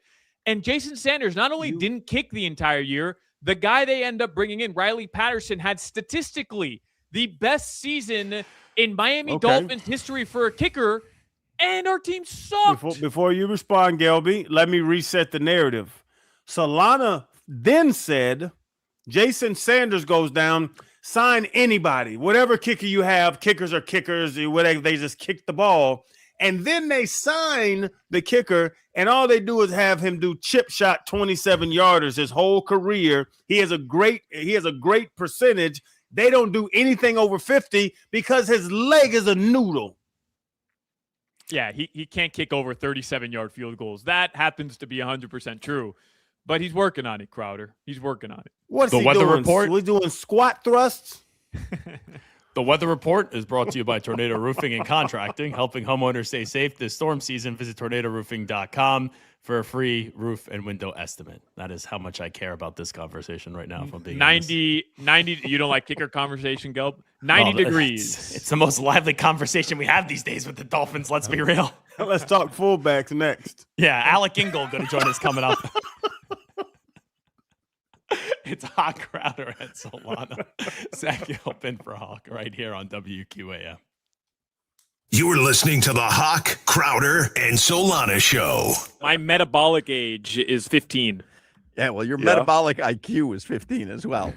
And Jason Sanders not only didn't kick the entire year, the guy they end up bringing in, Riley Patterson, had statistically the best season in Miami Dolphins history for a kicker, and our team sucked. Before you respond, Gelby, let me reset the narrative. Solana then said, Jason Sanders goes down, sign anybody, whatever kicker you have. Kickers are kickers, whatever. They just kick the ball, and then they sign the kicker, and all they do is have him do chip shot 27 yarders his whole career. He has a great percentage. They don't do anything over 50 because his leg is a noodle. Yeah, he can't kick over 37-yard field goals. That happens to be 100% true. But he's working on it, Crowder. He's working on it. What's the weather report? We're doing squat thrusts. The weather report is brought to you by Tornado Roofing and Contracting, helping homeowners stay safe this storm season. Visit tornadoroofing.com for a free roof and window estimate. That is how much I care about this conversation right now. If I'm being 90. You don't like kicker conversation, Gelb? 90 degrees. It's the most lively conversation we have these days with the Dolphins. Let's be real. Let's talk fullbacks next. Yeah, Alec Ingold going to join us coming up. It's Hawk, Crowder, and Solana. Zach Gilpin for Hawk right here on WQAM. You're listening to the Hawk, Crowder, and Solana show. My metabolic age is 15. Yeah, well, your metabolic IQ is 15 as well.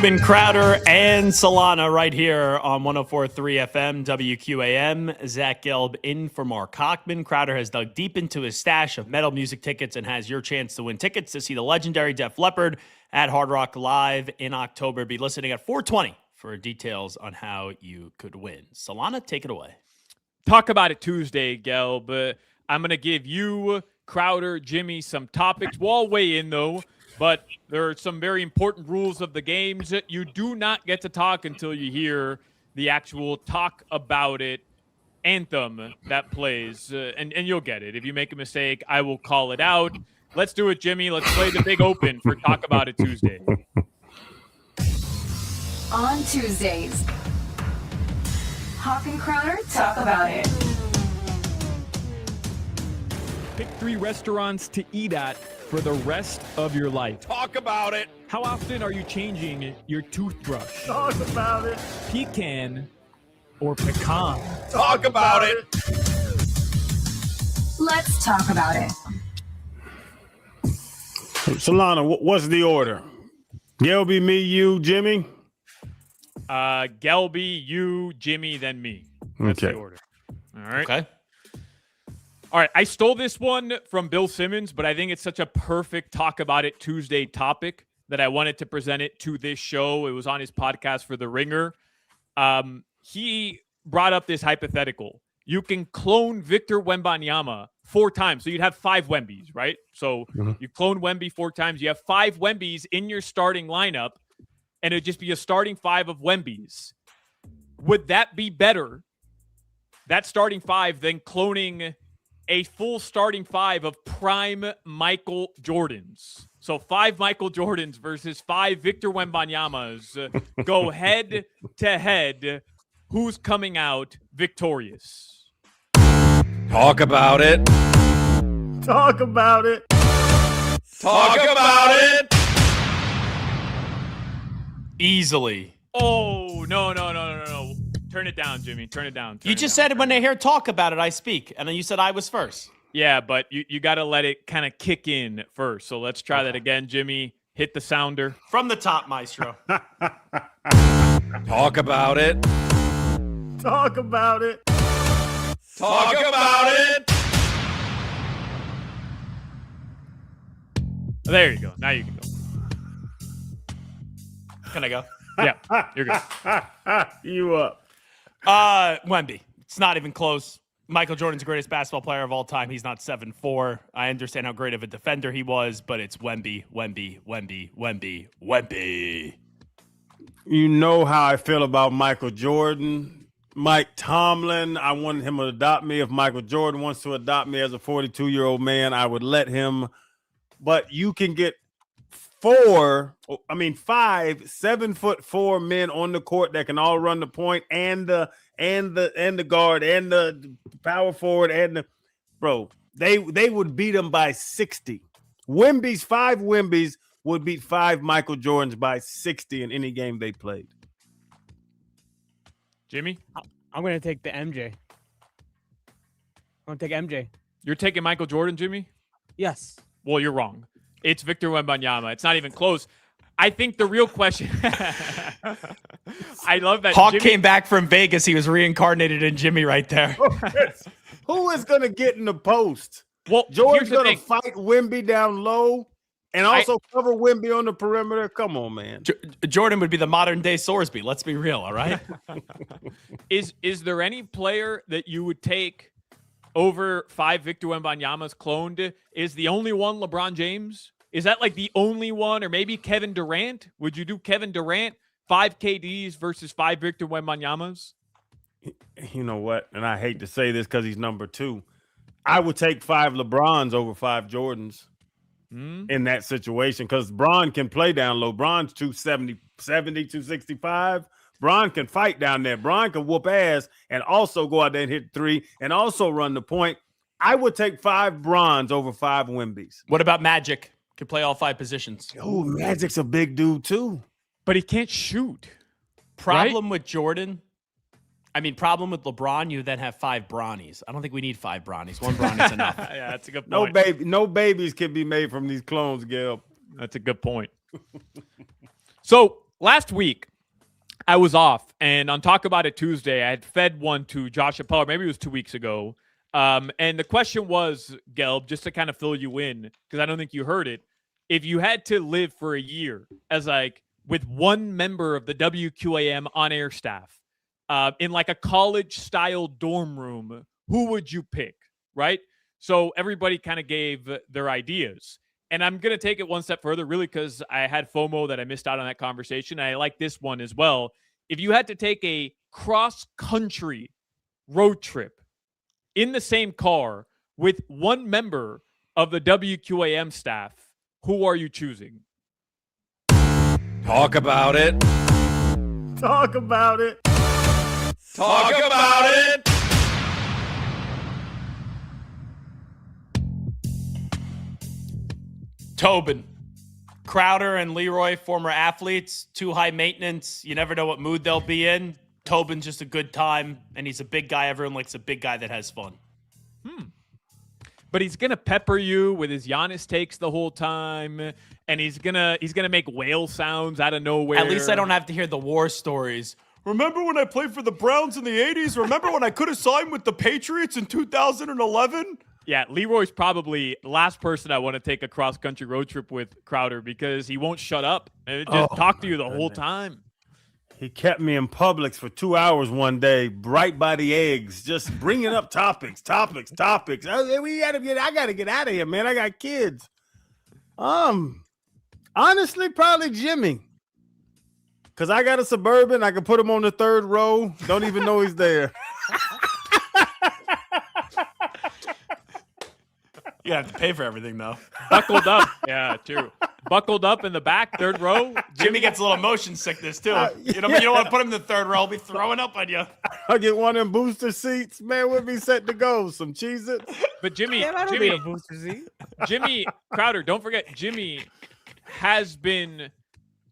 Hochman, Crowder, and Solana right here on 104.3 FM WQAM. Zach Gelb in for Mark Hochman. Crowder has dug deep into his stash of metal music tickets and has your chance to win tickets to see the legendary Def Leppard at Hard Rock Live in October. Be listening at 4:20 for details on how you could win. Solana, take it away. Talk about it Tuesday, Gelb. I'm going to give you, Crowder, Jimmy, some topics. We'll all weigh in, though. But there are some very important rules of the games. You do not get to talk until you hear the actual talk about it anthem that plays. And you'll get it. If you make a mistake, I will call it out. Let's do it, Jimmy. Let's play the big open for Talk About It Tuesday. On Tuesdays, Hawk and Crowder talk about it. Pick 3 restaurants to eat at for the rest of your life. Talk about it. How often are you changing your toothbrush? Talk about it. Pecan or pecan? Talk about it. Let's talk about it. Solana, what's the order? Gelby, me, you, Jimmy? Gelby, you, Jimmy, then me. That's the order. All right. Okay. All right, I stole this one from Bill Simmons, but I think it's such a perfect Talk About It Tuesday topic that I wanted to present it to this show. It was on his podcast for The Ringer. He brought up this hypothetical. You can clone Victor Wembanyama 4 times. So you'd have 5 Wembys, right? So you clone Wemby 4 times. You have 5 Wembys in your starting lineup, and it'd just be a starting 5 of Wembys. Would that be better, that starting 5, than cloning a full starting 5 of prime Michael Jordans? So 5 Michael Jordans versus 5 Victor Wembanyamas go head to head. Who's coming out victorious? Talk about it. Talk about it. Talk about it. Easily. Oh, no. Turn it down, Jimmy. Turn it down. You just said when they hear talk about it, I speak. And then you said I was first. Yeah, but you got to let it kind of kick in first. So let's try that again, Jimmy. Hit the sounder. From the top, Maestro. Talk about it. Talk about it. Talk about it. There you go. Now you can go. Can I go? Yeah, you're good. You up. Wemby. It's not even close. Michael Jordan's the greatest basketball player of all time. He's not 7'4". I understand how great of a defender he was, but it's Wemby. You know how I feel about Michael Jordan. Mike Tomlin, I wanted him to adopt me. If Michael Jordan wants to adopt me as a 42-year-old man, I would let him. But you can get 5 7'4" men on the court that can all run the point and the guard and the power forward they would beat them by 60. 5 Wembys would beat 5 Michael Jordans by 60 in any game they played. Jimmy? I'm going to take the MJ. I'm going to take MJ. You're taking Michael Jordan, Jimmy? Yes. Well, you're wrong. It's Victor Wembanyama. It's not even close. I think the real question. I love that. Hawk came back from Vegas. He was reincarnated in Jimmy right there. Who is going to get in the post? Well, Jordan's going to fight Wemby down low and also cover Wemby on the perimeter. Come on, man. Jordan would be the modern day Sorsby. Let's be real, all right? Is there any player that you would take over 5 Victor Wembanyamas cloned? Is the only one LeBron James? Is that like the only one? Or maybe Kevin Durant? Would you do Kevin Durant 5 KDs versus 5 Victor Wembanyamas? You know what? And I hate to say this because he's number 2. I would take 5 LeBrons over 5 Jordans in that situation because Bron can play down low. Bron's 270, 265. Bron can fight down there. Bron can whoop ass and also go out there and hit 3 and also run the point. I would take 5 Brons over 5 Wembys. What about Magic? Could play all 5 positions. Oh, Magic's a big dude too. But he can't shoot. Problem with Jordan. Problem with LeBron, you then have 5 Bronnies. I don't think we need 5 Bronnies. 1 Bronny's enough. Yeah, that's a good point. No babies can be made from these clones, Gil. That's a good point. So last week I was off, and on Talk About It Tuesday, I had fed one to Josh Appel, maybe it was 2 weeks ago. And the question was, Gelb, just to kind of fill you in, because I don't think you heard it. If you had to live for a year as like with one member of the WQAM on-air staff in like a college-style dorm room, who would you pick, right? So everybody kind of gave their ideas. And I'm going to take it one step further, really, because I had FOMO that I missed out on that conversation. I like this one as well. If you had to take a cross-country road trip in the same car with one member of the WQAM staff, who are you choosing? Talk about it. Talk about it. Talk about it. Tobin. Crowder and Leroy, former athletes, too high maintenance. You never know what mood they'll be in. Tobin's just a good time, and he's a big guy. Everyone likes a big guy that has fun. But he's gonna pepper you with his Giannis takes the whole time, and he's gonna make whale sounds out of nowhere. At least I don't have to hear the war stories. Remember when I played for the Browns in the 80s? Remember when I could have signed with the Patriots in 2011? Yeah, Leroy's probably the last person I want to take a cross-country road trip with, Crowder, because he won't shut up and just talk to you the whole time. He kept me in Publix for 2 hours one day, right by the eggs, just bringing up topics. I gotta get out of here, man. I got kids. Honestly, probably Jimmy, because I got a Suburban. I can put him on the third row. Don't even know he's there. You have to pay for everything, though. Buckled up. Yeah, true. Buckled up in the back, third row. Jimmy gets a little motion sickness, too. You don't want to put him in the third row. He'll be throwing up on you. I'll get one of them booster seats. Man, we'll be set to go. Some Cheez-Its. But Jimmy, I don't need a booster seat. Jimmy Crowder, don't forget, Jimmy has been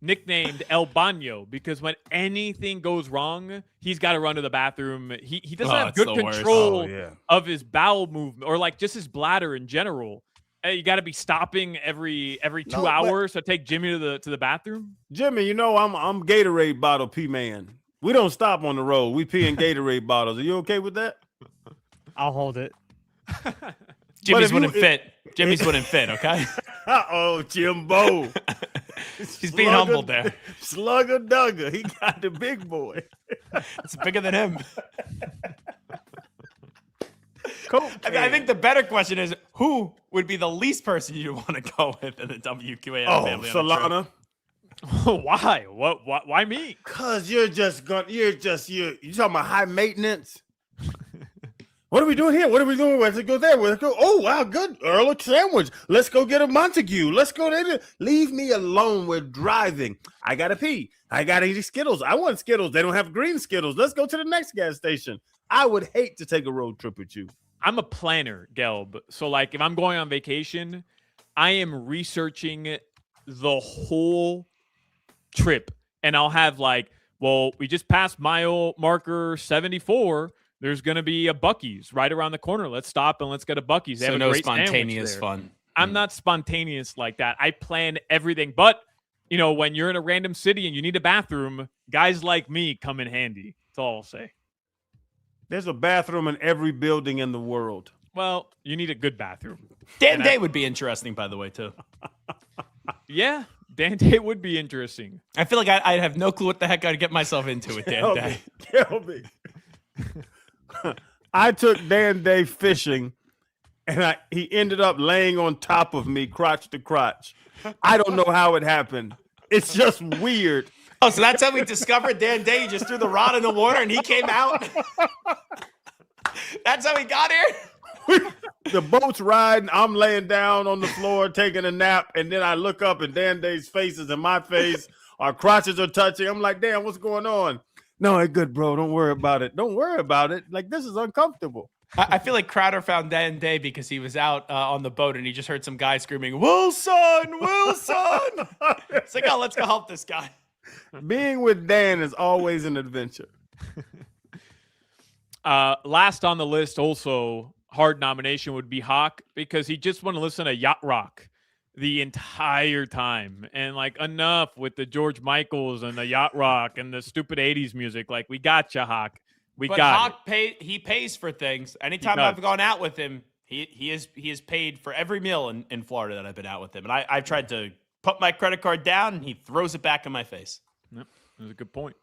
nicknamed El Baño because when anything goes wrong, he's got to run to the bathroom. He doesn't have good control of his bowel movement or like just his bladder in general. You got to be stopping every 2 hours to take Jimmy to the bathroom. Jimmy, you know I'm Gatorade bottle pee man. We don't stop on the road. We pee in Gatorade bottles. Are you okay with that? I'll hold it. Jimmy's wouldn't fit. Jimmy's wouldn't fit, okay? Uh-oh, Jimbo. He's being humbled there. Slugger Dugger. He got the big boy. It's bigger than him. I think the better question is, who would be the least person you want to go with in the WQAM family? Solana. Why? What? Why me? Cause you're talking about high maintenance. What are we doing here? What are we doing? Let's go there. Let's go. Oh wow, good Earl sandwich. Let's go get a Montague. Let's go there. Leave me alone. We're driving. I gotta pee. I gotta eat Skittles. I want Skittles. They don't have green Skittles. Let's go to the next gas station. I would hate to take a road trip with you. I'm a planner, Gelb. So like if I'm going on vacation, I am researching the whole trip. And I'll have like, well, we just passed mile marker 74. There's going to be a Buc-ee's right around the corner. Let's stop and let's get a Buc-ee's. They so have a no great spontaneous fun. I'm not spontaneous like that. I plan everything. But, you know, when you're in a random city and you need a bathroom, guys like me come in handy. That's all I'll say. There's a bathroom in every building in the world. Well, you need a good bathroom. Dan Day would be interesting, by the way, too. Yeah, Dan Day would be interesting. I feel like I'd have no clue what the heck I'd get myself into with Dan Day. Kelby. I took Dan Day fishing, and he ended up laying on top of me, crotch to crotch. I don't know how it happened. It's just weird. Oh, so that's how we discovered Dan Day. You just threw the rod in the water, and he came out? That's how he got here? The boat's riding. I'm laying down on the floor taking a nap, and then I look up, and Dan Day's face is in my face. Our crotches are touching. I'm like, damn, what's going on? No, it's good, bro. Don't worry about it. Don't worry about it. Like, this is uncomfortable. I feel like Crowder found Dan Day because he was out on the boat and he just heard some guy screaming, Wilson! It's like, oh, let's go help this guy. Being with Dan is always an adventure. Last on the list, also hard nomination would be Hawk because he just want to listen to yacht rock the entire time. And like, enough with the George Michaels and the yacht rock and the stupid 80s music. Like, we got you, Hawk. But got Hawk he pays for things. Anytime I've gone out with him, he is paid for every meal in Florida that I've been out with him. And I've tried to put my credit card down, and he throws it back in my face. Yep, that's a good point.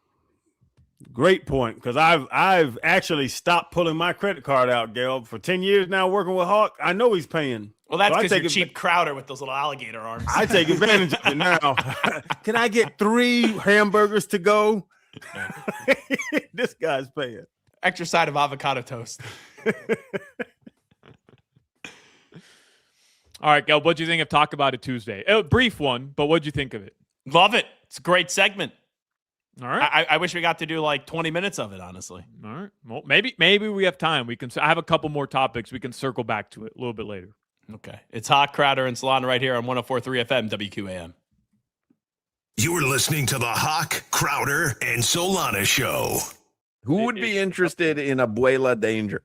Great point, because I've actually stopped pulling my credit card out, Gail. For 10 years now working with Hawk, I know he's paying. Well, that's because you're cheap Crowder with those little alligator arms. I take advantage of it now. Can I get 3 hamburgers to go? This guy's paying. Extra side of avocado toast. All right, Gail, what do you think of Talk About It Tuesday? A brief one, but what do you think of it? Love it. It's a great segment. All right. I wish we got to do like 20 minutes of it, honestly. All right. Well, maybe we have time. I have a couple more topics. We can circle back to it a little bit later. Okay. It's Hawk, Crowder, and Solana right here on 104.3 FM WQAM. You're listening to the Hawk, Crowder, and Solana Show. Who would be interested in Abuela Danger?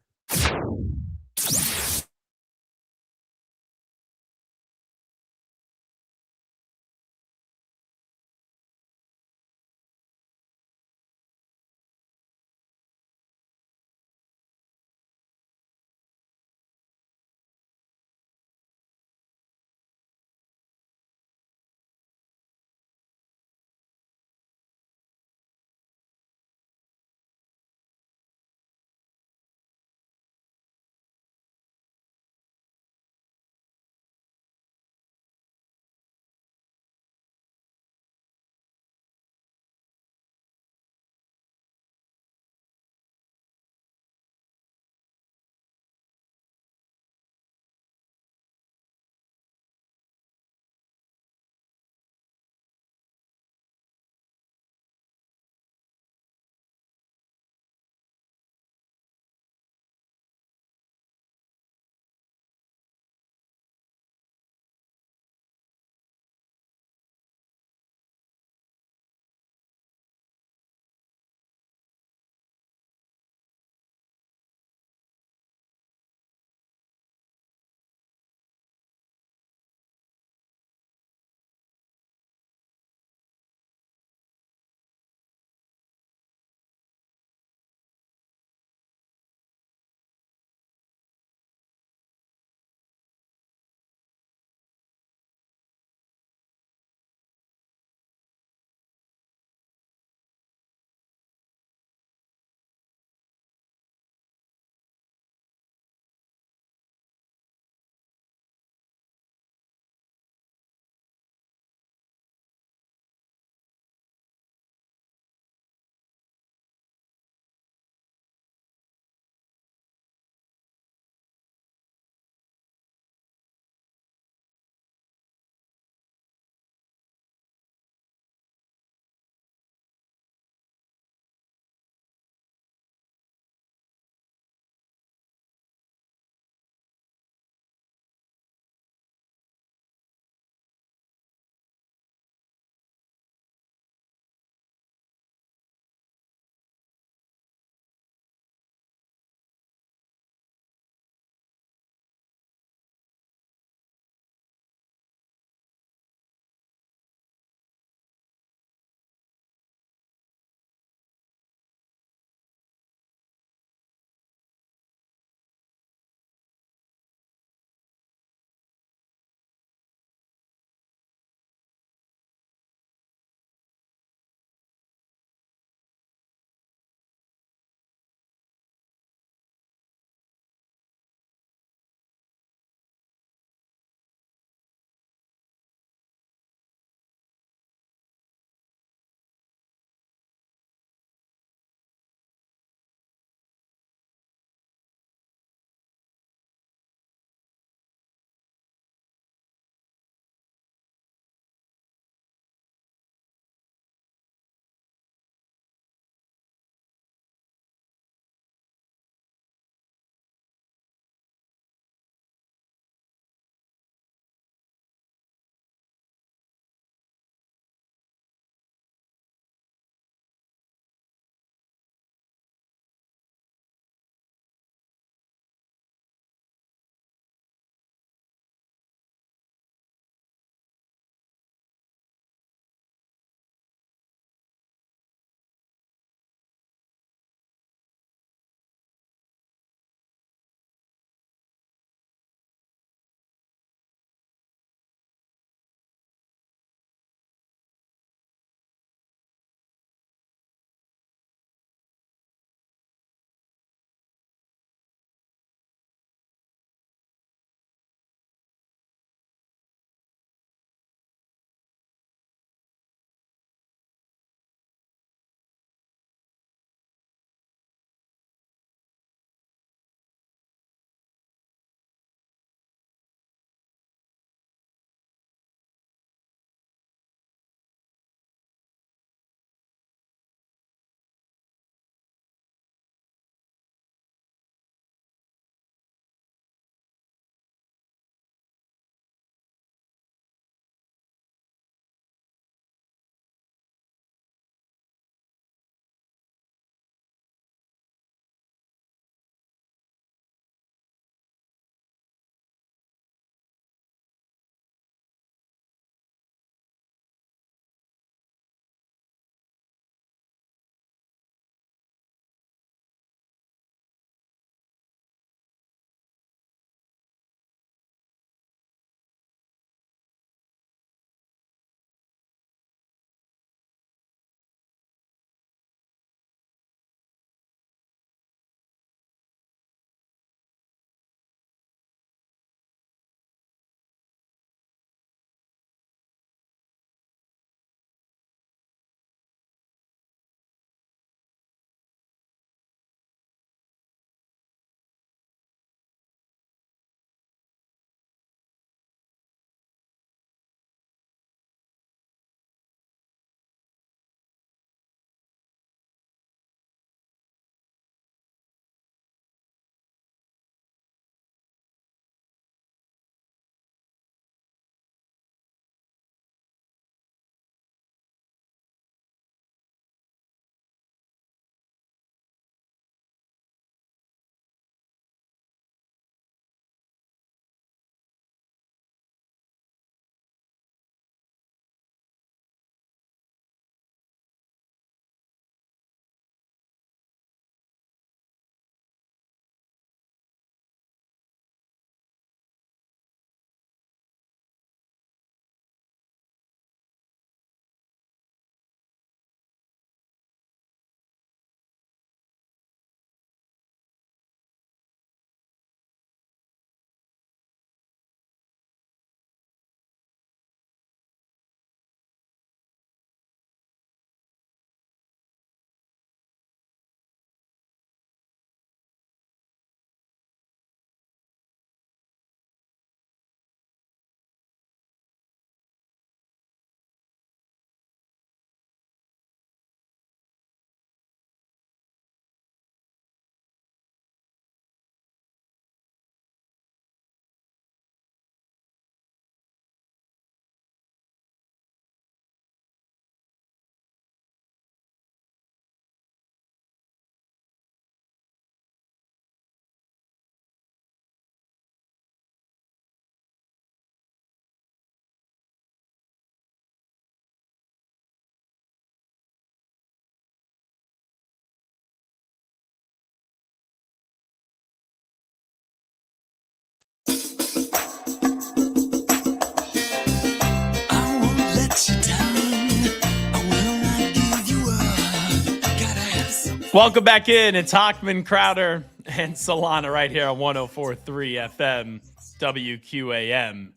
Welcome back in. It's Hochman, Crowder, and Solana right here on 104.3 FM WQAM.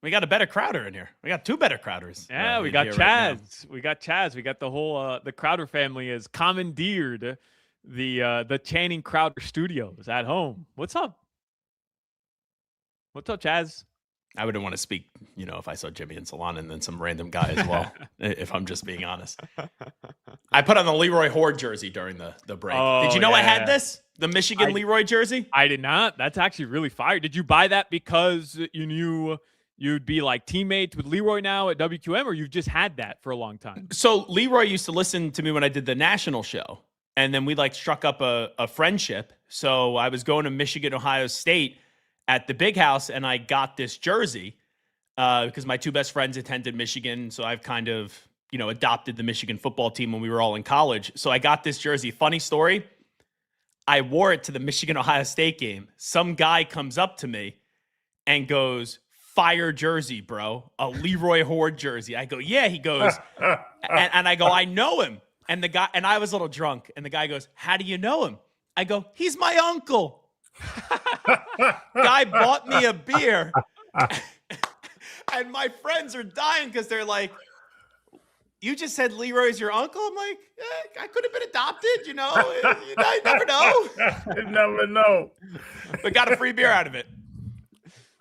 We got a better Crowder in here. We got two better Crowders. Yeah, we got Chaz. We got Chaz. We got the whole the Crowder family has commandeered the Channing Crowder Studios at home. What's up? What's up, Chaz? I wouldn't want to speak, if I saw Jimmy and Solana and then some random guy as well, if I'm just being honest. I put on the Leroy Horde jersey during the break. Did you know I had this? The Michigan Leroy jersey? I did not. That's actually really fire. Did you buy that because you knew you'd be like teammates with Leroy now at WQM, or you've just had that for a long time? So Leroy used to listen to me when I did the national show, and then we struck up a friendship. So I was going to Michigan, Ohio State at the Big House, and I got this jersey because my two best friends attended Michigan. So I've kind of, adopted the Michigan football team when we were all in college. So I got this jersey. Funny story. I wore it to the Michigan Ohio State game. Some guy comes up to me and goes, "Fire jersey, bro. A Leroy Horde jersey." I go, "Yeah." He goes, and I go, "I know him." And the guy, and I was a little drunk, and the guy goes, "How do you know him?" I go, "He's my uncle." Guy bought me a beer, and my friends are dying because they're like, "You just said Leroy's your uncle?" I'm like, I could have been adopted, you never know. You never know. But got a free beer out of it.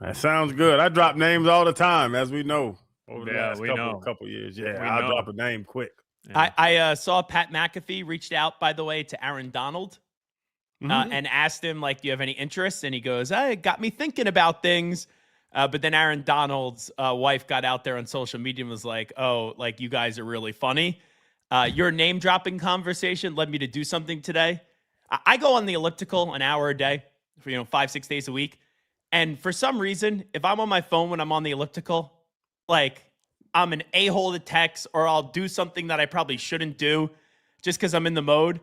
That sounds good. I drop names all the time, as we know, over the last couple years. Yeah, I'll drop a name quick. Yeah. I saw Pat McAfee reached out, by the way, to Aaron Donald and asked him, do you have any interest? And he goes, "It got me thinking about things." But then Aaron Donald's wife got out there on social media and was like, "Oh, you guys are really funny. Your name dropping conversation led me to do something today." I go on the elliptical an hour a day for 5-6 days a week. And for some reason, if I'm on my phone when I'm on the elliptical, I'm an a-hole to text, or I'll do something that I probably shouldn't do just because I'm in the mode.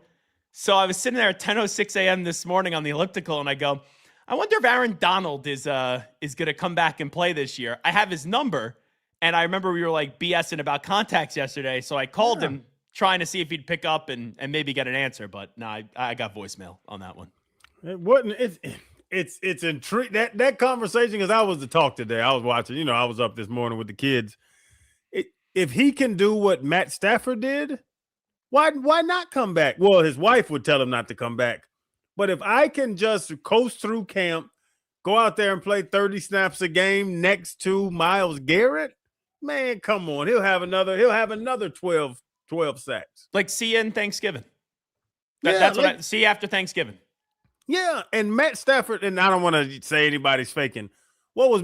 So I was sitting there at 10:06 a.m. this morning on the elliptical, and I go, I wonder if Aaron Donald is going to come back and play this year. I have his number, and I remember we were BSing about contacts yesterday, so I called him trying to see if he'd pick up and maybe get an answer, but no, I got voicemail on that one. It wasn't. It's intriguing that conversation, because I was the talk today. I was watching. I was up this morning with the kids. If he can do what Matt Stafford did, why not come back? Well, his wife would tell him not to come back. But if I can just coast through camp, go out there and play 30 snaps a game next to Myles Garrett, man, come on. He'll have another 12 sacks. See you in Thanksgiving. That's what I see after Thanksgiving. Yeah, and Matt Stafford, and I don't want to say anybody's faking. What was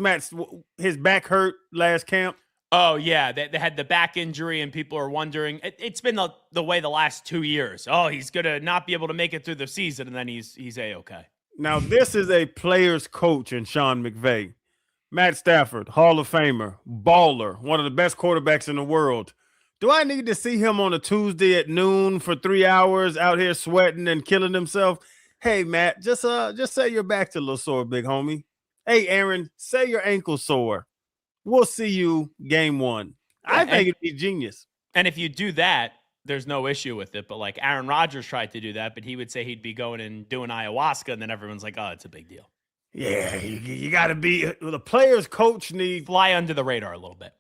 his back hurt last camp? Oh, yeah. They had the back injury, and people are wondering. It's been the way the last 2 years. Oh, he's going to not be able to make it through the season, and then he's A-okay. Now, this is a player's coach in Sean McVay. Matt Stafford, Hall of Famer, baller, one of the best quarterbacks in the world. Do I need to see him on a Tuesday at noon for 3 hours out here sweating and killing himself? Hey, Matt, just say your back's a little sore, big homie. Hey, Aaron, say your ankle's sore. We'll see you game one. I think it'd be genius. And if you do that, there's no issue with it. But Aaron Rodgers tried to do that, but he would say he'd be going and doing ayahuasca, and then everyone's like, "Oh, it's a big deal." Yeah, you got to be the players' coach need fly under the radar a little bit.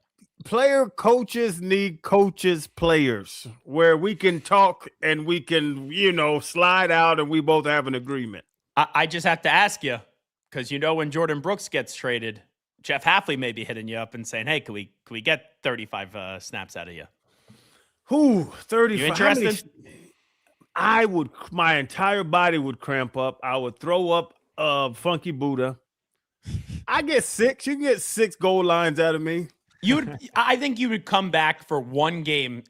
Player coaches need players where we can talk and we can, slide out and we both have an agreement. I just have to ask you, because when Jordan Brooks gets traded, Jeff Hafley may be hitting you up and saying, "Hey, can we get 35 snaps out of you?" Who 35? You interested? My entire body would cramp up. I would throw up Funky Buddha. I get 6. You can get 6 goal lines out of me. I think you would come back for one game.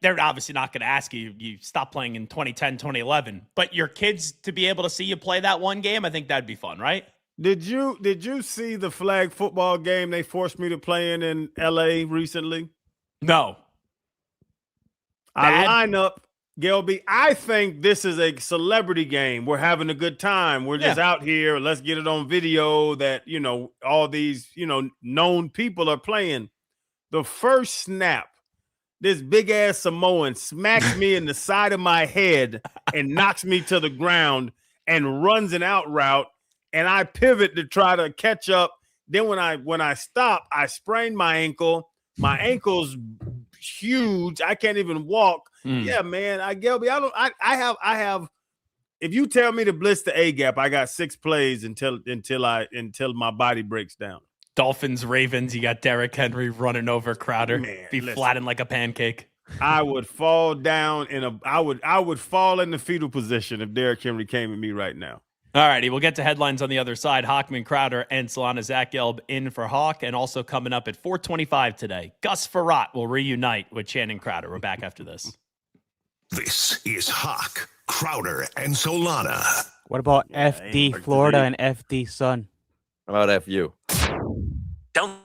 They're obviously not going to ask you. You stopped playing in 2010, 2011. But your kids to be able to see you play that one game, I think that'd be fun, right? Did you see the flag football game they forced me to play in LA recently? No. I line up, Gelby. I think this is a celebrity game. We're having a good time. We're just out here. Let's get it on video that, all these, known people are playing. The first snap, this big ass Samoan smacks me in the side of my head and knocks me to the ground and runs an out route, and I pivot to try to catch up. Then when I stop, I sprain my ankle. My ankle's huge. I can't even walk. Yeah, man. Gelby, I have. If you tell me to blitz the A gap, I got 6 plays until my body breaks down. Dolphins, Ravens, you got Derrick Henry running over Crowder. Man, flattened like a pancake. I would fall down I would fall in the fetal position if Derrick Henry came at me right now. All righty, we'll get to headlines on the other side. Hochman, Crowder, and Solana. Zach Gelb in for Hawk, and also coming up at 4:25 today, Gus Farrat will reunite with Shannon Crowder. We're back after this. This is Hawk, Crowder, and Solana. What about FD Florida and FD Sun? How about FU? Don't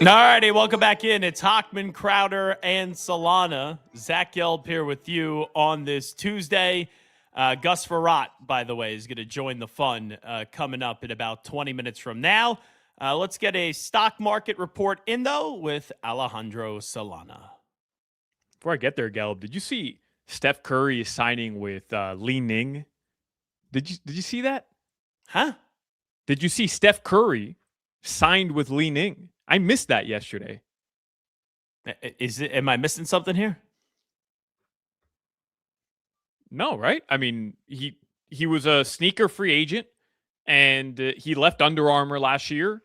righty, welcome back in. It's Hochman, Crowder, and Solana. Zach Gelb here with you on this Tuesday. Gus Farrat, by the way, is going to join the fun coming up in about 20 minutes from now. Let's get a stock market report in, though, with Alejandro Solana. Before I get there, Gelb, did you see Steph Curry is signing with Li Ning? Did you see that? Huh? Did you see Steph Curry signed with Li Ning? I missed that yesterday. Am I missing something here? No, right? I mean, he was a sneaker free agent, and he left Under Armour last year,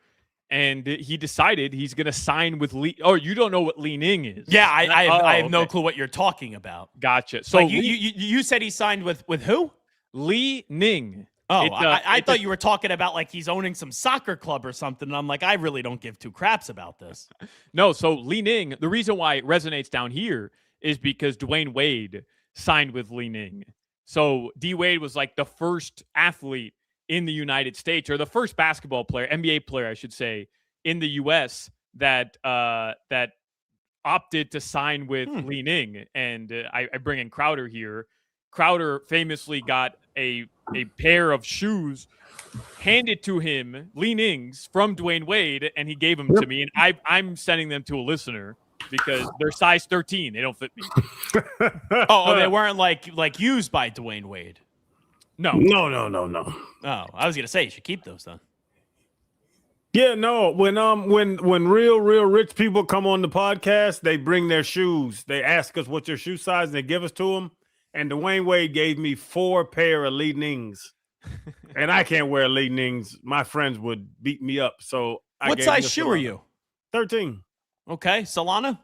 and he decided he's going to sign with Li. Oh, you don't know what Li Ning is? Yeah, I have no okay. clue what you're talking about. Gotcha. So like you said he signed with who? Li Ning. Oh, I thought you were talking about like he's owning some soccer club or something. And I'm like, I really don't give two craps about this. No, so Li Ning, the reason why it resonates down here is because Dwayne Wade signed with Li Ning. So D Wade was like the first athlete in the United States, or the first basketball player, NBA player, I should say, in the U.S. that opted to sign with Li Ning. And I bring in Crowder here. Crowder famously got a pair of shoes handed to him, Li Ning's, from Dwayne Wade, and he gave them to me. And I'm sending them to a listener because they're size 13. They don't fit me. Oh, they weren't like used by Dwayne Wade. No. No. Oh, I was gonna say you should keep those then. Yeah, no. When real rich people come on the podcast, they bring their shoes. They ask us what's your shoe size, and they give us to them. And Dwayne Wade gave me 4 pair of Li Nings, and I can't wear Li Nings. My friends would beat me up. So what size shoe are you? 13. Okay, Solana.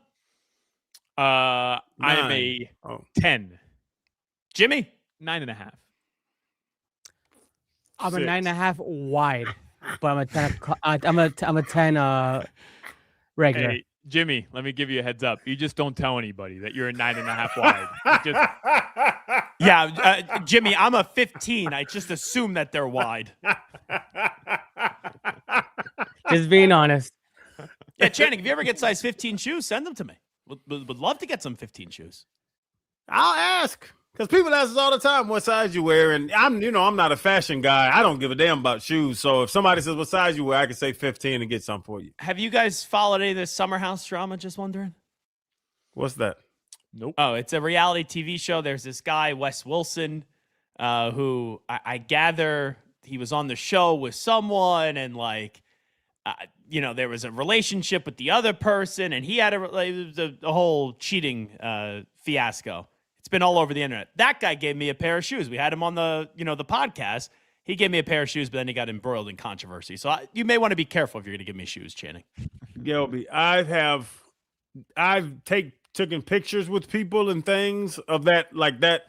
I am a 10. Jimmy, 9.5. I'm a 9.5 wide, but I'm a 10. I'm a 10 regular. Hey, Jimmy, let me give you a heads up. You just don't tell anybody that you're a 9.5 wide. Yeah, Jimmy, I'm a 15. I just assume that they're wide. Just being honest. Yeah, Channing, if you ever get size 15 shoes, send them to me. Would love to get some 15 shoes. I'll ask, because people ask us all the time what size you wear, and I'm not a fashion guy. I don't give a damn about shoes. So if somebody says what size you wear, I can say 15 and get some for you. Have you guys followed any of this Summer House drama? Just wondering. What's that? Nope. Oh, it's a reality TV show. There's this guy, Wes Wilson, who I gather he was on the show with someone, and there was a relationship with the other person, and he had a whole cheating fiasco. It's been all over the internet. That guy gave me a pair of shoes. We had him on the podcast. He gave me a pair of shoes, but then he got embroiled in controversy. So you may want to be careful if you're going to give me shoes, Channing. Gelby, I've taken pictures with people and things of that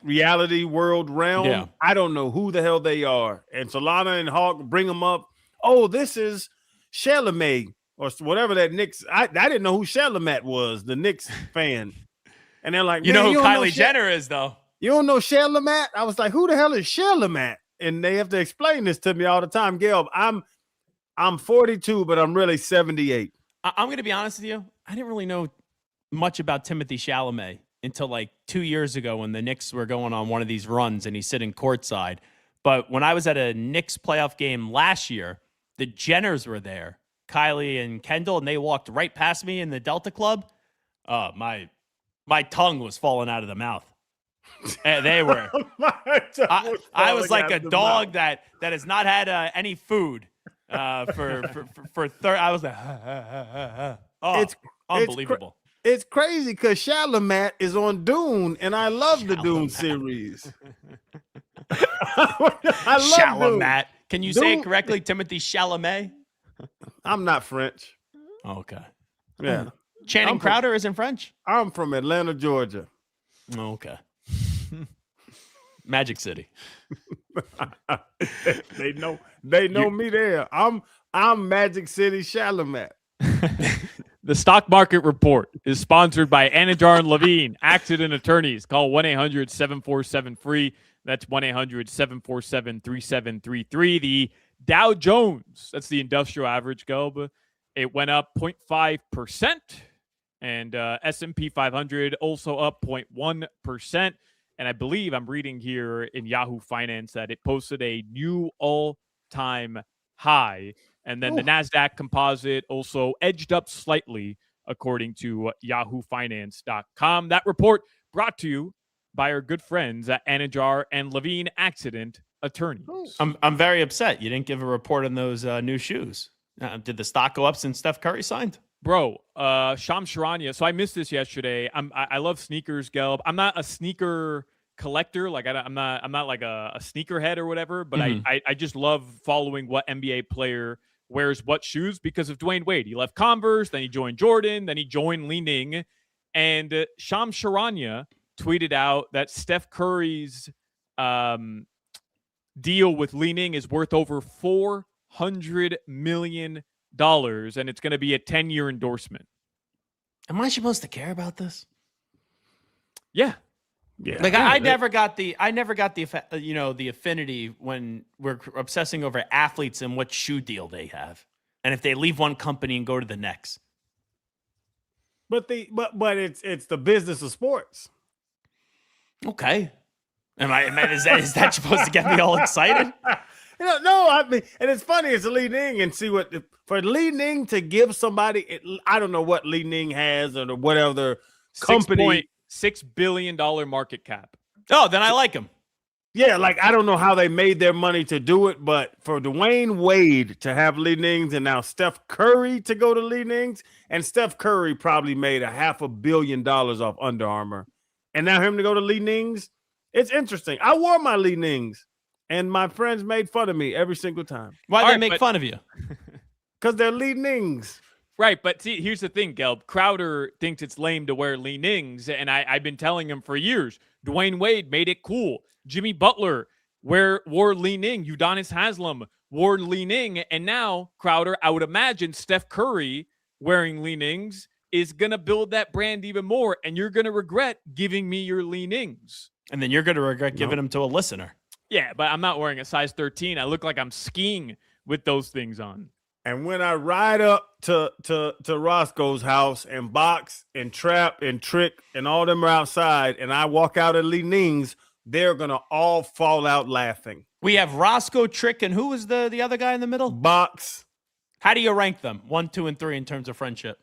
reality world realm. Yeah. I don't know who the hell they are. And Solana and Hawk bring them up. Oh, this is Chalamet or whatever that Knicks. I didn't know who Chalamet was, the Knicks fan. And they're like, you know who Kylie Jenner is, though. You don't know Chalamet? I was like, who the hell is Chalamet? And they have to explain this to me all the time. Gelb, I'm 42, but I'm really 78. I'm going to be honest with you. I didn't really know much about Timothy Chalamet until like 2 years ago when the Knicks were going on one of these runs and he's sitting courtside. But when I was at a Knicks playoff game last year, the Jenners were there, Kylie and Kendall, and they walked right past me in the Delta Club. My tongue was falling out of the mouth. And they were. I was like a dog that has not had any food for I was like, it's unbelievable. It's crazy because Chalamet is on Dune, and I love the Dune series. I love Chalamet. Dune. Can you say it correctly, Timothy Chalamet? I'm not French. Okay. Yeah. Channing Crowder isn't French? I'm from Atlanta, Georgia. Okay. Magic City. They know me there. I'm Magic City Chalamet. The stock market report is sponsored by Anajar and Levine, accident attorneys. Call 1-800-747-FREE. That's 1-800-747-3733. The Dow Jones, that's the industrial average, Gelb, it went up 0.5%. And S&P 500 also up 0.1%. And I believe I'm reading here in Yahoo Finance that it posted a new all-time high. And then the NASDAQ composite also edged up slightly, according to yahoofinance.com. That report brought to you by our good friends at Anajar and Levine Accident Attorneys. I'm very upset. You didn't give a report on those new shoes. Did the stock go up since Steph Curry signed? Bro, Shams Charania. So I missed this yesterday. I love sneakers, Gelb. I'm not a sneaker collector. Like I'm not like a sneakerhead or whatever. But I just love following what NBA player wears what shoes because of Dwayne Wade. He left Converse, then he joined Jordan, then he joined Li Ning, and Shams Charania tweeted out that Steph Curry's deal with Li Ning is worth over $400 million. And it's going to be a 10-year endorsement. Am I supposed to care about this? Yeah. Like I never got the the affinity when we're obsessing over athletes and what shoe deal they have, and if they leave one company and go to the next. But it's the business of sports. Okay. Is that supposed to get me all excited? No, I mean, and it's funny, it's Li Ning, and see what for Li Ning to give somebody, I don't know what Li Ning has or whatever company. $6 billion market cap. Oh, then I like him. Yeah, like I don't know how they made their money to do it, but for Dwayne Wade to have Li Ning's and now Steph Curry to go to Li Ning's, and Steph Curry probably made $500 million off Under Armour, and now him to go to Li Ning's, it's interesting. I wore my Li Ning's. And my friends made fun of me every single time. Why do they make fun of you? Because they're Li Ning's. Right, but see, here's the thing, Gelb. Crowder thinks it's lame to wear Li Ning's, and I've been telling him for years. Dwayne Wade made it cool. Jimmy Butler wore Li Ning. Udonis Haslem wore Li Ning. And now, Crowder, I would imagine Steph Curry wearing Li Ning's is going to build that brand even more, and you're going to regret giving me your Li Ning's. And then you're going to regret giving them to a listener. Yeah, but I'm not wearing a size 13. I look like I'm skiing with those things on. And when I ride up to Roscoe's house and Box and Trap and Trick and all them are outside and I walk out at Li Ning's, they're going to all fall out laughing. We have Roscoe, Trick, and who was the other guy in the middle? Box. How do you rank them? 1, 2, and 3 in terms of friendship?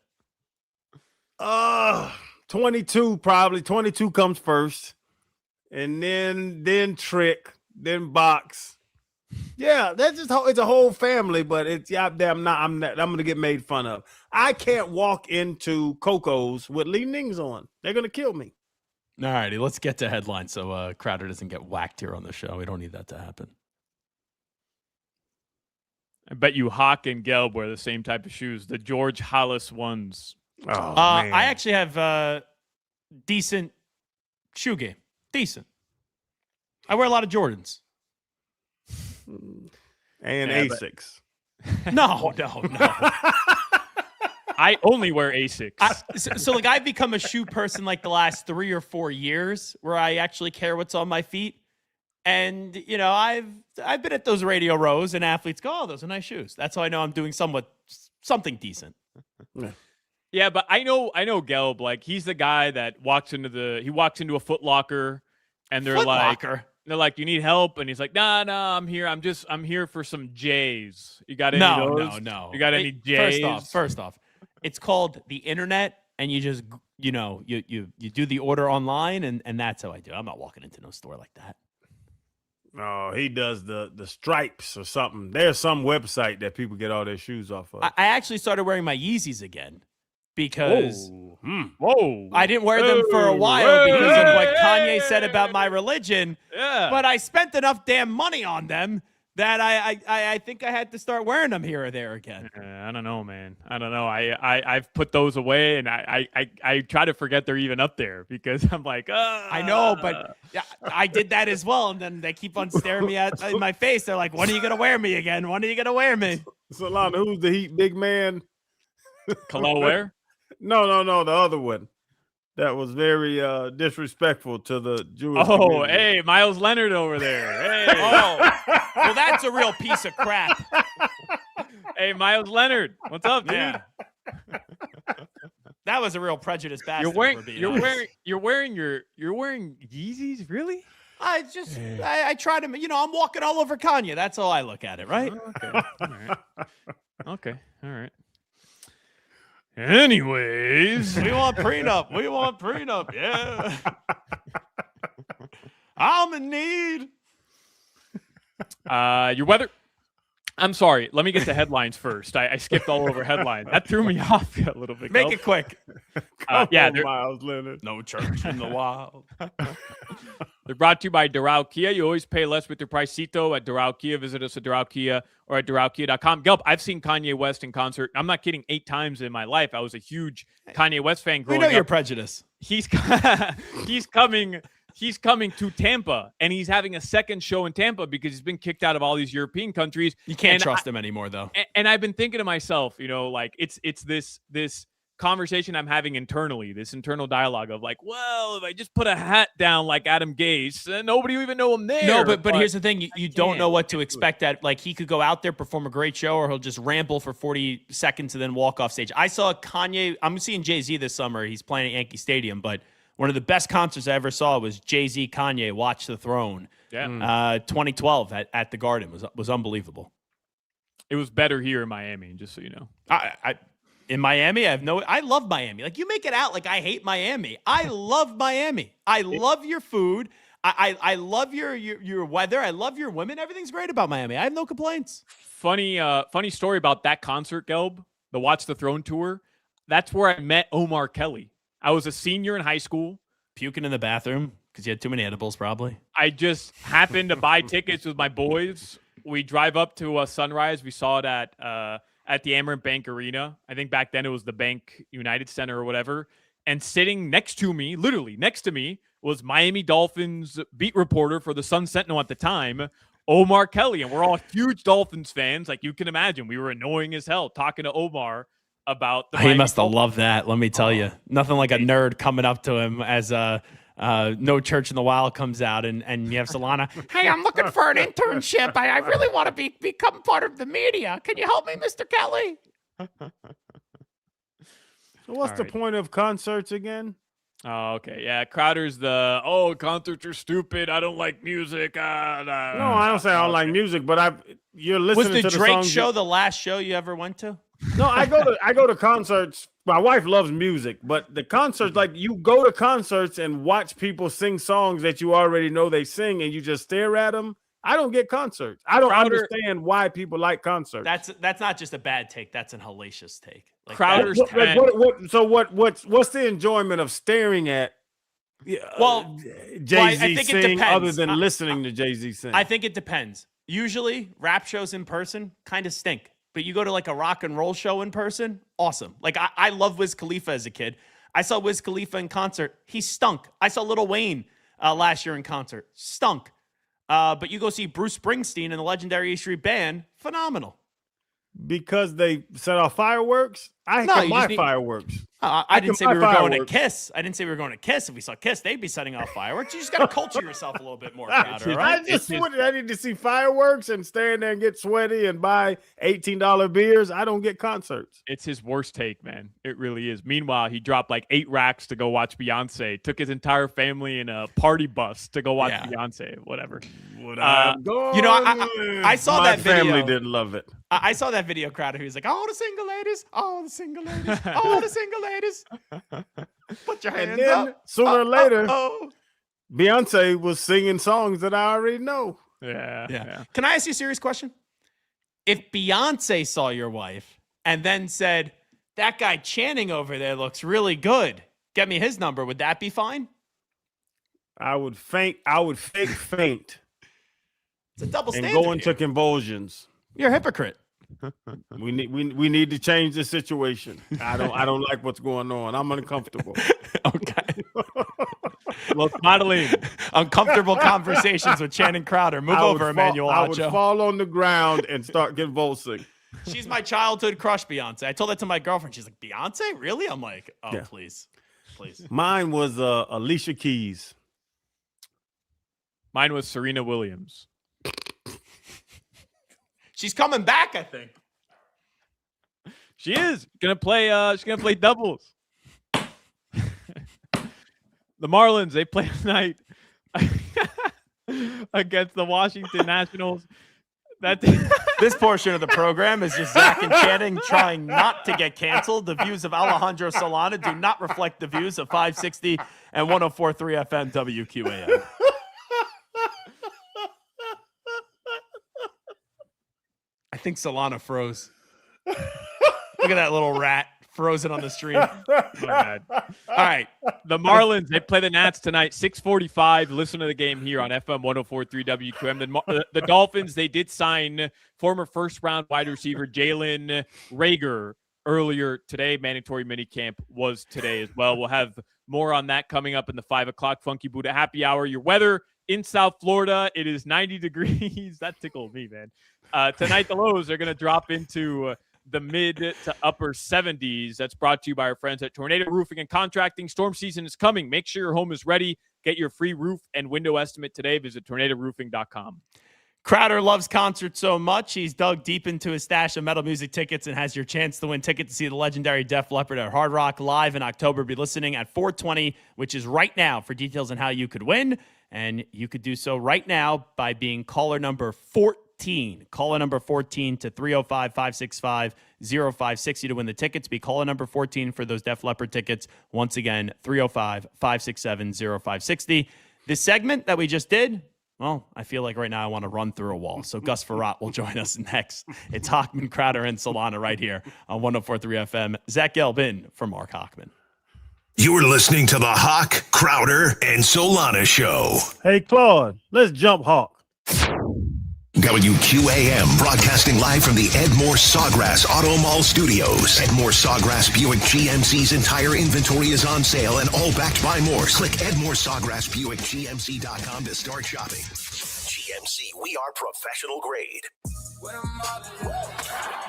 22 probably. 22 comes first. And then Trick. Then Box, yeah, that's just it's a whole family, but it's I'm gonna get made fun of. I can't walk into Coco's with Li Ning's on; they're gonna kill me. All righty, let's get to headlines so Crowder doesn't get whacked here on the show. We don't need that to happen. I bet you Hawk and Gelb wear the same type of shoes, the George Hollis ones. Oh, man. I actually have decent shoe game. Decent. I wear a lot of Jordans. And Asics. No. I only wear Asics. So I've become a shoe person like the last 3 or 4 years where I actually care what's on my feet. And, I've been at those radio rows and athletes go, oh, those are nice shoes. That's how I know I'm doing something decent. Yeah, but I know Gelb, like he's the guy that walks into a Foot Locker and they're like, you need help? And he's like, nah, I'm here. I'm here for some J's. You got any of those? No. You got any J's? First off, it's called the internet, and you just, you do the order online, and that's how I do. I'm not walking into no store like that. No, he does the stripes or something. There's some website that people get all their shoes off of. I actually started wearing my Yeezys again because Whoa. I didn't wear them for a while because of what Kanye said about my religion. Yeah. But I spent enough damn money on them that I think I had to start wearing them here or there again. I don't know, man. I don't know. I've put those away, and I try to forget they're even up there because I'm like, I know, but I did that as well, and then they keep on staring me in my face. They're like, when are you gonna wear me again? When are you gonna wear me? Solana, who's the Heat big man? Khalil Ware? No, the other one. That was very disrespectful to the Jewish community. Hey, Miles Leonard over there. Hey. Well, that's a real piece of crap. Hey, Miles Leonard, what's up, dude? Man. That was a real prejudice bastard. You're wearing You're wearing Yeezys, really? I try to, I'm walking all over Kanye. That's how I look at it, right? Okay. All right. Okay. All right. Anyways, We want prenup. We want prenup. Yeah. I'm in need. Your weather. I'm sorry. Let me get the headlines first. I skipped all over headlines. That threw me off a little bit. Make it quick. Miles Leonard. No church in the wild. They're brought to you by Doral Kia. You always pay less with your pricito at Doral Kia. Visit us at Doral Kia or at DoralKia.com. Gelb, I've seen Kanye West in concert. I'm not kidding. 8 times in my life. I was a huge Kanye West fan growing We know up. your prejudice. He's coming to Tampa, and he's having a second show in Tampa because he's been kicked out of all these European countries. You can't trust him anymore, though. And I've been thinking to myself, like it's this conversation I'm having internally, this internal dialogue of like, well, if I just put a hat down like Adam Gase, nobody will even know I'm there. No, but here's the thing. You don't know what to expect. Like, he could go out there, perform a great show, or he'll just ramble for 40 seconds and then walk off stage. I saw Kanye. I'm seeing Jay-Z this summer. He's playing at Yankee Stadium, but one of the best concerts I ever saw was Jay-Z, Kanye, Watch the Throne. Yeah. 2012 at the Garden was unbelievable. It was better here in Miami, just so you know. In Miami, I love Miami. Like, you make it out like I hate Miami. I love Miami. I love your food. I love your weather. I love your women. Everything's great about Miami. I have no complaints. Funny story about that concert, Gelb, the Watch the Throne tour. That's where I met Omar Kelly. I was a senior in high school. Puking in the bathroom because you had too many edibles, probably. I just happened to buy tickets with my boys. We drive up to Sunrise. We saw it at the Amerant Bank Arena. I think back then it was the Bank United Center or whatever. And sitting next to me, literally next to me, was Miami Dolphins beat reporter for the Sun Sentinel at the time, Omar Kelly. And we're all huge Dolphins fans. Like you can imagine, we were annoying as hell talking to Omar about the He must have loved that. Let me tell you. Nothing like a nerd coming up to him as No Church in the Wild comes out and you have Solana. Hey, I'm looking for an internship. I really want to become part of the media. Can you help me, Mr. Kelly? So what's the point of concerts again? Oh, okay. Yeah, Crowder's concerts are stupid. I don't like music. No, I don't say I don't like music, but you're listening to the Drake songs show the last show you ever went to? No, I go to concerts. My wife loves music, but the concerts, like you go to concerts and watch people sing songs that you already know they sing, and you just stare at them. I don't get concerts. I don't understand why people like concerts. That's not just a bad take. That's an hellacious take. Like Crowder's what's the enjoyment of staring at? Jay-Z sing other than listening to Jay-Z sing? I think it depends. Usually, rap shows in person kind of stink. But you go to like a rock and roll show in person, awesome. Like I love Wiz Khalifa as a kid. I saw Wiz Khalifa in concert. He stunk. I saw Lil Wayne last year in concert. Stunk. But you go see Bruce Springsteen and the legendary E Street Band, phenomenal. Because they set off fireworks? I can buy fireworks. I didn't say we were going to Kiss. I didn't say we were going to Kiss. If we saw Kiss, they'd be setting off fireworks. You just got to culture yourself a little bit more, Crowder, right? I need to see fireworks and stand there and get sweaty and buy $18 beers. I don't get concerts. It's his worst take, man. It really is. Meanwhile, he dropped like 8 racks to go watch Beyonce. Took his entire family in a party bus to go watch Beyonce. Whatever. I saw that video. My family didn't love it. I saw that video, Crowder. He was like, "Oh, the single ladies! Oh, the single ladies! Oh, the single ladies! Put your hands up!" Sooner or later, Beyonce was singing songs that I already know. Yeah. Can I ask you a serious question? If Beyonce saw your wife and then said, "That guy Channing over there looks really good. Get me his number," would that be fine? I would faint. I would fake faint. It's a double standard. And go into convulsions. You're a hypocrite. We need to change the situation. I don't like what's going on. I'm uncomfortable. Okay. Well, modeling uncomfortable conversations with Channing Crowder. Move over, Emmanuel Acho. I would fall on the ground and start convulsing. She's my childhood crush, Beyonce. I told that to my girlfriend. She's like, Beyonce? Really? I'm like, please. Mine was Alicia Keys. Mine was Serena Williams. She's coming back, I think. She is gonna play. She's gonna play doubles. The Marlins, they play tonight against the Washington Nationals. This portion of the program is just Zach and Channing trying not to get canceled. The views of Alejandro Solana do not reflect the views of 560 and 104.3 FM WQAM. I think Solana froze. Look at that little rat frozen on the stream. My bad. All right. The Marlins, they play the Nats tonight, 6:45. Listen to the game here on FM 104.3 WQM. The Dolphins, they did sign former first-round wide receiver Jalen Reagor earlier today. Mandatory minicamp was today as well. We'll have more on that coming up in the 5 o'clock Funky Buddha Happy Hour. Your weather in South Florida, it is 90 degrees. That tickled me, man. Tonight, the lows are going to drop into the mid to upper 70s. That's brought to you by our friends at Tornado Roofing and Contracting. Storm season is coming. Make sure your home is ready. Get your free roof and window estimate today. Visit tornadoroofing.com. Crowder loves concerts so much, he's dug deep into his stash of metal music tickets and has your chance to win tickets to see the legendary Def Leppard at Hard Rock live in October. Be listening at 4:20, which is right now, for details on how you could win. And you could do so right now by being caller number 14. Caller number 14 to 305-565-0560 to win the tickets. Be caller number 14 for those Def Leppard tickets. Once again, 305-567-0560. This segment that we just did, well, I feel like right now I want to run through a wall. So Gus Farrat will join us next. It's Hochman, Crowder, and Solana right here on 104.3 FM. Zach Gelb for Mark Hochman. You're listening to the Hawk, Crowder, and Solana Show. Hey, Claude, let's jump Hawk. WQAM, broadcasting live from the Edmore Sawgrass Auto Mall Studios. Edmore Sawgrass Buick GMC's entire inventory is on sale and all backed by Morse. Click EdmoreSawgrassBuickGMC.com to start shopping. GMC, we are professional grade.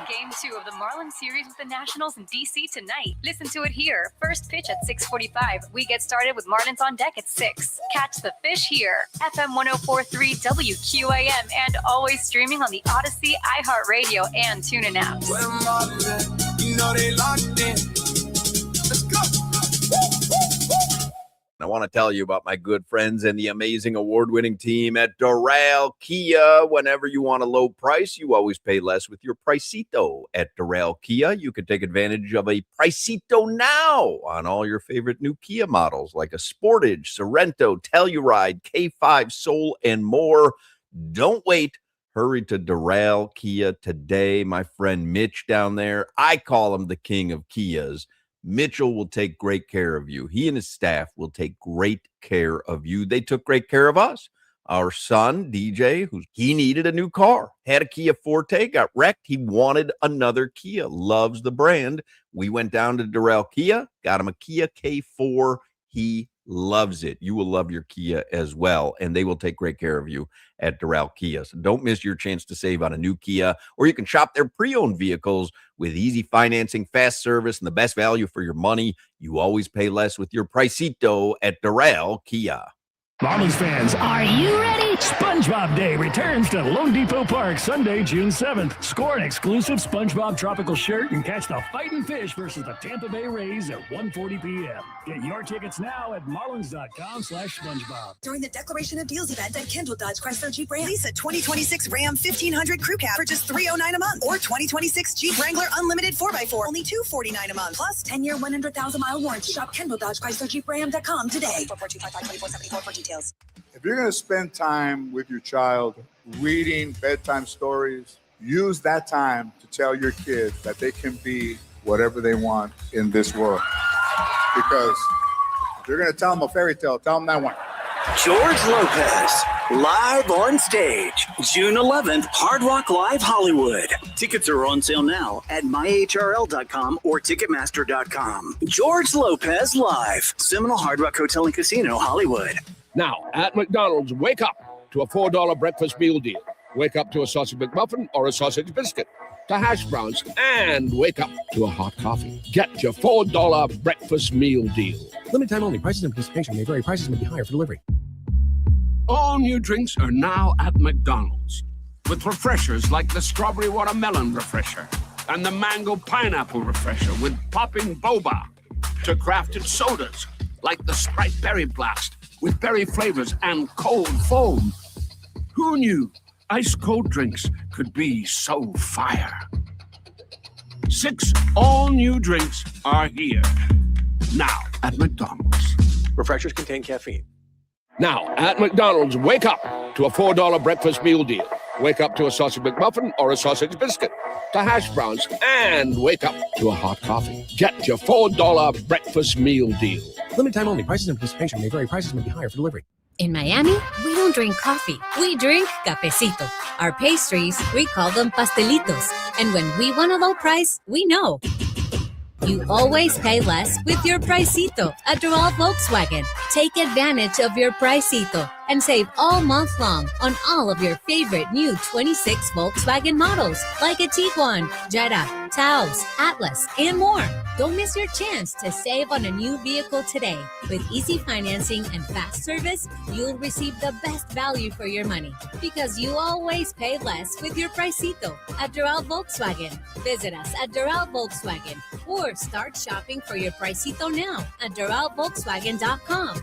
Game 2 of the Marlins series with the Nationals in D.C. tonight. Listen to it here. First pitch at 6:45. We get started with Marlins on deck at 6. Catch the fish here. FM 104.3 WQAM and always streaming on the Odyssey, iHeartRadio, and TuneIn apps. You know they locked in. Let's go. I want to tell you about my good friends and the amazing award-winning team at Doral Kia. Whenever you want a low price, you always pay less with your Pricito at Doral Kia. You can take advantage of a Pricito now on all your favorite new Kia models like a Sportage, Sorento, Telluride, K5, Soul, and more. Don't wait. Hurry to Doral Kia today. My friend Mitch down there, I call him the king of Kias. Mitchell will take great care of you. He and his staff will take great care of you. They took great care of us. Our son, DJ, he needed a new car, had a Kia Forte, got wrecked. He wanted another Kia, loves the brand. We went down to Doral Kia, got him a Kia K4. He loves it. You will love your Kia as well, and they will take great care of you at Doral Kia. So don't miss your chance to save on a new Kia, or you can shop their pre-owned vehicles with easy financing, fast service, and the best value for your money. You always pay less with your Pricito at Doral Kia. Marlins fans, are you ready? SpongeBob Day returns to Lone Depot Park Sunday, June 7th. Score an exclusive SpongeBob tropical shirt and catch the Fightin' Fish versus the Tampa Bay Rays at 1:40 p.m. Get your tickets now at marlins.com/SpongeBob. During the Declaration of Deals event at Kendall Dodge Chrysler Jeep Ram, lease a 2026 Ram 1500 Crew Cab for just $309 a month, or 2026 Jeep Wrangler Unlimited 4x4, only $249 a month, plus 10-year 100,000-mile warranty. Shop Kendall Dodge Chrysler Jeep Ram.com today. 44255-2474 for details. If you're going to spend time with your child reading bedtime stories, use that time to tell your kids that they can be whatever they want in this world. Because if you're going to tell them a fairy tale, tell them that one. George Lopez, live on stage, June 11th, Hard Rock Live Hollywood. Tickets are on sale now at myhrl.com or ticketmaster.com. George Lopez live, Seminole Hard Rock Hotel and Casino, Hollywood. Now, at McDonald's, wake up to a $4 breakfast meal deal. Wake up to a sausage McMuffin or a sausage biscuit, to hash browns, and wake up to a hot coffee. Get your $4 breakfast meal deal. Limited time only. Prices and participation may vary. Prices may be higher for delivery. All new drinks are now at McDonald's with refreshers like the Strawberry Watermelon Refresher. and the mango pineapple refresher with popping boba, to crafted sodas like the Sprite Berry Blast with berry flavors and cold foam. Who knew ice cold drinks could be so fire? 6 all-new drinks are here now at McDonald's. Refreshers contain caffeine. Now at McDonald's, wake up to a $4 breakfast meal deal. Wake up to a sausage McMuffin or a sausage biscuit, to hash browns, and wake up to a hot coffee. Get your $4 breakfast meal deal. Limited time only. Prices and participation may vary. Prices may be higher for delivery. In Miami, we don't drink coffee. We drink cafecito. Our pastries, we call them pastelitos. And when we want a low price, we know. You always pay less with your Pricito at Doral Volkswagen. Take advantage of your Pricito and save all month long on all of your favorite new 26 Volkswagen models like a Tiguan, Jetta, Taos, Atlas, and more. Don't miss your chance to save on a new vehicle today. With easy financing and fast service, you'll receive the best value for your money because you always pay less with your Pricito at Doral Volkswagen. Visit us at Doral Volkswagen or start shopping for your Pricito now at DoralVolkswagen.com.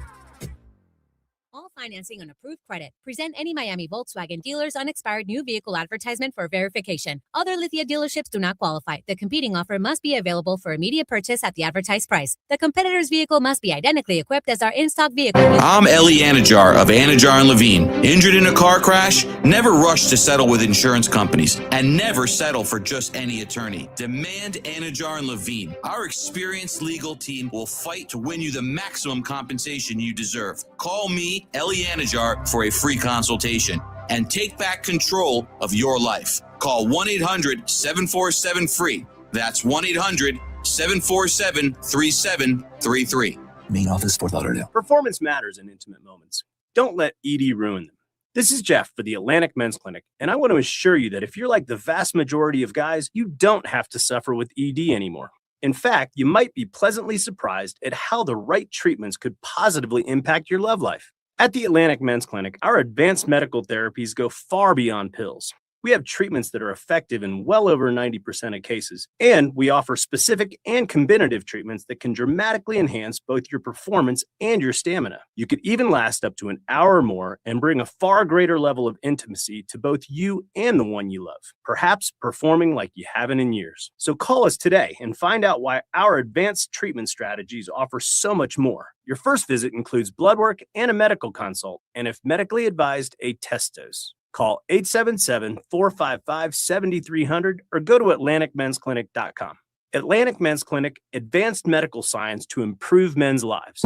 All financing on approved credit. Present any Miami Volkswagen dealer's unexpired new vehicle advertisement for verification. Other Lithia dealerships do not qualify. The competing offer must be available for immediate purchase at the advertised price. The competitor's vehicle must be identically equipped as our in-stock vehicle. I'm Ellie Anajar of Anajar and Levine. Injured in a car crash? Never rush to settle with insurance companies and never settle for just any attorney. Demand Anajar and Levine. Our experienced legal team will fight to win you the maximum compensation you deserve. Call me, Ellie Anajar, for a free consultation and take back control of your life. Call 1-800-747-FREE. That's 1-800-747-3733. Main office, Fort Lauderdale. Performance matters in intimate moments. Don't let ED ruin them. This is Jeff for the Atlantic Men's Clinic, and I want to assure you that if you're like the vast majority of guys, you don't have to suffer with ED anymore. In fact, you might be pleasantly surprised at how the right treatments could positively impact your love life. At the Atlantic Men's Clinic, our advanced medical therapies go far beyond pills. We have treatments that are effective in well over 90% of cases, and we offer specific and combinative treatments that can dramatically enhance both your performance and your stamina. You could even last up to an hour or more and bring a far greater level of intimacy to both you and the one you love, perhaps performing like you haven't in years. So call us today and find out why our advanced treatment strategies offer so much more. Your first visit includes blood work and a medical consult, and if medically advised, a test dose. Call 877-455-7300 or go to AtlanticMen'sClinic.com. Atlantic Men's Clinic, advanced medical science to improve men's lives.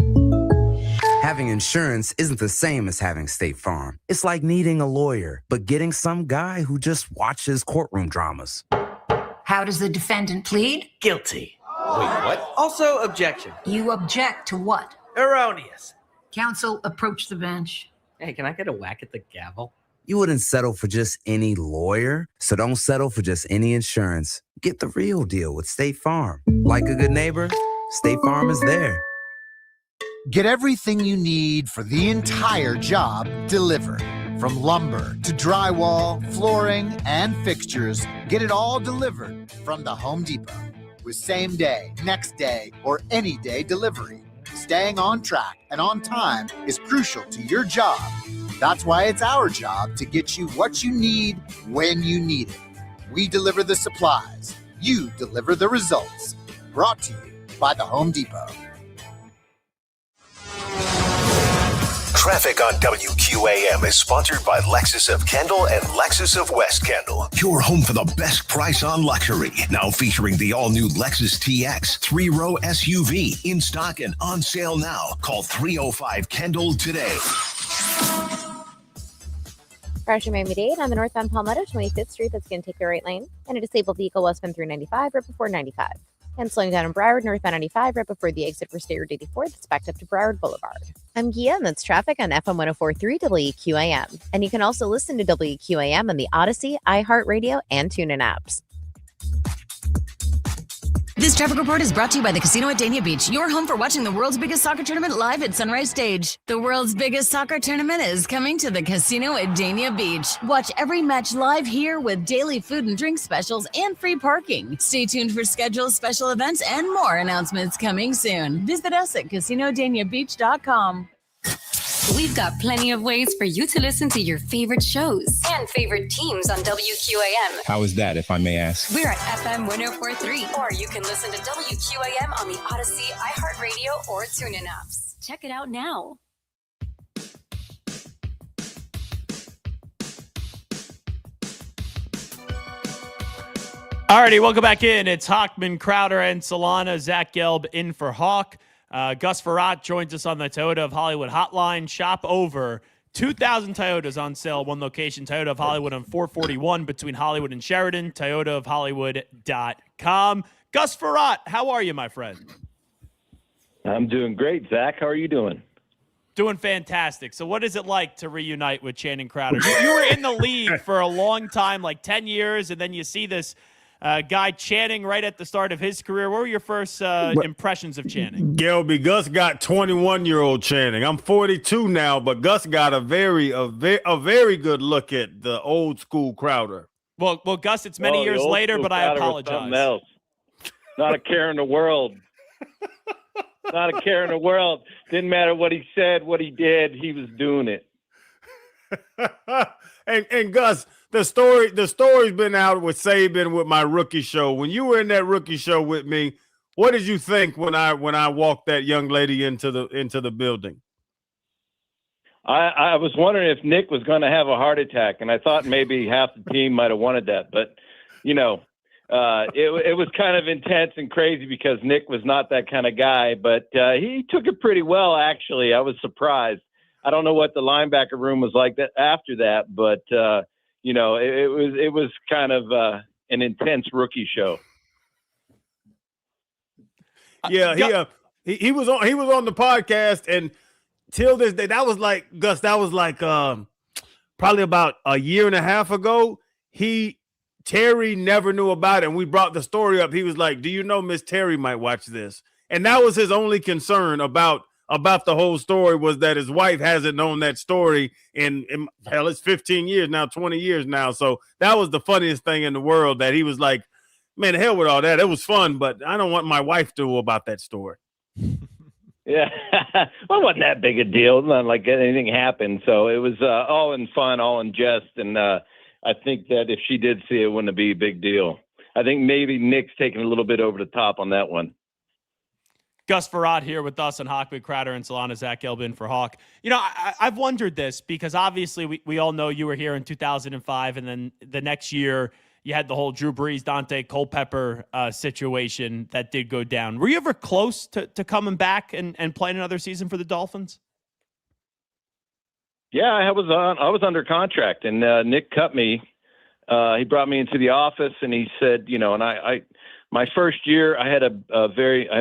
Having insurance isn't the same as having State Farm. It's like needing a lawyer, but getting some guy who just watches courtroom dramas. How does the defendant plead? Guilty. Wait, what? Also, objection. You object to what? Erroneous. Counsel, approach the bench. Hey, can I get a whack at the gavel? You wouldn't settle for just any lawyer, so don't settle for just any insurance. Get the real deal with State Farm. Like a good neighbor, State Farm is there. Get everything you need for the entire job delivered. From lumber to drywall, flooring, and fixtures, get it all delivered from the Home Depot. With same day, next day, or any day delivery. Staying on track and on time is crucial to your job. That's why it's our job to get you what you need when you need it. We deliver the supplies. You deliver the results. Brought to you by the Home Depot. Traffic on WQAM is sponsored by Lexus of Kendall and Lexus of West Kendall. Your home for the best price on luxury. Now featuring the all-new Lexus TX 3-row SUV. In stock and on sale now. Call 305-KENDALL today. Crash your Miami-Dade on the northbound Palmetto 25th Street. That's going to take the right lane. And a disabled vehicle westbound through 95 right before 95. And slowing down in Broward, northbound 95 right before the exit for State Road 84. That's backed up to Broward Boulevard. I'm Gia, and that's traffic on FM 104.3 WQAM. And you can also listen to WQAM on the Odyssey, iHeartRadio, and TuneIn apps. The This traffic report is brought to you by the Casino at Dania Beach, your home for watching the world's biggest soccer tournament live at Sunrise Stage. The world's biggest soccer tournament is coming to the Casino at Dania Beach. Watch every match live here with daily food and drink specials and free parking. Stay tuned for schedules, special events, and more announcements coming soon. Visit us at CasinoDaniaBeach.com. We've got plenty of ways for you to listen to your favorite shows and favorite teams on WQAM. How is that, if I may ask? We're at FM 1043, or you can listen to WQAM on the Odyssey, iHeartRadio, or TuneIn apps. Check it out now. Alrighty, welcome back in. It's Hochman, Crowder, and Solana. Zach Gelb in for Hawk. Gus Farrat joins us on the Toyota of Hollywood hotline. Shop over 2,000 Toyotas on sale at one location. Toyota of Hollywood on 441 between Hollywood and Sheridan. ToyotaofHollywood.com. Gus Farrat, how are you, my friend? I'm doing great. Zach, how are you doing? Doing fantastic. So what is it like to reunite with Channing Crowder? You were in the league for a long time, like 10 years, and then you see this guy Channing right at the start of his career. What were your first impressions of Channing? Gelby, Gus got 21-year-old Channing. I'm 42 now, but Gus got a very good look at the old school Crowder. Well, Gus, it's many years later, but I apologize. Else. Not a care in the world. Not a care in the world. Didn't matter what he said, what he did. He was doing it. and Gus, the story's been out with Saban with my rookie show. When you were in that rookie show with me, what did you think when I walked that young lady into the building? I was wondering if Nick was going to have a heart attack, and I thought maybe half the team might have wanted that. But it was kind of intense and crazy because Nick was not that kind of guy. But he took it pretty well, actually. I was surprised. I don't know what the linebacker room was like after that, but it was kind of an intense rookie show. Yeah, he was on the podcast, and till this day, that was like Gus. That was like probably about a year and a half ago. Terry never knew about it, and we brought the story up. He was like, "Do you know Miss Terry might watch this?" And that was his only concern about the whole story, was that his wife hasn't known that story in hell, it's 15 years now, 20 years now. So that was the funniest thing in the world, that he was like, man, hell with all that. It was fun, but I don't want my wife to know about that story. Yeah. Well, it wasn't that big a deal. Not like anything happened. So it was all in fun, all in jest. And I think that if she did see it, it wouldn't be a big deal. I think maybe Nick's taking a little bit over the top on that one. Gus Farrat here with us on Hochman, Crowder, and Solana. Zach Gelb for Hawk. I've wondered this because obviously we all know you were here in 2005, and then the next year you had the whole Drew Brees, Dante Culpepper situation that did go down. Were you ever close to coming back and playing another season for the Dolphins? Yeah, I was under contract, and Nick cut me. He brought me into the office, and he said, my first year, I had a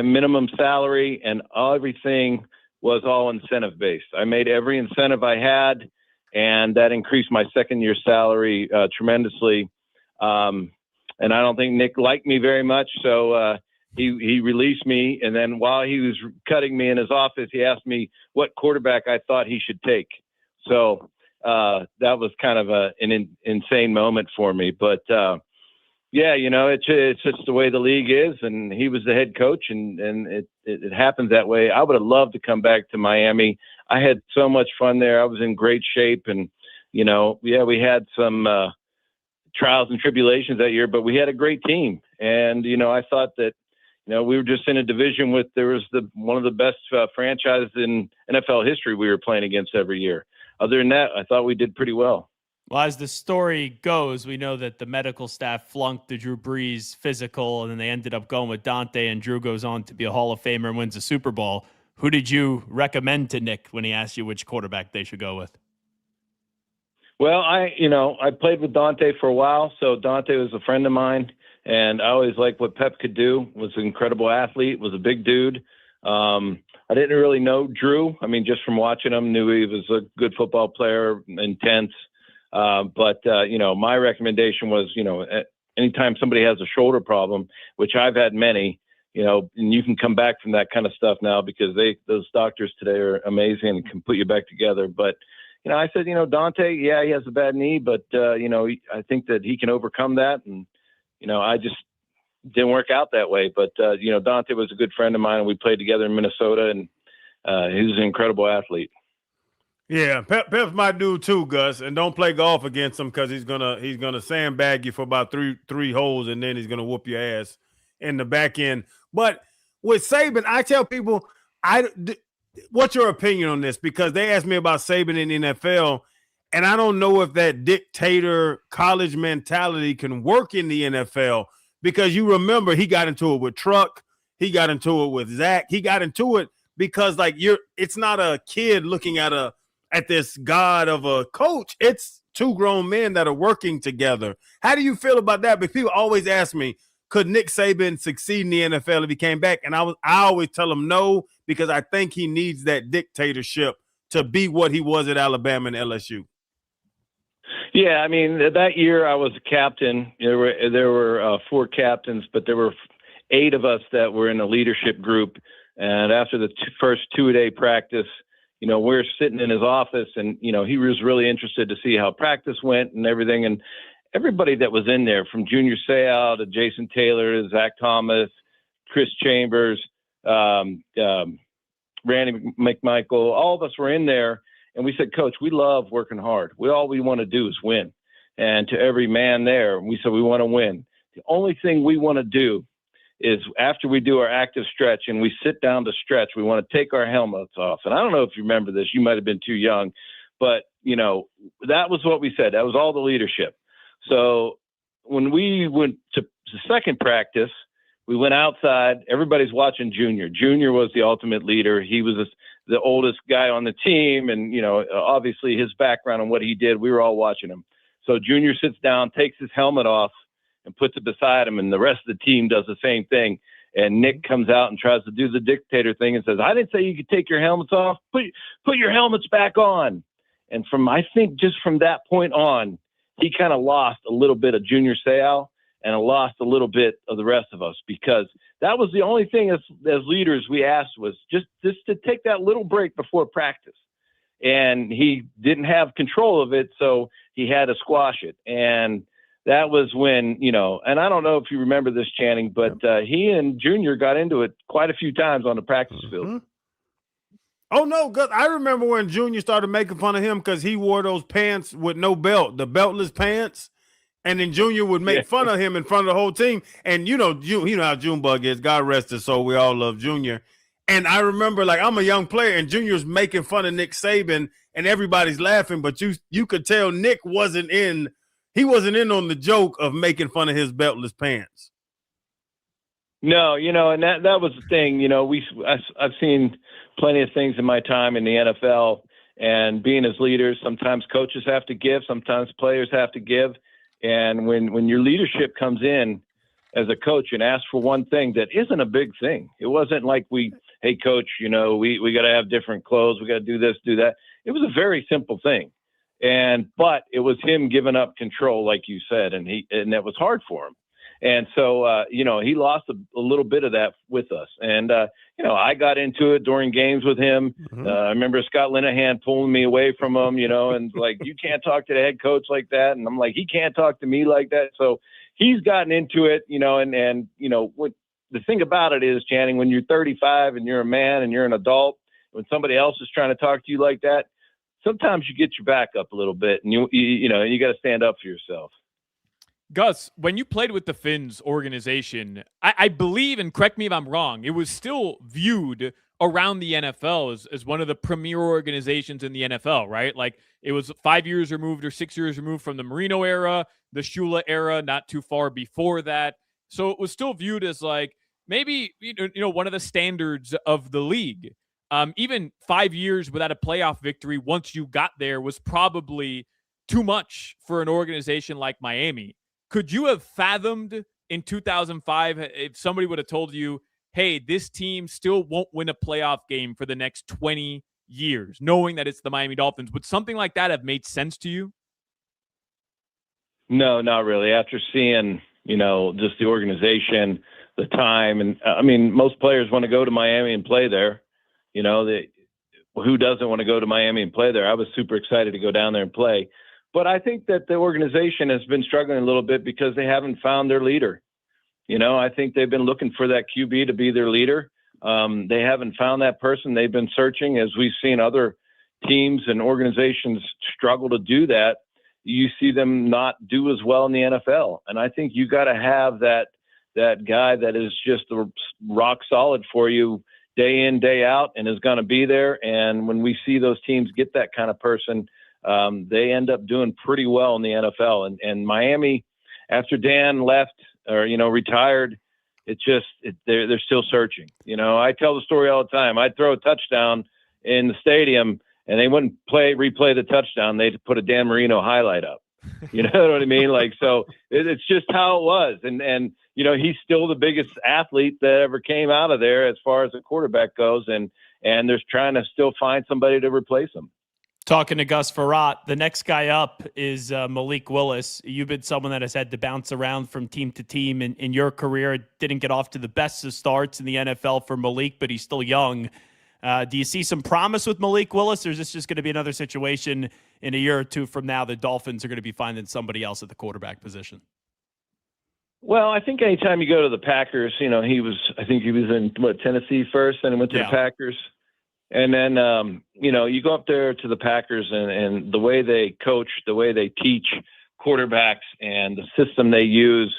minimum salary, and everything was all incentive based. I made every incentive I had, and that increased my second year salary tremendously. And I don't think Nick liked me very much, so he released me. And then while he was cutting me in his office, he asked me what quarterback I thought he should take. So that was kind of an insane moment for me, but. Yeah, it's just the way the league is, and he was the head coach, and it happens that way. I would have loved to come back to Miami. I had so much fun there. I was in great shape, and we had some trials and tribulations that year, but we had a great team. And I thought that we were just in a division one of the best franchises in NFL history we were playing against every year. Other than that, I thought we did pretty well. Well, as the story goes, we know that the medical staff flunked the Drew Brees physical, and then they ended up going with Dante, and Drew goes on to be a Hall of Famer and wins a Super Bowl. Who did you recommend to Nick when he asked you which quarterback they should go with? Well, I played with Dante for a while, so Dante was a friend of mine, and I always liked what Pep could do. Was an incredible athlete, was a big dude. I didn't really know Drew. I mean, just from watching him, knew he was a good football player, intense. But my recommendation was, anytime somebody has a shoulder problem, which I've had many, and you can come back from that kind of stuff now because those doctors today are amazing and can put you back together. But, I said, Dante, yeah, he has a bad knee, but, I think that he can overcome that. And, I just didn't work out that way. But, Dante was a good friend of mine, and we played together in Minnesota, and he was an incredible athlete. Yeah, Pep's my dude too, Gus. And don't play golf against him because he's gonna sandbag you for about three holes, and then he's gonna whoop your ass in the back end. But with Saban, I tell people, what's your opinion on this? Because they asked me about Saban in the NFL, and I don't know if that dictator college mentality can work in the NFL. Because you remember he got into it with Truck, he got into it with Zach, he got into it because it's not a kid looking at this god of a coach. It's two grown men that are working together. How do you feel about that? Because people always ask me, could Nick Saban succeed in the NFL if he came back? And I always tell them no, because I think he needs that dictatorship to be what he was at Alabama and LSU. Yeah, I mean, that year I was a captain. There were 4 captains, but there were 8 of us that were in a leadership group. And after the first 2-day practice, we're sitting in his office, and, he was really interested to see how practice went and everything. And everybody that was in there, from Junior Seau to Jason Taylor to Zach Thomas, Chris Chambers, Randy McMichael, all of us were in there. And we said, Coach, we love working hard. All we want to do is win. And to every man there, we said, we want to win. The only thing we want to do is after we do our active stretch and we sit down to stretch, we want to take our helmets off. And I don't know if you remember this, you might have been too young, but that was what we said. That was all the leadership. So when we went to the second practice, we went outside, everybody's watching Junior. Junior was the ultimate leader. He was the oldest guy on the team. And, obviously his background and what he did, we were all watching him. So Junior sits down, takes his helmet off, and puts it beside him, and the rest of the team does the same thing. And Nick comes out and tries to do the dictator thing and says, I didn't say you could take your helmets off. Put your helmets back on. And I think just from that point on, he kind of lost a little bit of Junior Seau and lost a little bit of the rest of us, because that was the only thing as leaders we asked was just to take that little break before practice. And he didn't have control of it, so he had to squash it. And that was when, and I don't know if you remember this, Channing, but he and Junior got into it quite a few times on the practice field. Oh, no, Gus, I remember when Junior started making fun of him because he wore those pants with no belt, the beltless pants. And then Junior would make fun of him in front of the whole team. And you know how Junebug is. God rest his soul. We all love Junior. And I remember, I'm a young player, and Junior's making fun of Nick Saban, and everybody's laughing. But you could tell Nick wasn't in. He wasn't in on the joke of making fun of his beltless pants. No, and that was the thing. I've seen plenty of things in my time in the NFL, and being as leaders, sometimes coaches have to give, sometimes players have to give. And when your leadership comes in as a coach and asks for one thing that isn't a big thing, it wasn't like hey, coach, we got to have different clothes. We got to do this, do that. It was a very simple thing. But it was him giving up control, like you said, and that was hard for him. And so, he lost a little bit of that with us. And, I got into it during games with him. Mm-hmm. I remember Scott Linehan pulling me away from him, and you can't talk to the head coach like that. And I'm like, he can't talk to me like that. So he's gotten into it, and what the thing about it is, Channing, when you're 35 and you're a man and you're an adult, when somebody else is trying to talk to you like that, sometimes you get your back up a little bit, and you got to stand up for yourself. Gus, when you played with the Finns organization, I believe, and correct me if I'm wrong, it was still viewed around the NFL as one of the premier organizations in the NFL, right? Like, it was 5 years removed or 6 years removed from the Marino era, the Shula era, not too far before that. So it was still viewed as maybe one of the standards of the league. Even 5 years without a playoff victory once you got there was probably too much for an organization like Miami. Could you have fathomed in 2005 if somebody would have told you, hey, this team still won't win a playoff game for the next 20 years, knowing that it's the Miami Dolphins? Would something like that have made sense to you? No, not really. After seeing just the organization, the time. And I mean, most players want to go to Miami and play there. Who doesn't want to go to Miami and play there? I was super excited to go down there and play. But I think that the organization has been struggling a little bit because they haven't found their leader. I think they've been looking for that QB to be their leader. They haven't found that person. They've been searching, as we've seen other teams and organizations struggle to do that. You see them not do as well in the NFL. And I think you got to have that guy that is just rock solid for you day in, day out, and is going to be there. And when we see those teams get that kind of person, they end up doing pretty well in the NFL. And Miami, after Dan left or, retired, they're still searching. I tell the story all the time. I'd throw a touchdown in the stadium and they wouldn't replay the touchdown. They'd put a Dan Marino highlight up. You know what I mean? So it's just how it was. And he's still the biggest athlete that ever came out of there as far as the quarterback goes. And they're trying to still find somebody to replace him. Talking to Gus Farrat, the next guy up is Malik Willis. You've been someone that has had to bounce around from team to team in your career. Didn't get off to the best of starts in the NFL for Malik, but he's still young. Do you see some promise with Malik Willis, or is this just going to be another situation in a year or two from now the Dolphins are going to be finding somebody else at the quarterback position? Well, I think anytime you go to the Packers, he was in Tennessee first, and went to the Packers. And then, you go up there to the Packers and the way they coach, the way they teach quarterbacks and the system they use,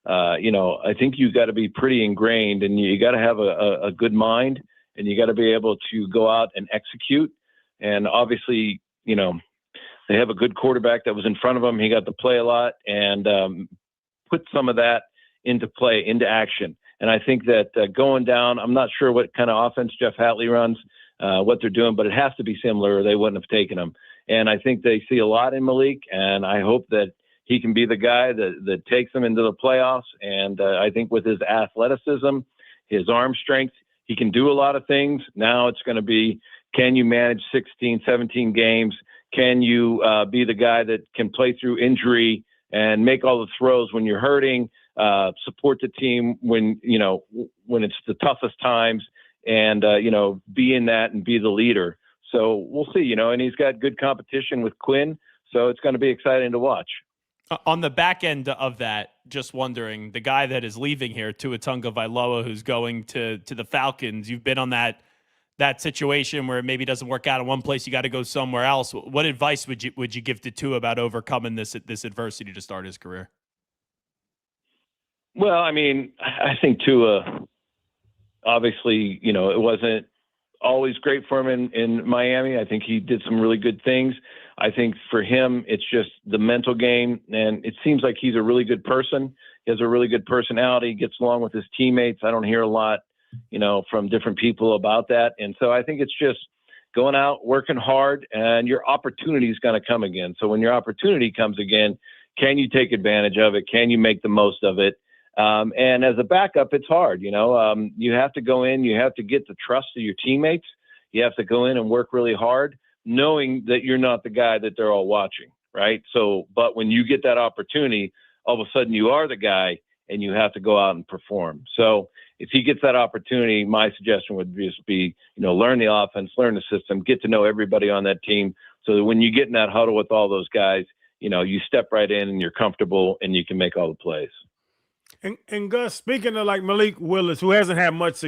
I think you got to be pretty ingrained, and you got to have a good mind, and you got to be able to go out and execute. And obviously, they have a good quarterback that was in front of them. He got to play a lot and put some of that into play, into action. And I think that going down, I'm not sure what kind of offense Jeff Hatley runs, what they're doing, but it has to be similar or they wouldn't have taken him. And I think they see a lot in Malik, and I hope that he can be the guy that takes them into the playoffs. And I think with his athleticism, his arm strength, he can do a lot of things. Now it's going to be, can you manage 16, 17 games? Can you be the guy that can play through injury and make all the throws when you're hurting, support the team when it's the toughest times, and, be in that and be the leader. So we'll see, and he's got good competition with Quinn. So it's going to be exciting to watch. On the back end of that, just wondering, the guy that is leaving here, Tua Tagovailoa, who's going to the Falcons, you've been on that situation where it maybe doesn't work out in one place, you got to go somewhere else. What advice would you give to Tua about overcoming this adversity to start his career? Well, I mean, I think Tua, obviously, it wasn't always great for him in Miami. I think he did some really good things. I think for him, it's just the mental game. And it seems like he's a really good person. He has a really good personality, gets along with his teammates. I don't hear a lot, from different people about that. And so I think it's just going out, working hard, and your opportunity is going to come again. So when your opportunity comes again, can you take advantage of it? Can you make the most of it? And as a backup, it's hard. You have to go in, you have to get the trust of your teammates. You have to go in and work really hard, knowing that you're not the guy that they're all watching, right? So, but when you get that opportunity, all of a sudden you are the guy and you have to go out and perform. So if he gets that opportunity, my suggestion would just be, learn the offense, learn the system, get to know everybody on that team, so that when you get in that huddle with all those guys, you step right in and you're comfortable and you can make all the plays. And Gus, speaking of like Malik Willis, who hasn't had much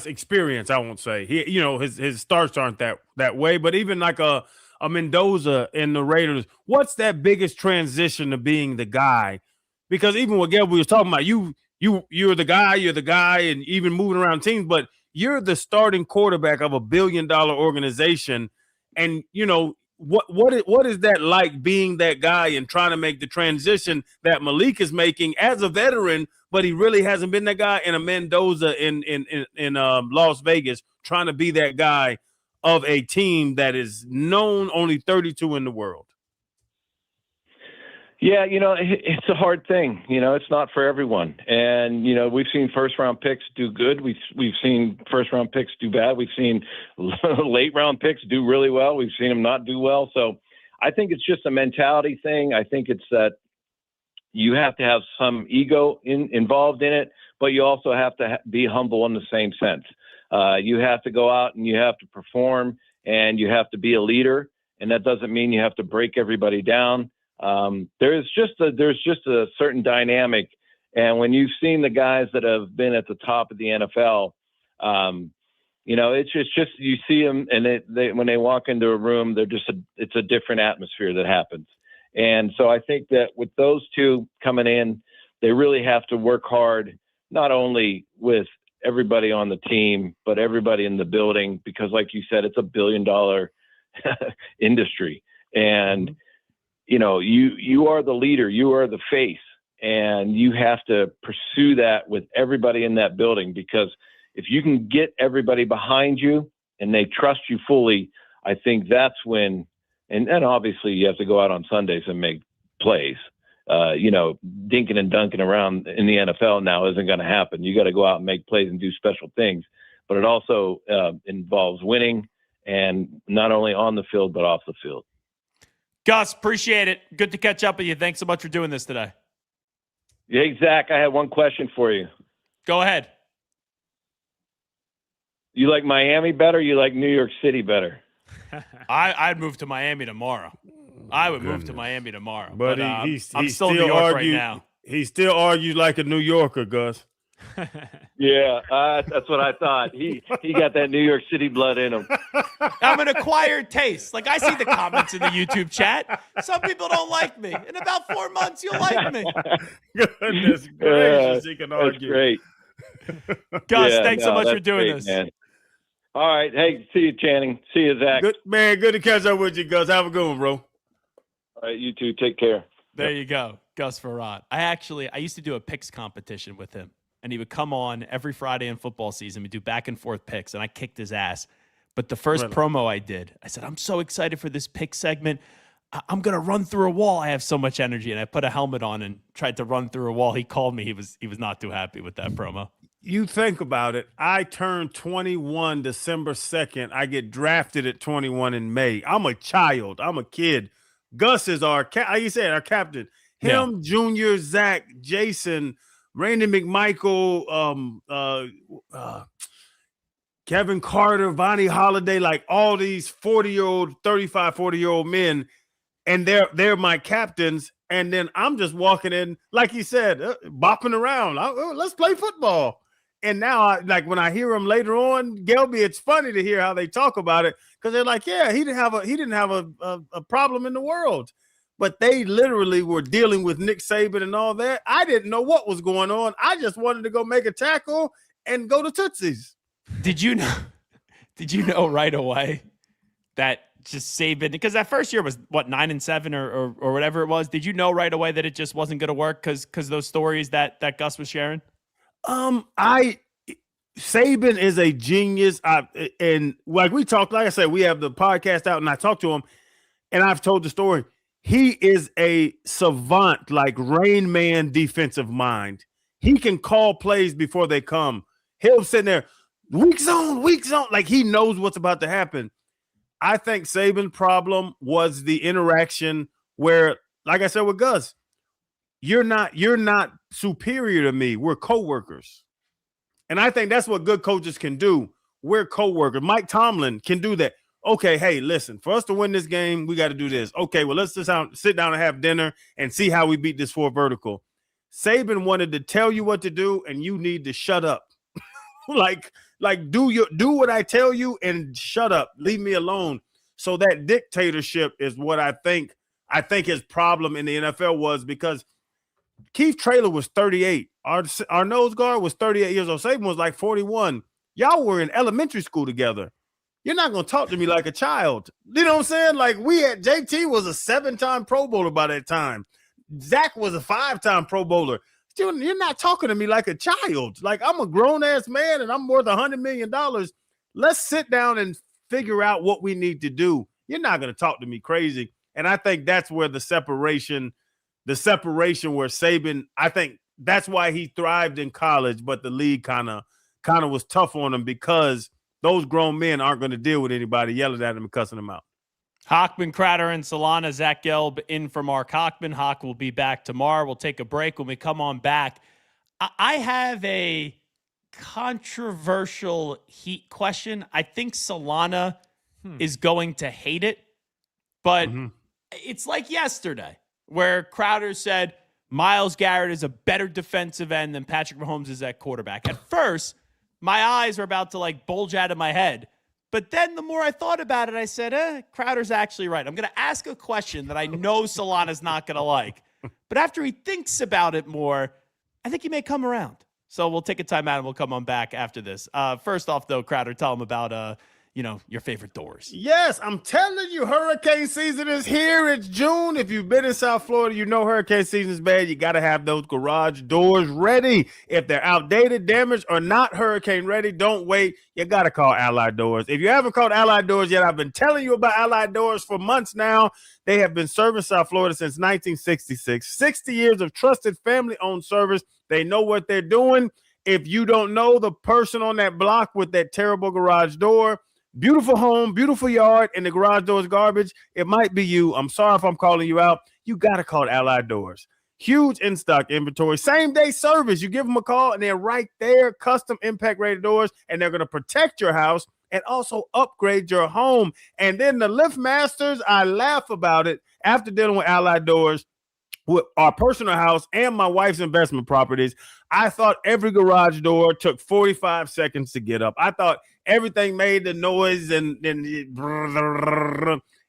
experience, I won't say his starts aren't that way, but even like a Mendoza in the Raiders, what's that biggest transition to being the guy? Because even what Gilby was talking about, you're the guy, and even moving around teams, but you're the starting quarterback of $1 billion organization, and What is that like, being that guy and trying to make the transition that Malik is making as a veteran, but he really hasn't been that guy, in a Mendoza in Las Vegas, trying to be that guy of a team that is known only 32 in the world? Yeah, it's a hard thing. It's not for everyone. And, we've seen first-round picks do good. We've seen first-round picks do bad. We've seen late-round picks do really well. We've seen them not do well. So I think it's just a mentality thing. I think it's that, you have to have some ego involved in it, but you also have to be humble in the same sense. You have to go out and you have to perform, and you have to be a leader. And that doesn't mean you have to break everybody down. There's just a certain dynamic. And when you've seen the guys that have been at the top of the NFL, it's just you see them, and they when they walk into a room, it's a different atmosphere that happens. And so I think that with those two coming in, they really have to work hard, not only with everybody on the team, but everybody in the building, because like you said, it's a $1 billion industry. And, you are the leader, you are the face, and you have to pursue that with everybody in that building, because if you can get everybody behind you and they trust you fully, I think that's when, and obviously you have to go out on Sundays and make plays. Dinking and dunking around in the NFL now isn't going to happen. You got to go out and make plays and do special things, but it also involves winning, and not only on the field, but off the field. Gus, appreciate it. Good to catch up with you. Thanks so much for doing this today. Yeah, Zach, I have one question for you. Go ahead. You like Miami better? Or you like New York City better? I'd move to Miami tomorrow. I would move to Miami tomorrow. But I'm he still in New York right now. He still argues like a New Yorker, Gus. Yeah, that's what I thought. He got that New York City blood in him. I'm an acquired taste. Like, I see the comments in the YouTube chat. Some people don't like me. In about 4 months, you'll like me. Goodness gracious, he can argue. That's great. Gus, thanks so much for doing this. Man. All right. Hey, see you, Channing. See you, Zach. Good to catch up with you, Gus. Have a good one, bro. All right, you too. Take care. There you go, Gus Farad. I used to do a picks competition with him, and he would come on every Friday in football season. We'd do back and forth picks, and I kicked his ass. But the first promo I did, I said, I'm so excited for this pick segment. I'm going to run through a wall. I have so much energy. And I put a helmet on and tried to run through a wall. He called me. He was not too happy with that promo. You think about it. I turned 21 December 2nd. I get drafted at 21 in May. I'm a child. I'm a kid. Gus is like you said, our captain. Him, Junior, Zach, Jason, Randy McMichael, Kevin Carter, Vonnie Holiday, like all these 40-year-old men, and they're my captains. And then I'm just walking in, like he said, bopping around. Let's play football. And now, when I hear them later on, Gelby, it's funny to hear how they talk about it, because they're like, yeah, he didn't have a problem in the world. But they literally were dealing with Nick Saban and all that. I didn't know what was going on. I just wanted to go make a tackle and go to Tootsie's. Did you know right away that just Saban, because that first year was 9-7 or whatever it was. Did you know right away that it just wasn't going to work because those stories that Gus was sharing? Saban is a genius. And like we talked, like I said, we have the podcast out and I talked to him and I've told the story. He is a savant, like Rain Man defensive mind. He can call plays before they come. He'll sit there, weak zone. Like he knows what's about to happen. I think Saban's problem was the interaction where, like I said with Gus, you're not superior to me. We're coworkers. And I think that's what good coaches can do. We're coworkers. Mike Tomlin can do that. Okay, hey, listen, for us to win this game, we got to do this. Okay, well, let's just sit down and have dinner and see how we beat this 4 vertical. Saban wanted to tell you what to do, and you need to shut up. like do what I tell you and shut up. Leave me alone. So that dictatorship is what I think his problem in the NFL was, because Keith Traylor was 38. Our nose guard was 38 years old. Saban was like 41. Y'all were in elementary school together. You're not going to talk to me like a child. You know what I'm saying? Like JT was a 7-time Pro Bowler by that time. Zach was a 5-time Pro Bowler. Still, you're not talking to me like a child. Like, I'm a grown-ass man and I'm worth $100 million. Let's sit down and figure out what we need to do. You're not going to talk to me crazy. And I think that's where the separation where Saban, I think that's why he thrived in college, but the league kind of was tough on him, because those grown men aren't going to deal with anybody yelling at him and cussing him out. Hochman, Crowder, and Solana. Zach Gelb in for Mark Hochman. Hawk will be back tomorrow. We'll take a break. When we come on back, I have a controversial Heat question. I think Solana is going to hate it, but it's like yesterday where Crowder said Myles Garrett is a better defensive end than Patrick Mahomes is at quarterback. At first, my eyes were about to like bulge out of my head. But then the more I thought about it, I said, Crowder's actually right. I'm going to ask a question that I know Solana's not going to like. But after he thinks about it more, I think he may come around. So we'll take a timeout and we'll come on back after this. First off, though, Crowder, tell him about, your favorite doors. Yes, I'm telling you, hurricane season is here. It's June. If you've been in South Florida, you know hurricane season is bad. You got to have those garage doors ready. If they're outdated, damaged, or not hurricane ready, don't wait. You got to call Allied Doors. If you haven't called Allied Doors yet, I've been telling you about Allied Doors for months now. They have been serving South Florida since 1966. 60 years of trusted family-owned service. They know what they're doing. If you don't know the person on that block with that terrible garage door, beautiful home, beautiful yard, and the garage door is garbage, it might be you. I'm sorry if I'm calling you out. You got to call Allied Doors. Huge in-stock inventory, same-day service. You give them a call, and they're right there, custom impact-rated doors, and they're going to protect your house and also upgrade your home. And then the Lift Masters, I laugh about it after dealing with Allied Doors with our personal house and my wife's investment properties. I thought every garage door took 45 seconds to get up. I thought everything made the noise and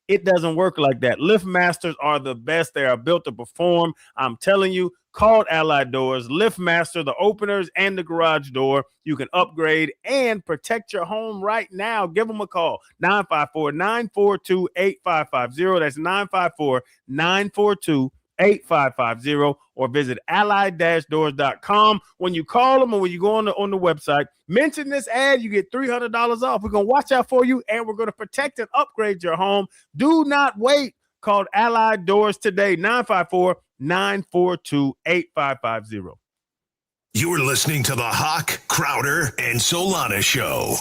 it doesn't work like that. Lift Masters are the best. They are built to perform. I'm telling you, call Allied Doors, Lift Master, the openers and the garage door. You can upgrade and protect your home right now. Give them a call, 954-942-8550. That's 954-942-8550, or visit allied-doors.com. When you call them or when you go on the website, mention this ad, you get $300 off. We're going to watch out for you, and we're going to protect and upgrade your home. Do not wait. Call Allied Doors today, 954-942-8550. You're listening to the Hawk, Crowder, and Solana Show.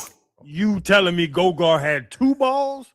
You telling me Gogar had 2 balls?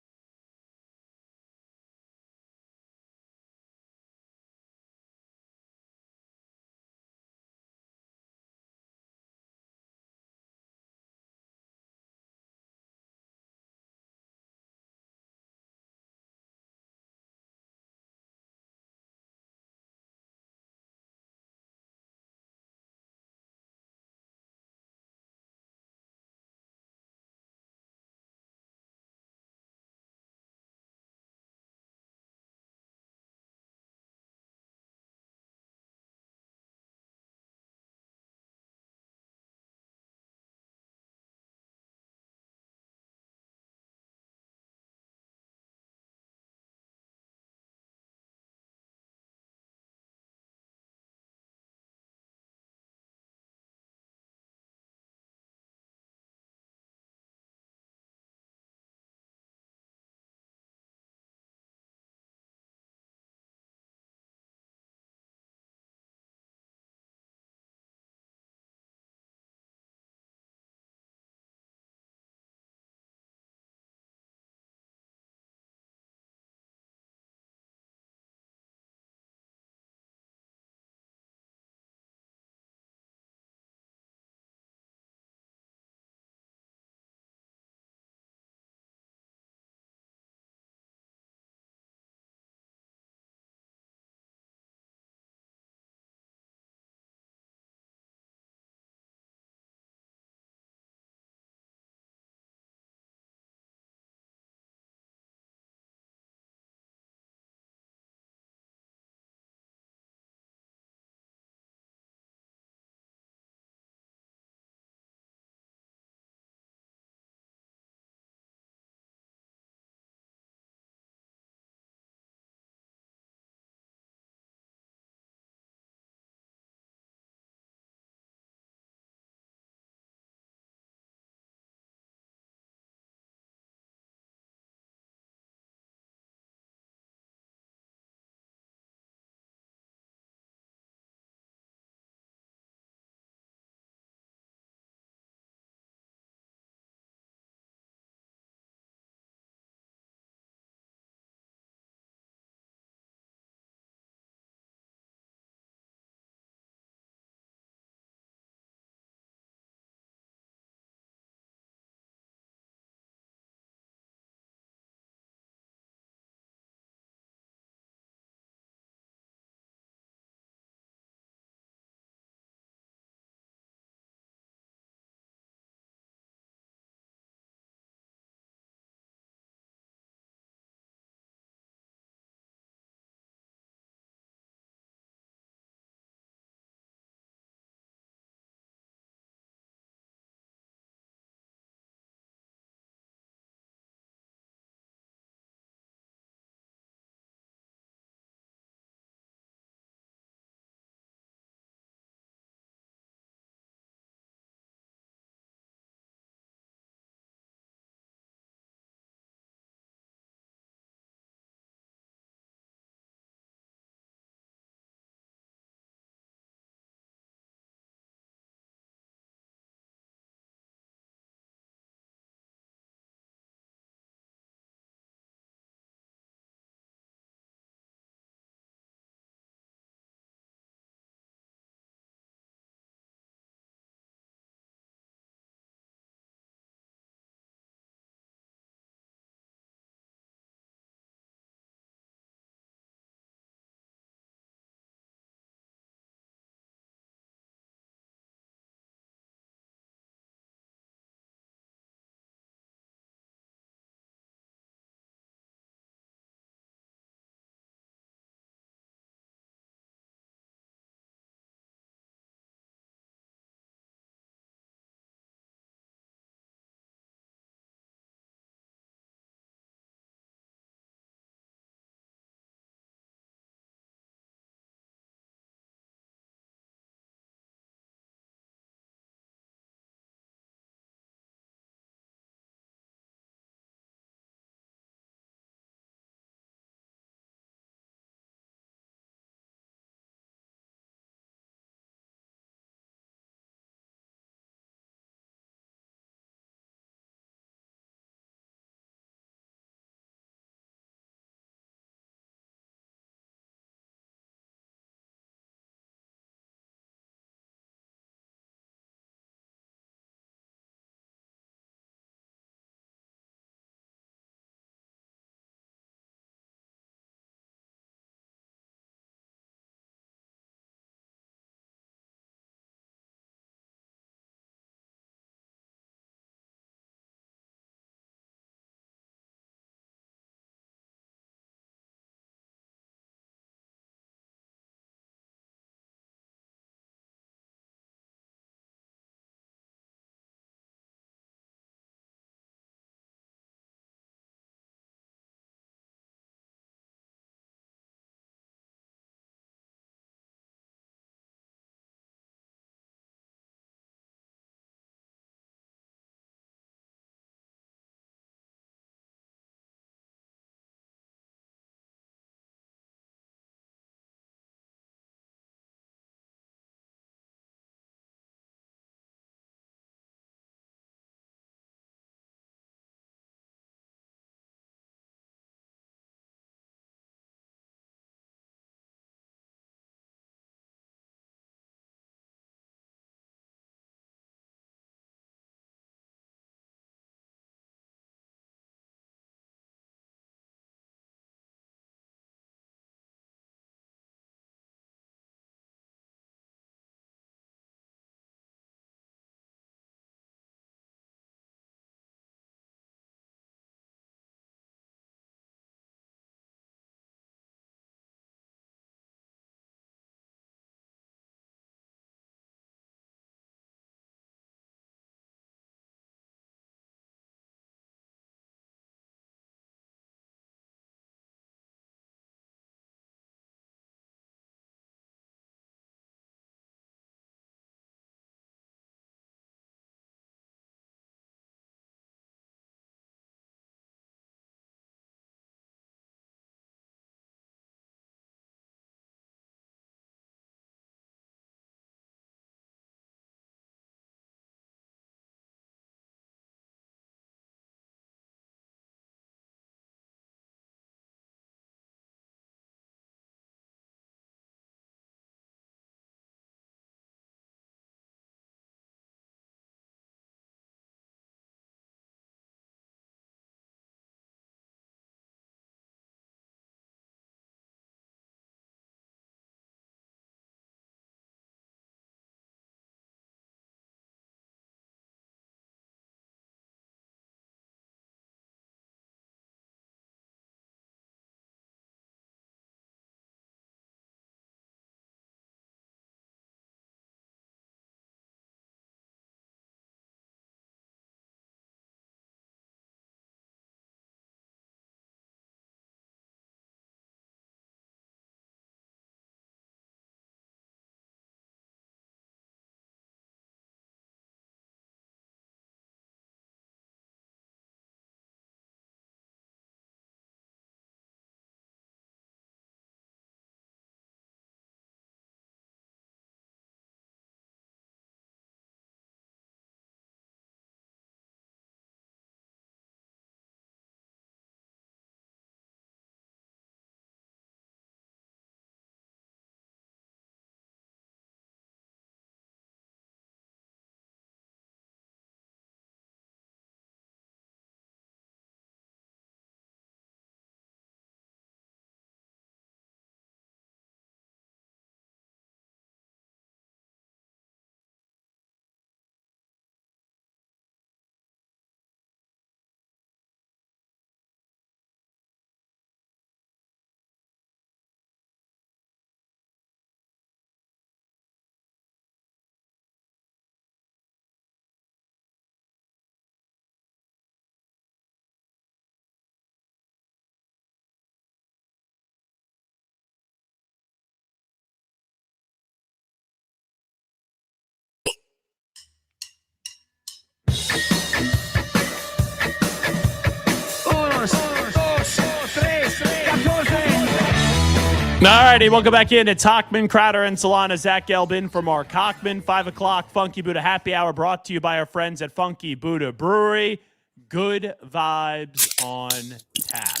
righty, welcome back in. It's Hochman, Crowder, and Solana. Zach Gelbin for Mark Hochman. 5 o'clock, Funky Buddha Happy Hour brought to you by our friends at Funky Buddha Brewery. Good vibes on tap.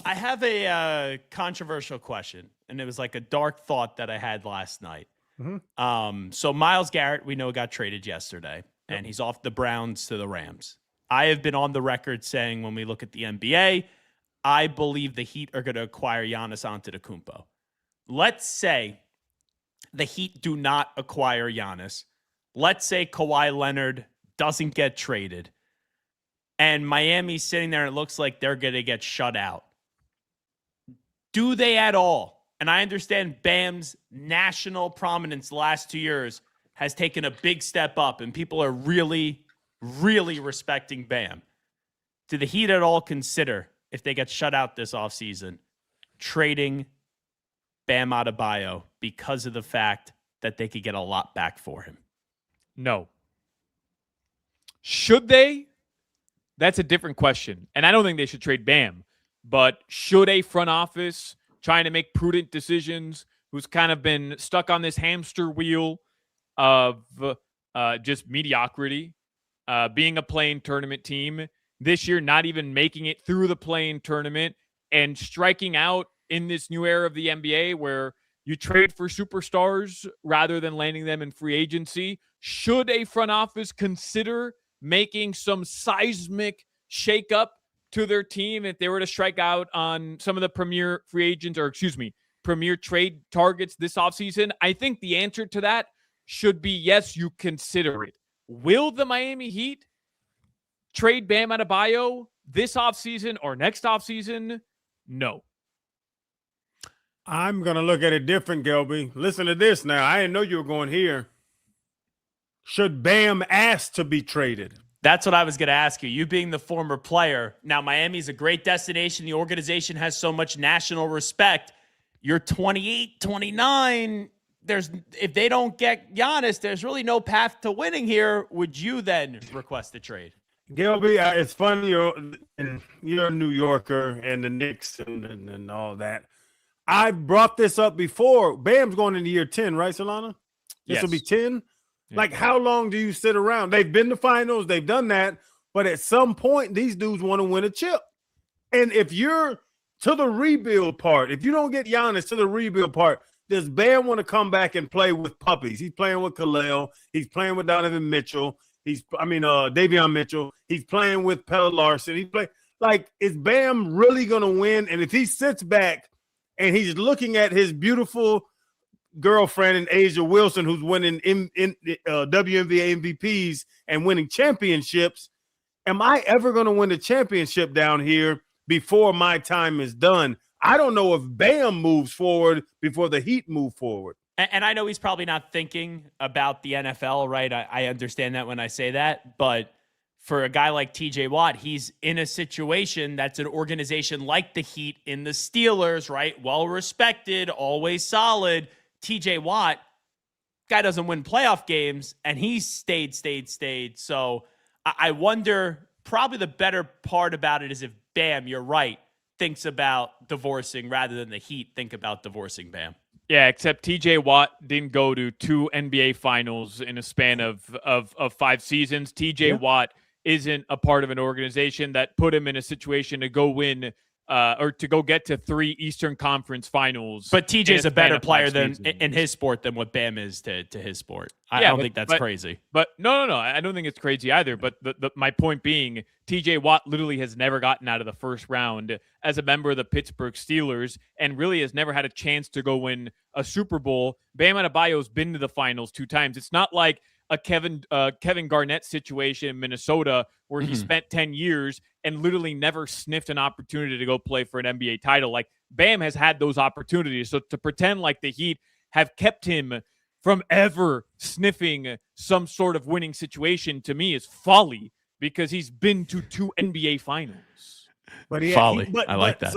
I have a controversial question, and it was like a dark thought that I had last night. So Myles Garrett, we know, got traded yesterday, and he's off the Browns to the Rams. I have been on the record saying when we look at the NBA, I believe the Heat are going to acquire Giannis Antetokounmpo. Let's say the Heat do not acquire Giannis. Let's say Kawhi Leonard doesn't get traded, and Miami's sitting there and it looks like they're going to get shut out. Do they at all? And I understand Bam's national prominence the last 2 years has taken a big step up, and people are really, really respecting Bam. Do the Heat at all consider, if they get shut out this offseason, trading Bam Adebayo because of the fact that they could get a lot back for him? No. Should they? That's a different question. And I don't think they should trade Bam. But should a front office trying to make prudent decisions, who's kind of been stuck on this hamster wheel of just mediocrity, being a play-in tournament team, this year not even making it through the play-in tournament, and striking out in this new era of the NBA where you trade for superstars rather than landing them in free agency, should a front office consider making some seismic shakeup to their team if they were to strike out on some of the premier free agents, or premier trade targets this offseason? I think the answer to that should be yes, you consider it. Will the Miami Heat trade Bam Adebayo this offseason or next offseason? No. I'm going to look at it different, Gelby. Listen to this now. I didn't know you were going here. Should Bam ask to be traded? That's what I was going to ask you. You being the former player, now Miami's a great destination. The organization has so much national respect. You're 28, 29. If they don't get Giannis, there's really no path to winning here. Would you then request a trade? Gilby, it's funny, you're a New Yorker and the Knicks and all that. I brought this up before. Bam's going into year 10, right, Solana? This will be 10. Yeah. Like, how long do you sit around? They've been to finals. They've done that. But at some point, these dudes want to win a chip. And if you're to the rebuild part, if you don't get Giannis to the rebuild part, does Bam want to come back and play with puppies? He's playing with Khalil. He's playing with Donovan Mitchell. Davion Mitchell. He's playing with Pella Larson. Is Bam really going to win? And if he sits back and he's looking at his beautiful girlfriend in Asia Wilson, who's winning WNBA MVPs and winning championships, am I ever going to win a championship down here before my time is done? I don't know if Bam moves forward before the Heat move forward. And I know he's probably not thinking about the NFL, right? I understand that when I say that. But for a guy like TJ Watt, he's in a situation that's an organization like the Heat in the Steelers, right? Well-respected, always solid. TJ Watt, guy doesn't win playoff games, and he's stayed. So I wonder, probably the better part about it is if Bam, you're right, thinks about divorcing rather than the Heat think about divorcing Bam. Yeah, except TJ Watt didn't go to 2 NBA finals in a span of 5 seasons. TJ Watt isn't a part of an organization that put him in a situation to go win or to go get to 3 Eastern Conference finals. But TJ's a better player in his sport than what Bam is to his sport. I don't think that's crazy. But no. I don't think it's crazy either. But my point being, TJ Watt literally has never gotten out of the first round as a member of the Pittsburgh Steelers and really has never had a chance to go win a Super Bowl. Bam Adebayo's been to the finals 2 times. It's not like a Kevin Garnett situation in Minnesota where he spent 10 years and literally never sniffed an opportunity to go play for an NBA title. Like, Bam has had those opportunities. So to pretend like the Heat have kept him from ever sniffing some sort of winning situation, to me, is folly, because he's been to 2 NBA finals. But folly. I like that.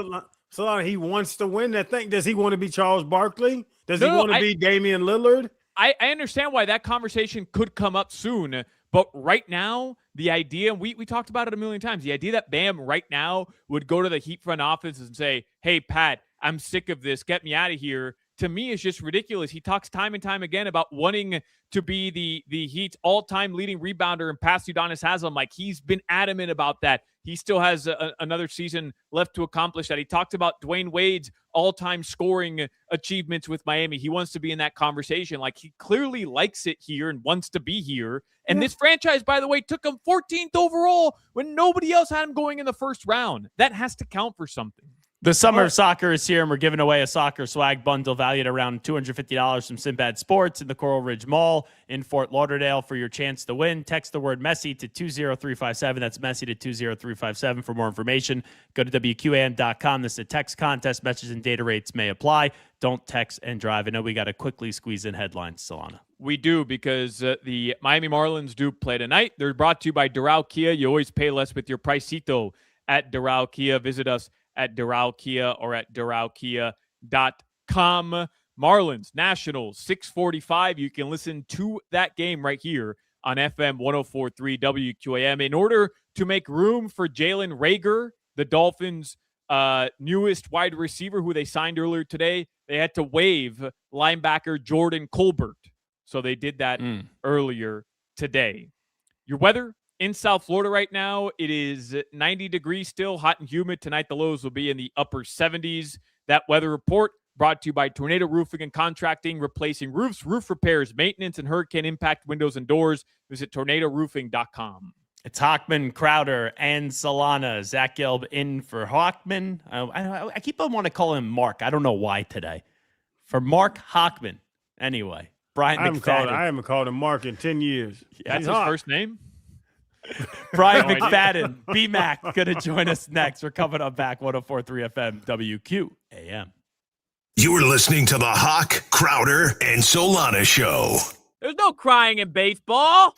So he wants to win that thing. Does he want to be Charles Barkley? Does he want to be Damian Lillard? I understand why that conversation could come up soon, But right now, the idea, we talked about it a million times, the idea that Bam right now would go to the Heat front office and say, hey, Pat, I'm sick of this. Get me out of here. To me, is just ridiculous. He talks time and time again about wanting to be the Heat's all-time leading rebounder and pass Udonis Haslem. Like, he's been adamant about that. He still has another season left to accomplish that. He talked about Dwayne Wade's all-time scoring achievements with Miami. He wants to be in that conversation. Like, he clearly likes it here and wants to be here. And this franchise, by the way, took him 14th overall when nobody else had him going in the first round. That has to count for something. The summer of soccer is here, and we're giving away a soccer swag bundle valued around $250 from Sinbad Sports in the Coral Ridge Mall in Fort Lauderdale. For your chance to win, text the word Messi to 20357. That's Messi to 20357 for more information. Go to WQAM.com. This is a text contest. Message and data rates may apply. Don't text and drive. I know we got to quickly squeeze in headlines, Solana. We do, because the Miami Marlins do play tonight. They're brought to you by Doral Kia. You always pay less with your Pricito at Doral Kia. Visit us at Doral Kia or at DoralKia.com. Marlins, Nationals, 6:45. You can listen to that game right here on FM 104.3 WQAM. In order to make room for Jalen Reagor, the Dolphins' newest wide receiver who they signed earlier today, they had to waive linebacker Jordan Colbert. So they did that earlier today. Your weather in South Florida right now, it is 90 degrees still, hot and humid. Tonight, the lows will be in the upper 70s. That weather report brought to you by Tornado Roofing and Contracting, replacing roofs, roof repairs, maintenance, and hurricane impact windows and doors. Visit tornadoroofing.com. It's Hochman, Crowder, and Solana. Zach Gelb in for Hochman. I keep on wanting to call him Mark. I don't know why today. For Mark Hochman. Anyway, Brian McFadden. I haven't called him Mark in 10 years. That's his first name? Brian McFadden, B-Mac, going to join us next. We're coming up back, 104.3 FM, WQAM. You're listening to the Hawk, Crowder, and Solana Show. There's no crying in baseball.